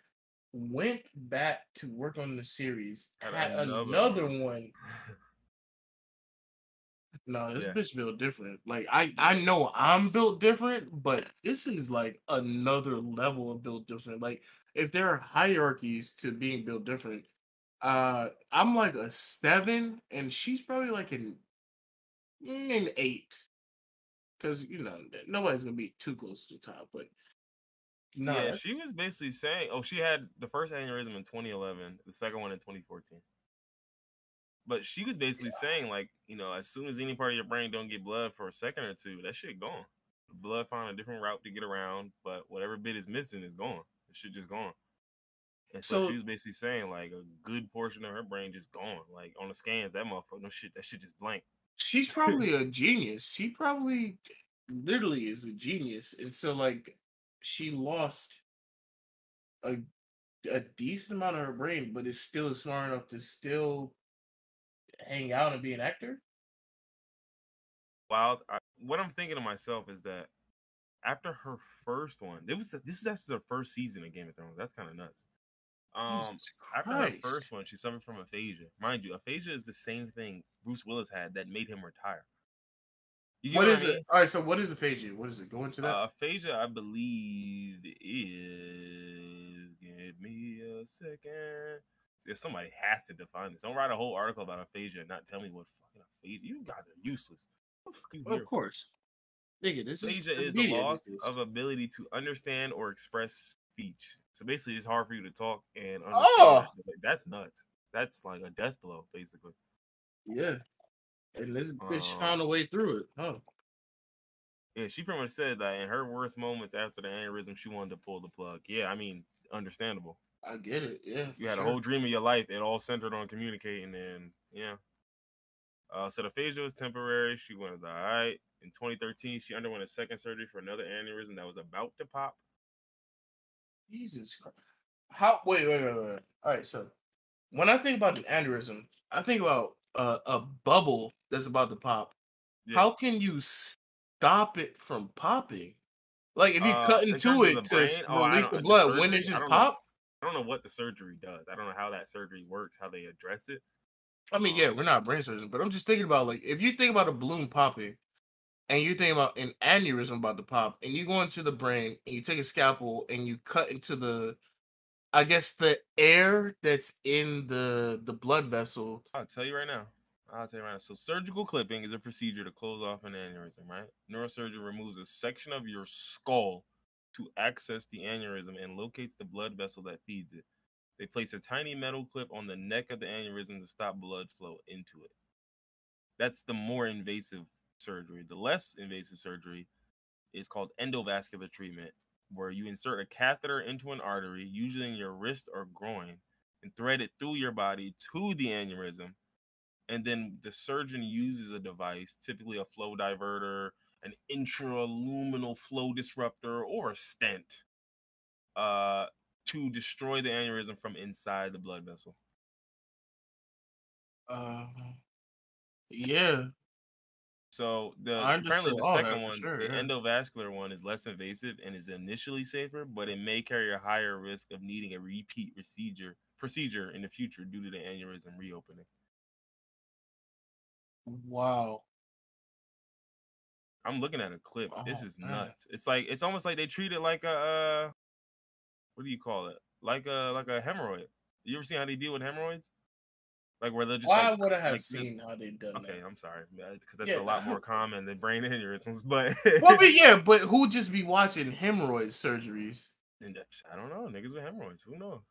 went back to work on the series, had another one. No, this bitch built different. Like I know I'm built different, but this is like another level of built different. Like if there are hierarchies to being built different, I'm like a 7, and she's probably like an 8. Because nobody's gonna be too close to the top, but no, Yeah, she was basically saying, oh, she had the first aneurysm in 2011, the second one in 2014. But she was basically saying, like, as soon as any part of your brain don't get blood for a second or two, that shit gone. The blood found a different route to get around, but whatever bit is missing is gone. The shit just gone. And so she So was basically saying like a good portion of her brain just gone. Like on the scans, that motherfucker, no shit, that shit just blank. she's probably a genius. She probably literally is a genius. And so like she lost a decent amount of her brain, but is still smart enough to still hang out and be an actor. Wild. What I'm thinking to myself is that after her first one, this is actually the first season of Game of Thrones. That's kind of nuts. Jesus After her Christ. first one, she suffered from aphasia. Mind you, aphasia is the same thing Bruce Willis had that made him retire. You get What what I is it? mean? All right, so what is aphasia? What is it? Go into that. Aphasia, I believe, is. Give me a second. See, somebody has to define this. Don't write a whole article about aphasia and not tell me what fucking aphasia. You guys are useless. What the fuck you Of here? course. Nigga, this is Aphasia the is the media these loss days. of ability to understand or express speech. So basically, it's hard for you to talk and understand. Oh, Like, that's nuts. That's like a death blow, basically. yeah. And this bitch Um, found a way through it. Oh, yeah, she pretty much said that in her worst moments after the aneurysm, she wanted to pull the plug. Yeah, I mean, understandable. I get it. Yeah, You for had a sure. whole dream of your life. It all centered on communicating, and yeah. So the aphasia was temporary. She was all right. In 2013, she underwent a second surgery for another aneurysm that was about to pop. Jesus Christ. How? Wait. All right, so when I think about an aneurysm, I think about a bubble that's about to pop. Yeah. How can you stop it from popping? Like if you cut In terms into of the it to brain, oh, I release the don't the blood, wouldn't it surgery. I just don't know. pop? I don't know what the surgery does. I don't know how that surgery works, how they address it. I mean, yeah, Um, we're not brain surgeons, but I'm just thinking about like if you think about a balloon popping and you think about an aneurysm about to pop, and you go into the brain and you take a scalpel and you cut into the, I guess the air that's in the blood vessel. I'll tell you right now. I'll tell you right now. So surgical clipping is a procedure to close off an aneurysm, right? Neurosurgeon removes a section of your skull to access the aneurysm and locates the blood vessel that feeds it. They place a tiny metal clip on the neck of the aneurysm to stop blood flow into it. That's the more invasive surgery. The less invasive surgery is called endovascular treatment, where you insert a catheter into an artery, usually in your wrist or groin, and thread it through your body to the aneurysm. And then the surgeon uses a device, typically a flow diverter, an intraluminal flow disruptor, or a stent, uh, to destroy the aneurysm from inside the blood vessel. Uh, yeah, So I apparently understood the all second that for one, sure. the Yeah. endovascular one, is less invasive and is initially safer, but it may carry a higher risk of needing a repeat procedure in the future due to the aneurysm reopening. Wow. I'm looking at a clip. This Oh is man. nuts. It's almost like they treat it like a what do you call it? Like a hemorrhoid. You ever seen how they deal with hemorrhoids? Like where they'll just Why would I have like seen how they done okay, that? I'm sorry, because that's a Yeah. lot more common than brain aneurysms, but Well, but yeah, but who just be watching hemorrhoid surgeries? and I don't know, niggas with hemorrhoids. Who knows?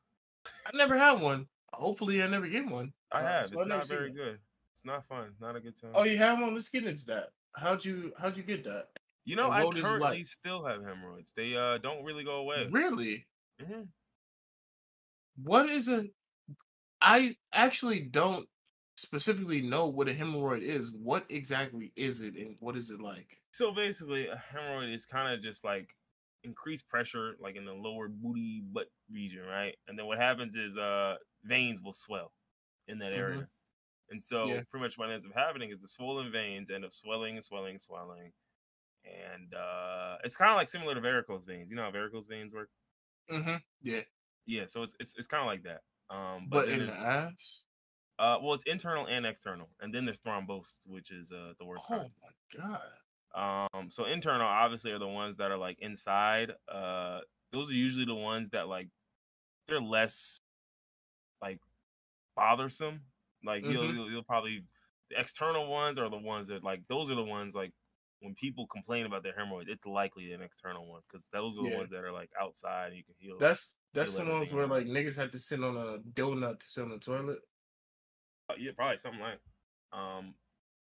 I never had one. Hopefully, I never get one. I have. So I It's never not seen very it. good. It's not fun. Not a good Oh, time. you have one? Let's get into that. How'd you get that? You know, And I what was it like? currently still have hemorrhoids. They don't really go away. Really? Hmm. What is a? I actually don't specifically know what a hemorrhoid is. What exactly is it, and what is it like? So basically, a hemorrhoid is kind of just like increased pressure, like in the lower booty butt region, right? And then what happens is veins will swell in that Mm-hmm. area. And so Yeah. pretty much what ends up happening is the swollen veins end up swelling and swelling and swelling. And it's kind of like similar to varicose veins. You know how varicose veins work? Mm-hmm. Yeah. Yeah, so it's kind of like that. But But then in there's the ass. well, it's internal and external, and then there's thrombosis, which is the worst kind. Oh my god. So internal obviously are the ones that are like inside. Those are usually the ones that like they're less like bothersome. Like Mm-hmm. you'll probably the external ones are the ones that like those are the ones like when people complain about their hemorrhoids, it's likely an external one because those are the Yeah. ones that are like outside and you can That's heal the ones everything where around like it. niggas had to sit on a donut to sit on the toilet. Yeah, probably something like. Um,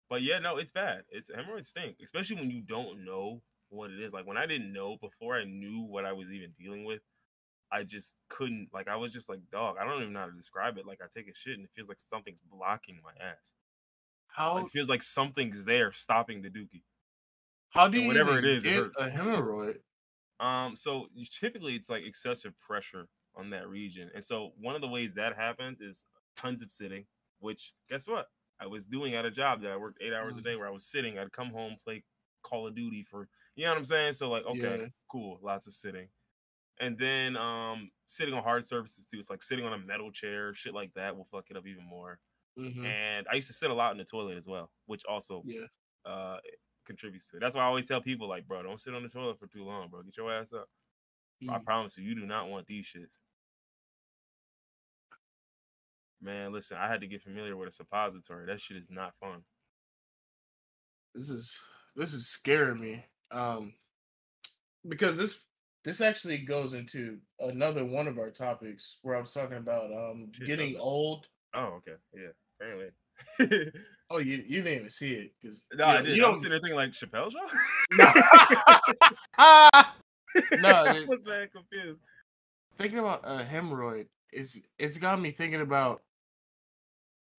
but yeah, no, it's bad. It's hemorrhoids stink, especially when you don't know what it is. Like when I didn't know before I knew what I was even dealing with, I just couldn't, like, I was just like, dog, I don't even know how to describe it. Like, I take a shit and it feels like something's blocking my ass. Like, How it feels like something's there stopping the dookie. how do And you whatever it even is, it get hurts. a hemorrhoid? So typically it's like excessive pressure on that region. And so one of the ways that happens is tons of sitting, which guess what? I was doing at a job that I worked 8 hours a day where I was sitting. I'd come home, play Call of Duty for, you know what I'm saying? So like, okay, Yeah. cool, lots of sitting. And then sitting on hard surfaces too. It's like sitting on a metal chair, shit like that will fuck it up even more. Mm-hmm. And I used to sit a lot in the toilet as well, which also Yeah. uh contributes to it. That's why I always tell people like, bro, don't sit on the toilet for too long, bro. Get your ass up. I Mm. promise you, you do not want these shits. Man, listen, I had to get familiar with a suppository. That shit is not fun. This is scaring me. Because this actually goes into another one of our topics where I was talking about Shit, does getting it? old. Oh, okay. Yeah, apparently. Oh, you didn't even see it because No, I you did. I was don't. sitting there thinking like Chappelle show. No, no. I was very confused. Thinking about a hemorrhoid it's got me thinking about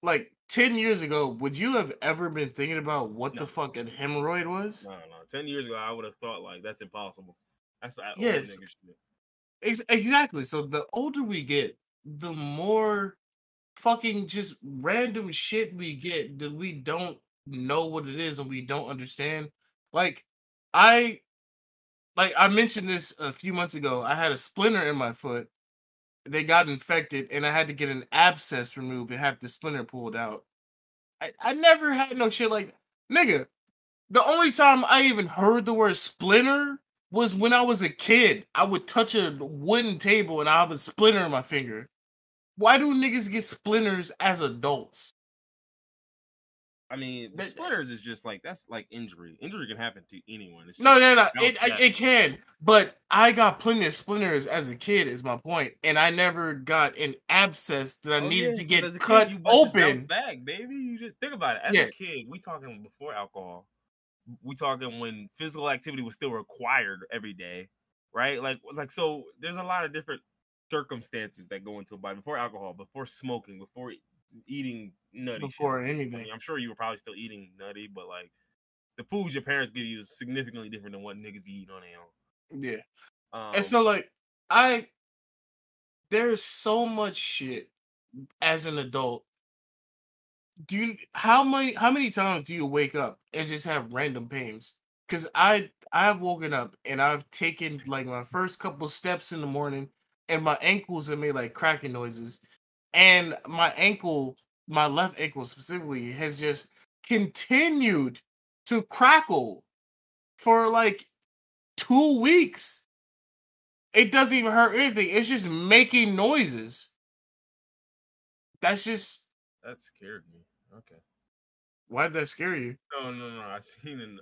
like 10 years ago. Would you have ever been thinking about what No, the fuck a hemorrhoid was? no. 10 years ago, I would have thought like that's impossible. That's that old Yes, nigga shit. exactly. So the older we get, the more fucking just random shit we get that we don't know what it is and we don't understand. Like I I mentioned this a few months ago. I had a splinter in my foot. They got infected and I had to get an abscess removed and have the splinter pulled out. I never had no shit like nigga. The only time I even heard the word splinter was when I was a kid. I would touch a wooden table and I have a splinter in my finger. Why do niggas get splinters as adults? I mean, That, splinters is just like that's like injury. Injury can happen to anyone. It's no, just no, no. bounce back. It can, but I got plenty of splinters as a kid. Is my point, and I never got an abscess that I Oh needed yeah, to because get as a kid, cut you but just bounce open. back, baby. You just think about it. As a Yeah, kid, we talking before alcohol. We talking when physical activity was still required every day, right? Like so. There's a lot of different circumstances that go into a body before alcohol, before smoking, before eating nutty shit. before I anything. mean, I'm sure you were probably still eating nutty, but like the foods your parents give you is significantly different than what niggas be eating on their Yeah, own. and so like I there's so much shit as an adult. Do you how many times do you wake up and just have random pains? Because I've woken up and I've taken like my first couple steps in the morning and my ankles have made like cracking noises, and my left ankle specifically has just continued to crackle for like 2 weeks. It doesn't even hurt anything. It's just making noises. That's just That scared me. Okay. why did that scare you? No, no, no. I seen in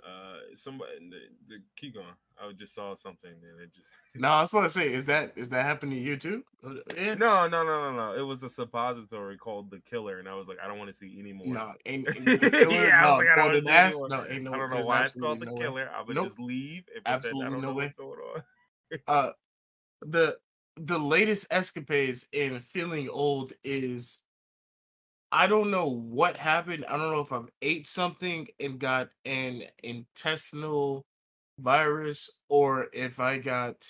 somebody in the keep going. I just saw something and it just No, I was about to say, is that happening to you too? Yeah. no, no, no, no, no. It was a suppository called the Killer, and I was like, I don't want to see any more. No, ain't the killer. Yeah, I was No, like, I don't want golden to see any ass. more. No, ain't I no. don't know There's why it's called absolutely the no way. Killer. I would Nope, just leave and pretend I absolutely don't no know way. what's going on. Uh, the the latest escapades in feeling old is I don't know what happened. I don't know if I've ate something and got an intestinal virus or if I got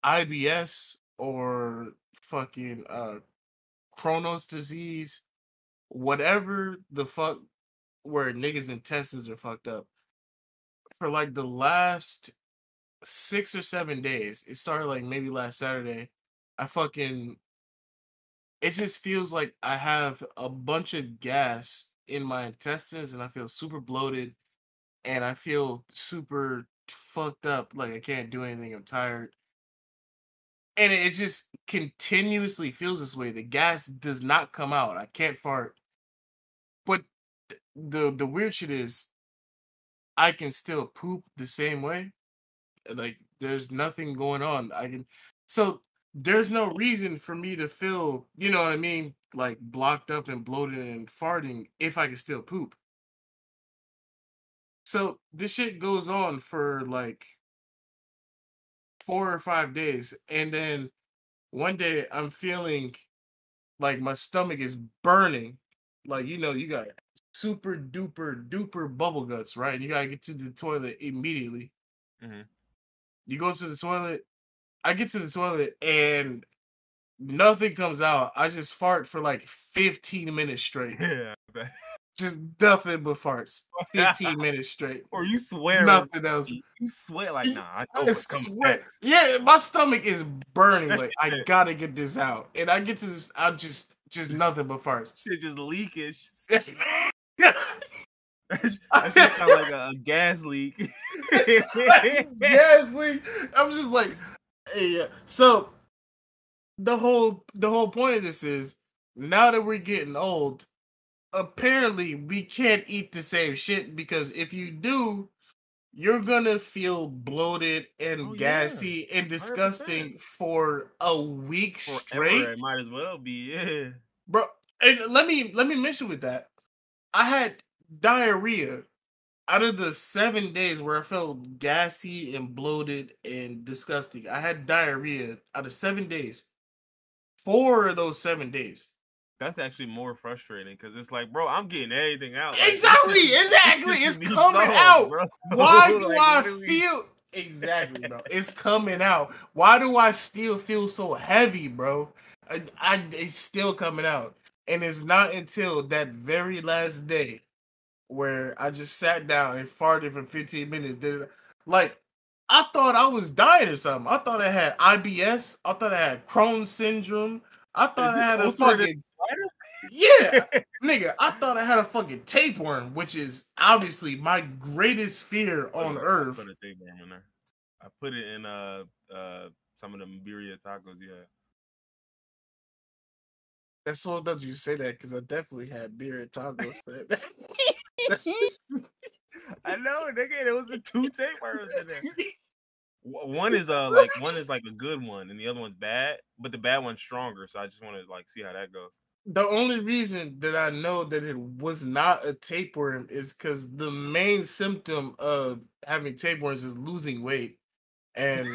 IBS or fucking Crohn's disease, whatever the fuck where niggas' intestines are fucked up. For like the last 6 or 7 days, it started like maybe last Saturday. I fucking it just feels like I have a bunch of gas in my intestines and I feel super bloated and I feel super fucked up, like I can't do anything, I'm tired. And it just continuously feels this way. The gas does not come out. I can't fart. But the weird shit is I can still poop the same way. Like there's nothing going on. I can so there's no reason for me to feel, you know what I mean, like blocked up and bloated and farting if I can still poop. So this shit goes on for like 4 or 5 days, and then one day I'm feeling like my stomach is burning. Like, you got super duper bubble guts, right? And you gotta get to the toilet immediately. Mm-hmm. You go to the toilet. I get to the toilet and nothing comes out. I just fart for like 15 minutes straight. Yeah. Just nothing but farts. 15 minutes straight. Or you swear it's Nothing else. you swear like, nah, I know I what's coming swear. next. Yeah, my stomach is burning. That Like, I shit, gotta get this out. And I get to this, I'm just nothing but farts. shit just leaking. Yeah. That shit sound like a gas leak. Gas leak. I'm just like, hey, so the whole point of this is now that we're getting old, apparently we can't eat the same shit because if you do, you're gonna feel bloated and Oh yeah, gassy and 100%. disgusting for a week Forever, straight, it might as well be. Yeah. bro. And let me mention with that, I had diarrhea out of the 7 days where I felt gassy and bloated and disgusting. I had diarrhea out of 7 days. 4 of those 7 days. That's actually more frustrating because it's like, bro, I'm getting everything out. Exactly. This It's should be coming solved, out. bro. Why do Like, I what feel exactly, bro? It's coming out. Why do I still feel so heavy, bro? It's still coming out, and it's not until that very last day where I just sat down and farted for 15 minutes. Like, I thought I was dying or something. I thought I had IBS. I thought I had Crohn's syndrome. I is thought I this had a ulcerative fucking yeah, colitis? nigga. I thought I had a fucking tapeworm, which is obviously my greatest fear Oh on yeah, I earth. put a tapeworm in there. I put it in some of them birria tacos. Yeah. That's so that you say that because I definitely had beer at tacos. That's I know, nigga. There was the two tapeworms in there. One is like a good one, and the other one's bad. But the bad one's stronger, so I just want to like see how that goes. the only reason that I know that it was not a tapeworm is because the main symptom of having tapeworms is losing weight. And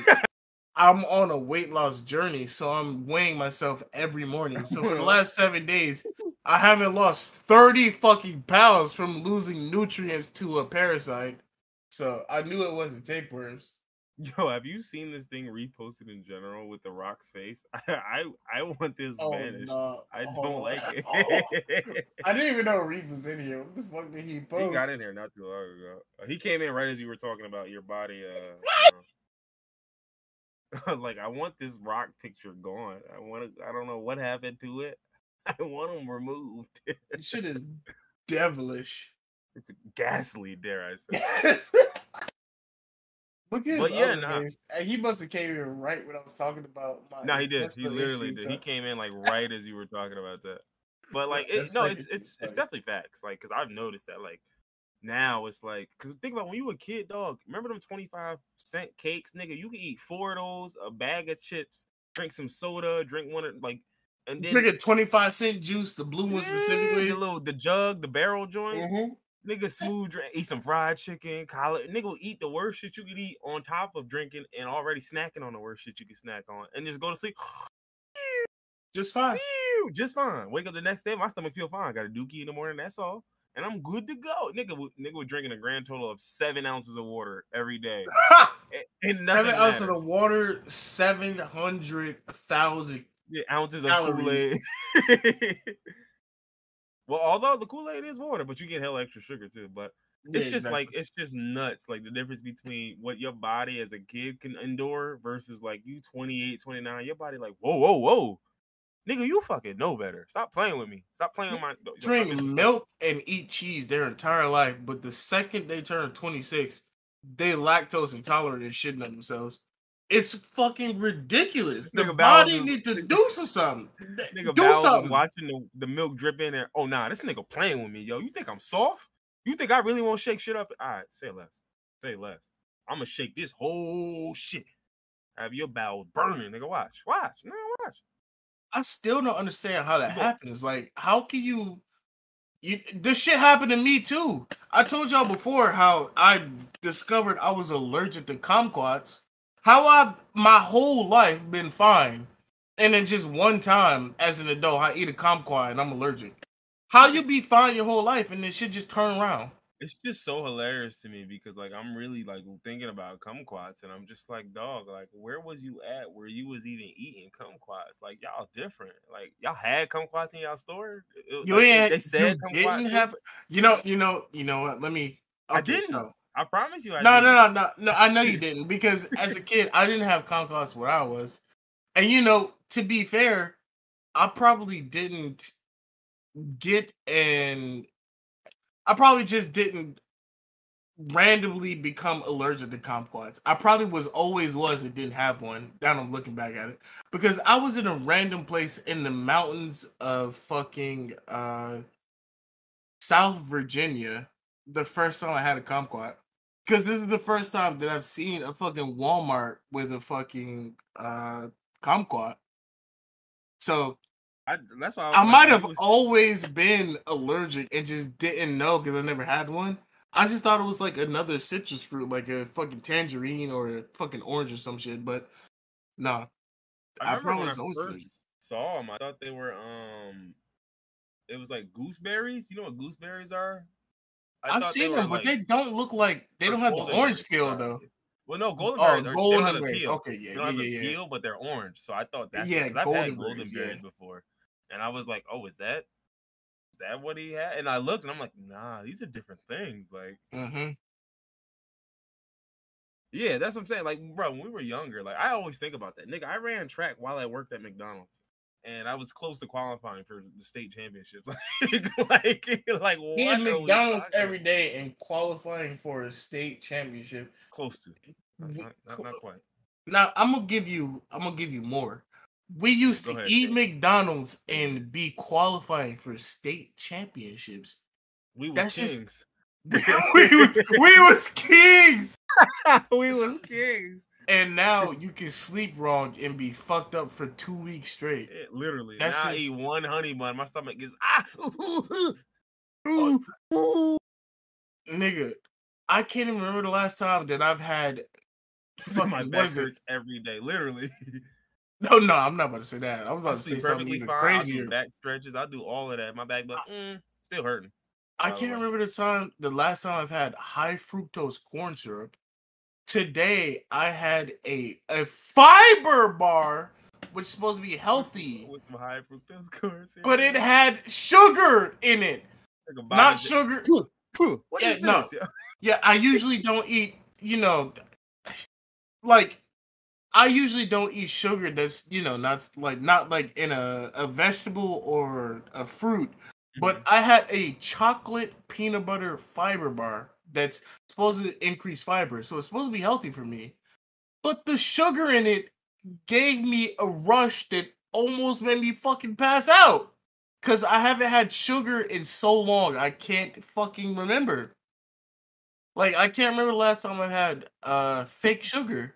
I'm on a weight loss journey, so I'm weighing myself every morning. So for the last 7 days, I haven't lost 30 fucking pounds from losing nutrients to a parasite. So I knew it wasn't tapeworms. Yo, have you seen this thing reposted in general with the Rock's face? I want this Oh vanished. no. I Hold don't on. like Oh, it. I didn't even know Reef was in here. What the fuck did he He got post? in here not too long ago. He came in right as you were talking about your body. Like I want this Rock picture gone. I don't know what happened to it. I want him removed. This shit is devilish. It's ghastly, dare I say? Look at his But yeah, other nah. face. He must have came in right when I was talking about my No, he did. He intestinal literally issues. did. He came in like right as you were talking about that. But like, That's no, like it's definitely facts. Like, cause I've noticed that like now it's like, cause think about when you were a kid, dog. Remember them 25-cent cakes, nigga? You could eat 4 of those, a bag of chips, drink some soda, drink one of like, and then drinking 25-cent juice, the blue one yeah, specifically. the jug, the barrel joint. Mm-hmm. Nigga, smooth drink, eat some fried chicken, collard. Nigga will eat the worst shit you could eat on top of drinking and already snacking on the worst shit you can snack on, and just go to sleep. Just fine. Just fine. Wake up the next day, my stomach feel fine. Got a dookie in the morning, that's all. And I'm good to go. Nigga was drinking a grand total of 7 ounces of water every day. And nothing 7 ounces matters. of water, 700,000 ounces of calories. Kool-Aid. Well, although the Kool-Aid is water, but you get hella extra sugar too. But it's just exactly. like it's just nuts. Like the difference between what your body as a kid can endure versus like you 28, 29. Your body like, whoa. Nigga, you fucking know better. Stop playing with me. Stop playing with my Drink disrespectful. milk and eat cheese their entire life, but the second they turn 26, they lactose intolerant and shitting on themselves. It's fucking ridiculous. The Nigga Bowles body is need to do something. nigga Do Bowles is something. watching the milk drip in there. Oh nah, this nigga playing with me, yo. You think I'm soft? You think I really want to shake shit up? Alright, say less. Say less. I'm gonna shake this whole shit. Have your bowels burning, nigga. Watch. No, watch. I still don't understand how that happens. Like, how can you this shit happened to me too. I told y'all before how I discovered I was allergic to kumquats. How I my whole life been fine. and then just one time as an adult, I eat a kumquat and I'm allergic. How you be fine your whole life and this shit just turn around? It's just so hilarious to me because like I'm really like thinking about kumquats and I'm just like, dog, like where was you at where you was even eating kumquats? Like y'all different. Like y'all had kumquats in y'all store? You Like ain't they said you kumquat didn't too? have you know what? Let me I okay, didn't. so I promise you I no, didn't. I know you didn't because as a kid I didn't have kumquats where I was. And to be fair, I probably didn't get and I probably just didn't randomly become allergic to kumquats. I probably was and didn't have one. Now I'm looking back at it because I was in a random place in the mountains of fucking South Virginia the first time I had a kumquat. Because this is the first time that I've seen a fucking Walmart with a fucking kumquat. So That's why I was I like might when have you was always been allergic and just didn't know because I never had one. I just thought it was like another citrus fruit, like a fucking tangerine or a fucking orange or some shit. But no, I I remember probably when I was always allergic. first saw them, I thought they were it was like gooseberries. You know what gooseberries are? I I've thought they seen were them, but like they don't look like they or don't have the golden orange berries. peel Sorry. though. Well, no, golden Oh, berries they don't have golden the berries. peel. Okay, yeah, They don't yeah, have the yeah, yeah. peel, but they're orange. So I thought that's what Yeah, because I've had golden berries. golden Yeah. berries before, and I was like, oh, is that what he had? And I looked, and I'm like, nah, these are different things. Like, Mm-hmm. yeah, that's what I'm saying. Like, bro, when we were younger, like I always think about that. Nigga, I ran track while I worked at McDonald's. And I was close to qualifying for the state championships. like what Eating are we McDonald's talking every about? day and qualifying for a state championship. Close to, We, not quite. Now I'm gonna give you more. We Yeah, used go to ahead, eat King. McDonald's and be qualifying for state championships. We was That's just kings. we, we was kings. We was kings. And now you can sleep wrong and be fucked up for 2 weeks straight. Literally. That's Now I just eat one honey bun. My stomach gets oh, nigga. I can't even remember the last time that I've had my fucking what back is it? hurts every day. Literally. No, I'm not about to say that. I was I'll about to say sleep something perfectly even fine. I'll do crazier. back stretches. I'll do all of that. My back like, still hurting, I by the can't way. remember the last time I've had high fructose corn syrup. Today I had a fiber bar, which is supposed to be healthy, With some high fructose corn but syrup. it had sugar in it. Like a Not body. sugar. What Yeah, is no. this? Yeah. Yeah, I usually don't eat, like I usually don't eat sugar that's, not like in a vegetable or a fruit. But Mhm. I had a chocolate peanut butter fiber bar that's supposed to increase fiber. So it's supposed to be healthy for me. But the sugar in it gave me a rush that almost made me fucking pass out. Cause I haven't had sugar in so long. I can't fucking remember. Like I can't remember the last time I had fake sugar.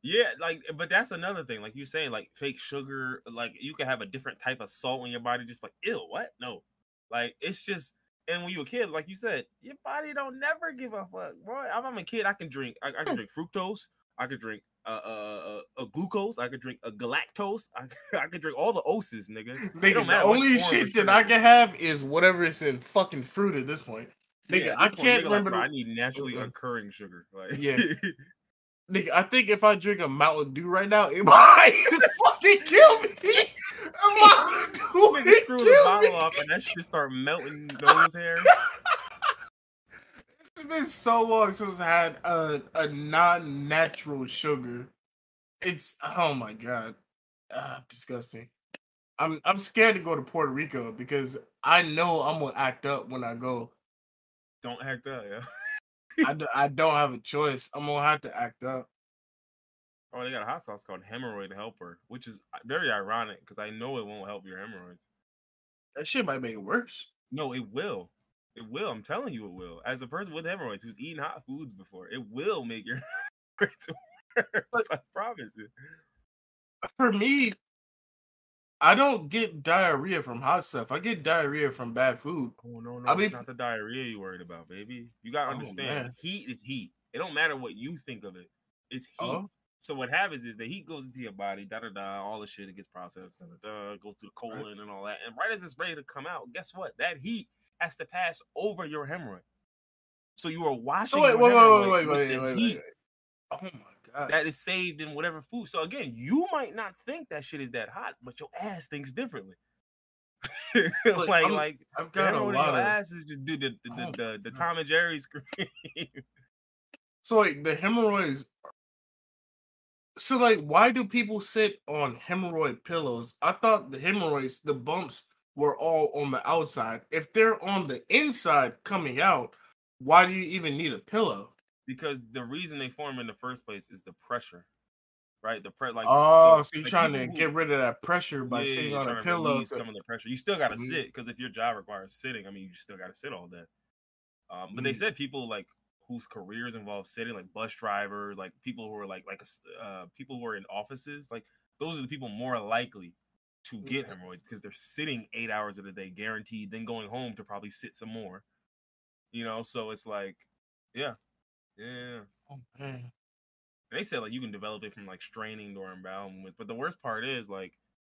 Yeah, like, but that's another thing. Like you saying, like fake sugar, like you can have a different type of salt in your body. Just like, ew, what? No, like it's just. And when you a kid, like you said, your body don't never give a fuck, bro. I'm a kid. I can drink. I can drink fructose. I could drink a glucose. I could drink a galactose. I could drink all the oses, nigga. It don't Nigga, the matter what only form the shit that sugar's I in. can have is whatever is in fucking fruit at this point. Yeah, Nigga, at I this point, can't nigga, like, remember bro, I the. need naturally Mm-mm. occurring sugar. Like, Yeah, nigga, I think if I drink a Mountain Dew right now, it might fucking kill me. A Mountain Dew nigga, would screw the kill bottle me. off, and that shit start melting nose hair. It's been so long since I had a non-natural sugar. It's oh my god, disgusting. I'm scared to go to Puerto Rico because I know I'm gonna act up when I go. Don't act up, yeah. I don't have a choice. I'm gonna have to act up. Oh, they got a hot sauce called hemorrhoid helper, which is very ironic because I know it won't help your hemorrhoids. That shit might make it worse. No, it will. It will. I'm telling you, it will. As a person with hemorrhoids who's eaten hot foods before, it will make your hemorrhoids worse. But I promise you. for me, I don't get diarrhea from hot stuff. I get diarrhea from bad food. Oh no, I no, it's mean, not the diarrhea you worried about, baby. You gotta oh understand, man, heat is heat. It don't matter what you think of it. It's heat. oh So what happens is the heat goes into your body, da da da, all the shit, it gets processed, da da da, goes through the colon and all that. And right as it's ready to come out, guess what? That heat has to pass over your hemorrhoid. So you are So washing wait, your wait, hemorrhoid wait, wait, with wait, the wait, wait, heat wait. Oh my god. that is saved in whatever food. So again, you might not think that shit is that hot, but your ass thinks differently. Like, like I've the got a hemorrhoid in lot your of. ass is just do Oh the my god. Tom and Jerry scream. So like the hemorrhoids. So like, why do people sit on hemorrhoid pillows? I thought the hemorrhoids, the bumps, were all on the outside. If they're on the inside coming out, why do you even need a pillow? Because the reason they form in the first place is the pressure, right? The like Oh, so so you're like trying people to who get rid of that pressure by sitting yeah on a trying to pillow relieve to. some of the pressure. You still got to Mm, sit because if your job requires sitting, I mean, you still got to sit all day. But they mm, said people like whose careers involve sitting, like bus drivers, like people who are people who are in offices, like those are the people more likely to get mm. hemorrhoids because they're sitting 8 hours of the day guaranteed, then going home to probably sit some more. So it's like, yeah, yeah. Oh man. And they said like you can develop it from like straining during bowel movements, but the worst part is like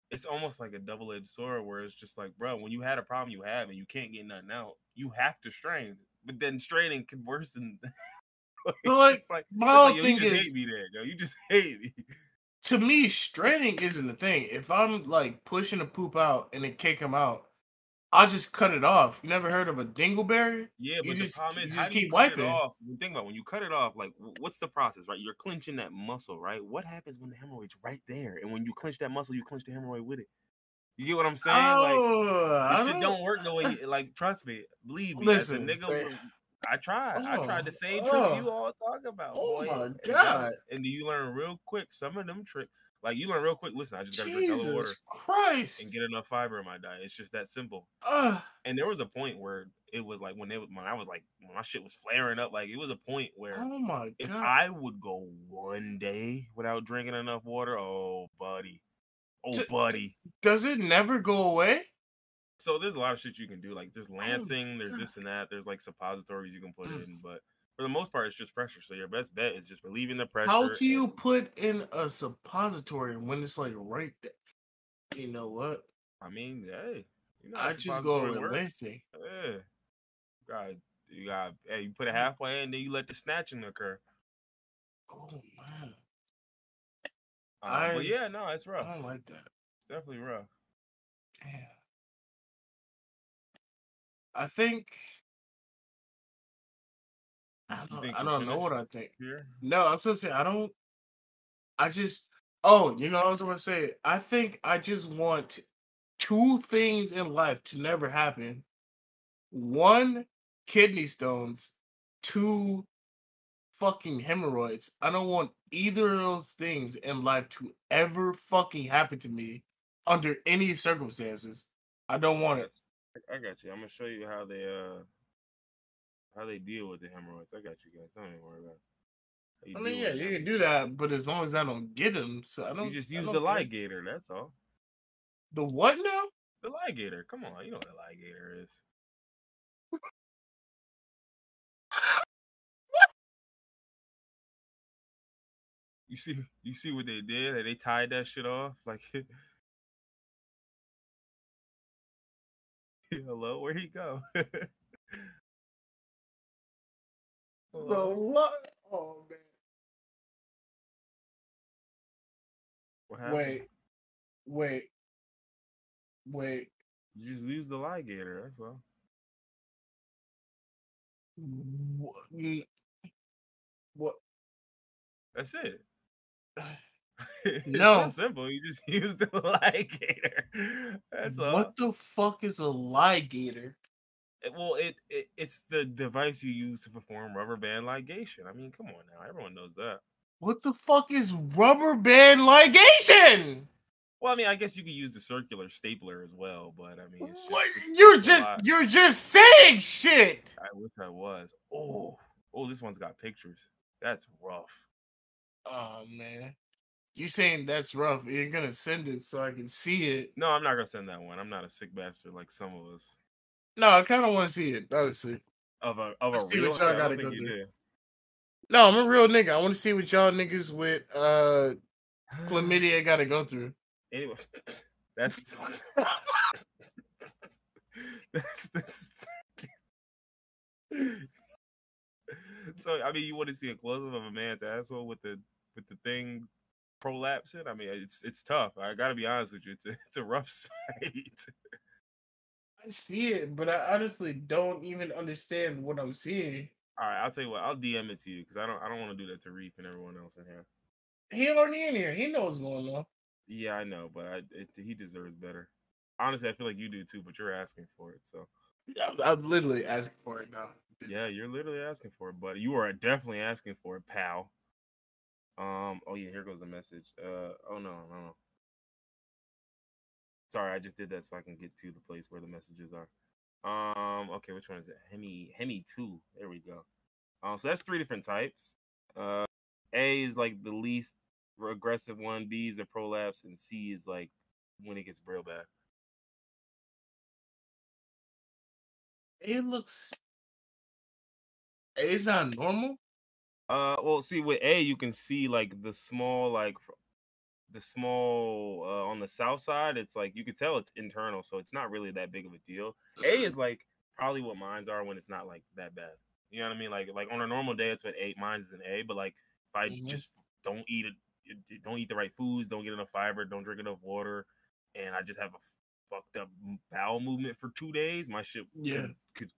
it's almost like a double-edged sword where it's just like, bro, when you had a problem you have and you can't get nothing out, you have to strain. But then straining can worsen. So like, it's like my it's like whole yo, you thing just is, hate me there, yo. You just hate me. to me, straining isn't the thing. If I'm like pushing a poop out and it can't come out, I'll just cut it off. You never heard of a dingleberry? Yeah, You but the just problem you is, how just do you keep cut it wiping. off? Think about when you cut it off, like what's the process, right? You're clenching that muscle, right? What happens when the hemorrhoid's right there? And when you clench that muscle, you clench the hemorrhoid with it. You get what I'm saying? Like Oh, this I shit don't don't work the way you like. Trust me, believe me. As a listen. nigga, I tried. I Oh, tried the same tricks oh, you all talk about, oh boy. my And that God, and you learn real quick. Some of them tricks, like you learn real quick. Listen, I just gotta drink hella water Jesus and Christ! get enough fiber in my diet. It's just that simple. Uh, And there was a point where it was like when I was like when my shit was flaring up. Like it was a point where oh my if God. I would go one day without drinking enough water, oh D- d- buddy. does it never go away? So there's a lot of shit you can do. Like there's Oh my lancing, there's God. this and that. There's like suppositories you can put Mm. in, but for the most part, it's just pressure. So your best bet is just relieving the How pressure. do you And put in a suppository when it's like right there? You know what? I mean, hey, you know how I just go suppository with work. Lindsay. Yeah, God, hey, you put it Oh, halfway and then you let the snatching occur. oh man, But yeah, no, it's I rough. don't like that. It's definitely rough. Damn. I think You think I we're don't know finished what I think. here? No, I'm supposed to say I don't. I just. Oh, you know, I was going to say. I think I just want two things in life to never happen. One, kidney stones. Two, fucking hemorrhoids. I don't want either of those things in life to ever fucking happen to me under any circumstances. I don't I want got it. you. I got you. I'm gonna show you how they deal with the hemorrhoids. I got you guys. Don't even worry about it. How you I mean, deal yeah, with the you can hemorrhoids. do that, but as long as I don't get them, so You just I use the don't care. ligator. That's all. The what now? The ligator. Come on, you know what the ligator is. You see what they did? They tied that shit off. Like, hello, where'd he go? The Hello, what? Oh man. what happened? Wait, wait, wait. You just use the ligator. That's all. What? What? That's it. It's real No. simple. You just use the ligator. That's all. What the fuck is a ligator? It's the device you use to perform rubber band ligation. I mean, come on now, everyone knows that. What the fuck is rubber band ligation? Well, I mean, I guess you could use the circular stapler as well, but I mean, it's What? just it's a lot. You're just saying shit. I wish I was. Oh, this one's got pictures. That's rough. Oh man. You saying that's rough. You're gonna send it so I can see it. No, I'm not gonna send that one. I'm not a sick bastard like some of us. No, I kinda wanna see it, honestly. Of a Let's see real? what y'all Yeah, I don't gotta think go you through. do. No, I'm a real nigga. I want to see what y'all niggas with chlamydia got to go through. Anyway, that's that's so. I mean, you want to see a close up of a man's asshole with the thing prolapsing? I mean, it's tough. I gotta be honest with you. It's a rough sight. I see it, but I honestly don't even understand what I'm seeing. All right, I'll tell you what. I'll DM it to you because I don't want to do that to Reef and everyone else in here. He already in here. He knows what's going on. Yeah, I know, but he deserves better. Honestly, I feel like you do too, but you're asking for it. So I'm literally asking for it now. yeah, you're literally asking for it, but you are definitely asking for it, pal. Oh yeah, here goes the message. Oh no. Sorry, I just did that so I can get to the place where the messages are. Okay, which one is it? Hemi 2. There we go. So that's 3 different types. A is like the least aggressive one, B is a prolapse, and C is like when it gets real bad. It looks. It's not normal. Well, see with A you can see like the small on the south side. It's like you can tell it's internal, so it's not really that big of a deal. A is like probably what mines are when it's not like that bad. You know what I mean? Like on a normal day, it's what mines is an A. But like if I just don't eat it, don't eat the right foods, don't get enough fiber, don't drink enough water, and I just have a fucked up bowel movement for 2 days, my shit could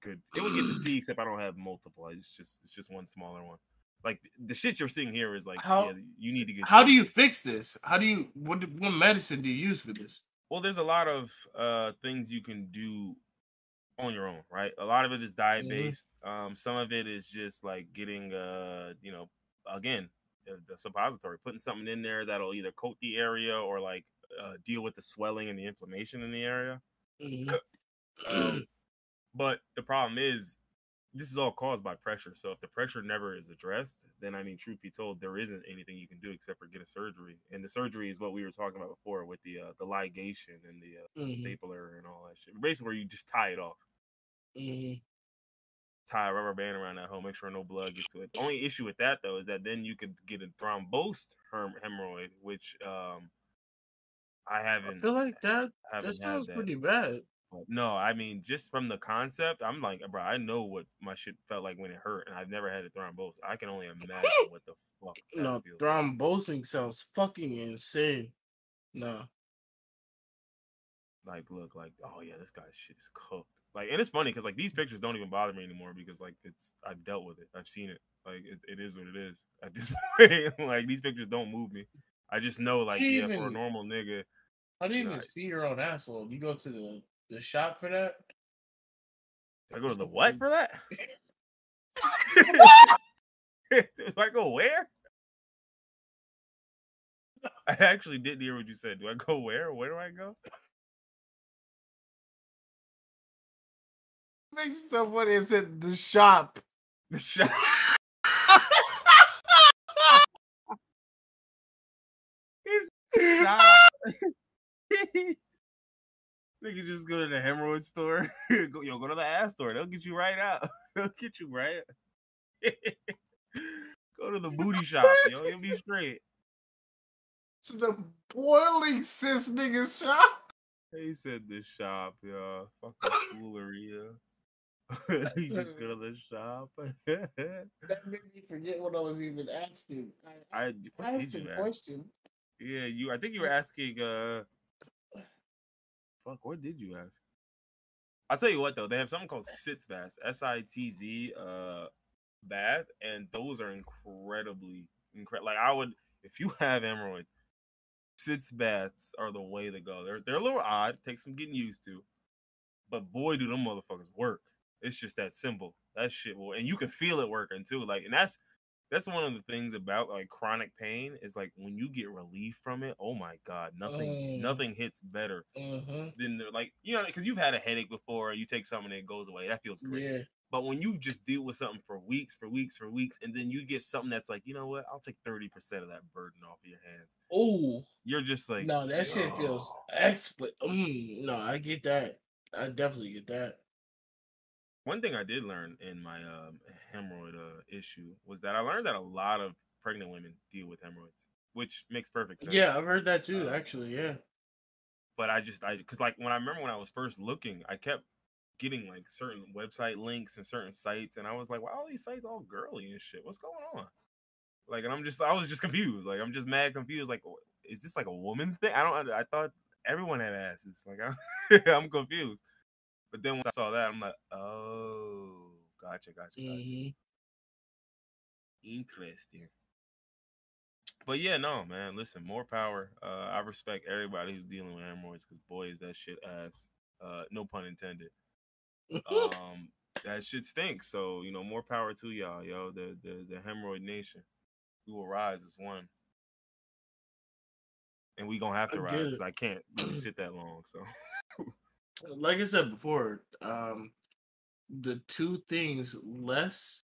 it would get to C, except I don't have multiple. It's just one smaller one. Like the shit you're seeing here is like, yeah, you need to get. How do you fix this? How do you what medicine do you use for this? Well, there's a lot of things you can do on your own, right? A lot of it is diet based. Some of it is just like getting again, the suppository, putting something in there that'll either coat the area or like deal with the swelling and the inflammation in the area. But the problem is this is all caused by pressure. So if the pressure never is addressed, then I mean, truth be told, there isn't anything you can do except for get a surgery. And the surgery is what we were talking about before with the ligation and the stapler and all that shit. Basically, where you just tie it off. Tie a rubber band around that hole, make sure no blood gets to it. The only issue with that though is that then you could get a thrombosed hemorrhoid, which I haven't. I feel like that sounds pretty bad. No, I mean, just from the concept, I'm like, bro, I know what my shit felt like when it hurt, and I've never had a thrombose. I can only imagine what the fuck that feels thrombosing sounds fucking insane. No. Like, look, like, oh yeah, this guy's shit is cooked. Like, and it's funny because like these pictures don't even bother me anymore because like I've dealt with it, I've seen it. Like, it is what it is at this point. Like, these pictures don't move me. I just know, like, yeah, for a normal nigga. How do you even see your own asshole? You go to the shop for that? I go to the what for that? Do I go where? I actually didn't hear what you said. Do I go where? Where do I go? Makes it so funny. It said the shop. The shop. It's shop. Nigga, just go to the hemorrhoid store. Go to the ass store. They'll get you right out. They'll get you right out. Go to the booty shop, yo. You'll be straight. It's the boiling cis nigga shop. He said the shop, yo. Fucking foolery, yo. You just go to the shop. That made me forget what I was even asking. I asked a question. Yeah, I think you were asking fuck, what did you ask? I'll tell you what though, they have something called sitz baths, SITZ bath, and those are incredibly like I would, if you have hemorrhoids, sitz baths are the way to go. They're a little odd, take some getting used to, but boy do them motherfuckers work. It's just that simple. That shit will, and you can feel it working too. Like, and that's one of the things about like chronic pain is like when you get relief from it. Oh my god, nothing hits better than like, you know, because you've had a headache before. You take something and it goes away. That feels great. Yeah. But when you just deal with something for weeks, and then you get something that's like, you know what? I'll take 30% of that burden off of your hands. Oh, you're just like, no, that shit feels expert. No, I get that. I definitely get that. One thing I did learn in my hemorrhoid issue was that I learned that a lot of pregnant women deal with hemorrhoids, which makes perfect Yeah, sense. I've heard that too. Uh, Actually, yeah. but because like when I remember when I was first looking, I kept getting like certain website links and certain sites, and I was like, "Why all these sites all girly and shit? What's going on?" Like, and I was just confused. Like, I'm just mad confused. Like, is this like a woman thing? I thought everyone had asses. Like, I'm confused. But then once I saw that, I'm like, oh, gotcha. Hmm. Interesting. But yeah, no, man. Listen, more power. I respect everybody who's dealing with hemorrhoids because boy, is that shit ass. No pun intended. Um, that shit stinks. So more power to y'all, yo. The hemorrhoid nation. We will rise as one, and we gonna have I to get rise it. because I can't really sit that long. So Like I said before, the two things less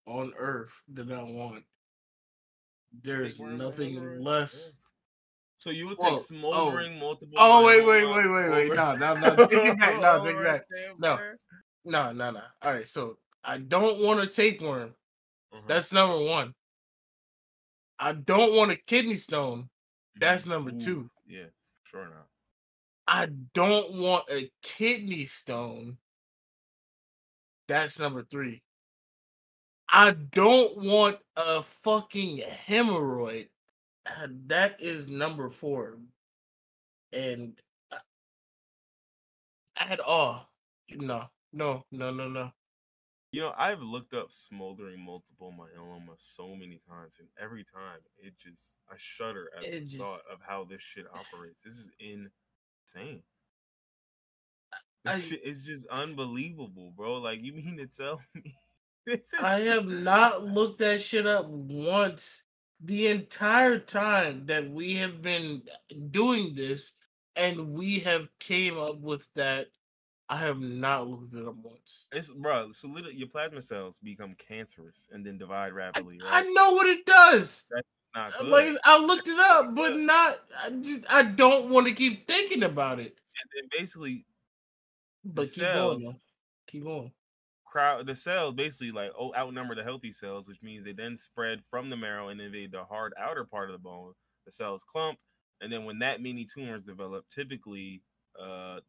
on Earth that I want. There's tapeworms and nothing hemorrhoids. Yeah. less. So you would take Well, oh, smoldering multiple oh, myeloma wait. over No, no, no. Take it back. No, take it over a back. No, tapeworm? no. All right, so I don't want a tapeworm. Uh-huh. That's number one. I don't want a kidney stone. That's number Ooh, two. yeah, sure not. I don't want a kidney stone. That's number three. I don't want a fucking hemorrhoid. That is number four. And at all, no. I've looked up smoldering multiple myeloma so many times, and every time I shudder at the It just, thought of how this shit operates. This is insane. This I, shit is just unbelievable, bro. Like, you mean to tell me this is I have not looked that shit up once the entire time that we have been doing this, and we have came up with that. I have not looked it up once. it's bro, so literally your plasma cells become cancerous and then divide rapidly, I right? know what it does. That's not Like good. I looked it Not up, but good. not. I don't want to keep thinking about it. And then basically the But keep going cells though. Keep going. the cells basically like outnumber the healthy cells, which means they then spread from the marrow and invade the hard outer part of the bone. The cells clump, and then when that many tumors develop, typically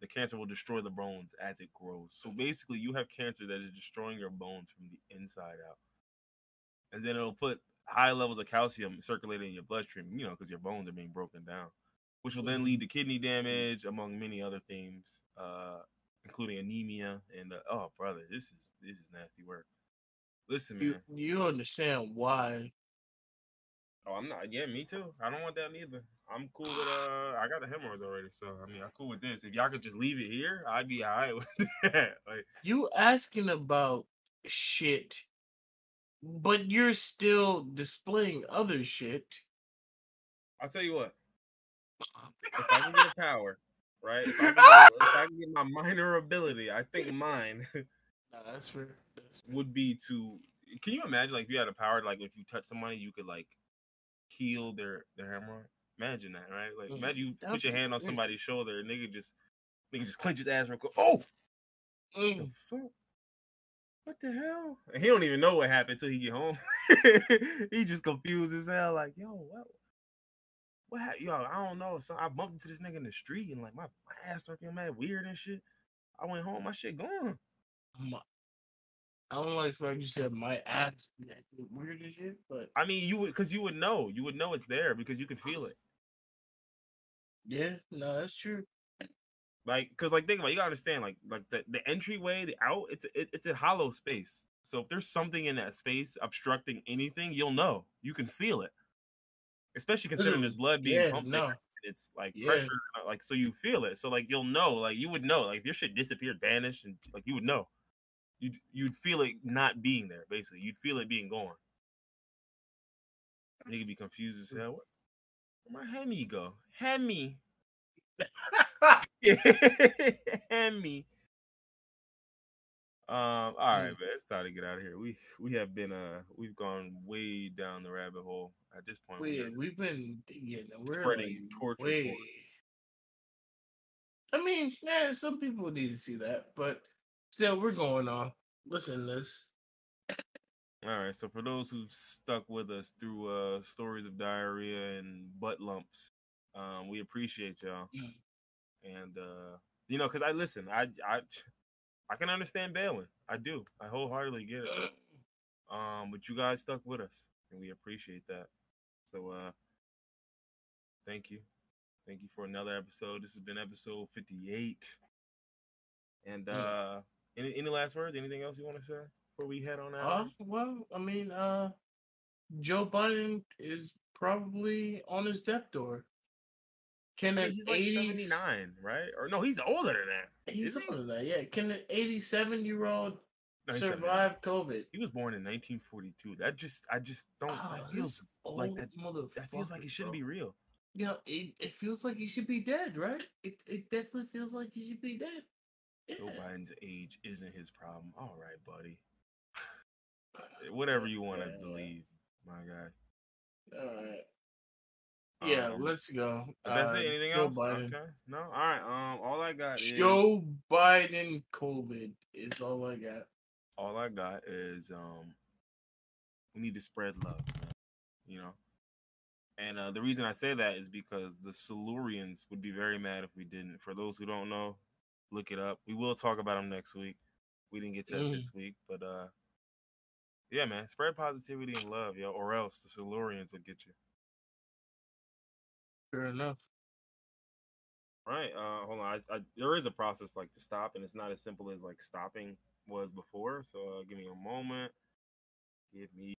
the cancer will destroy the bones as it grows. So basically, you have cancer that is destroying your bones from the inside out, and then it'll put high levels of calcium circulating in your bloodstream, because your bones are being broken down, which will then lead Mhm. to kidney damage, among many other things, including anemia. And oh, brother, this is nasty work. Listen, You man. you understand why? Oh, I'm not. Yeah, me too. I don't want that neither. I'm cool with I got the hemorrhoids already, so I mean, I'm cool with this. If y'all could just leave it here, I'd be alright with that. Like, You asking about shit, but you're still displaying other shit. I'll tell you what. If I can get a power, right? If I can get my minor ability, I think mine Nah, that's fair. That's fair. would be to. Can you imagine like if you had a power, like if you touch somebody, you could like heal their hemorrhoid? Imagine that, right? Like imagine you That'd put your be hand on great. somebody's shoulder and nigga just clench his ass real quick. Oh, the Mm. fuck? What the hell? And he don't even know what happened till he get home. He just confused as hell. Like, yo, what happened? Yo, I don't know. So I bumped into this nigga in the street and like my ass started feeling mad weird and shit. I went home, my shit gone. My- I don't like the fact you said my ass weird as shit, but I mean, you would know it's there because you could feel it. yeah, no, that's true. Like, cause like think about it, you gotta understand, like the entryway, the out, it's a hollow space. So if there's something in that space obstructing anything, you'll know. You can feel it, especially considering there's Literally, blood being yeah, pumped there. no, It's like yeah. pressure, like so you feel it. So like you'll know, like you would know, like if your shit disappeared, vanished, and like you would know. You'd feel it not being there. Basically, you'd feel it being gone. Nigga be confused as hell. Where my Hemi go? Hemi, Hemi. All right, Mm. man. It's time to get out of here. We have been we've gone way down the rabbit hole. At this point, we are We've been getting we're like spreading torch way. report. I mean, yeah, some people need to see that, but still, we're going on. listen to this. All right, so for those who stuck with us through stories of diarrhea and butt lumps, we appreciate y'all. And because I listen, I can understand bailing. I do. I wholeheartedly get it. But you guys stuck with us, and we appreciate that. So thank you. Thank you for another episode. This has been episode 58. And any last words? Anything else you want to say before we head on out? Well, I mean, Joe Biden is probably on his death door. Can I mean, an he's like 80 79, right? Or no, he's older than that. he's Is he? older than that, yeah. Can an 87-year-old No, he's 79. survive COVID? He was born in 1942. I just don't. Oh, That feels this like old that. motherfucker. That feels like it shouldn't bro. be real. It feels like he should be dead, right? It definitely feels like he should be dead. Yeah. Joe Biden's age isn't his problem. All right, buddy. Whatever you want to believe, my guy. All right. Yeah, let's go. That's it. Anything Joe else? Biden. Okay. No. All right. All I got is Joe Biden COVID is all I got. all I got is we need to spread love, man. You know. And the reason I say that is because the Silurians would be very mad if we didn't. For those who don't know, look it up. We will talk about them next week. We didn't get to that this week, but yeah, man, spread positivity and love, yo, or else the Silurians will get you. Fair enough. Right. Hold on. There is a process like to stop, and it's not as simple as like stopping was before. So give me a moment. Give me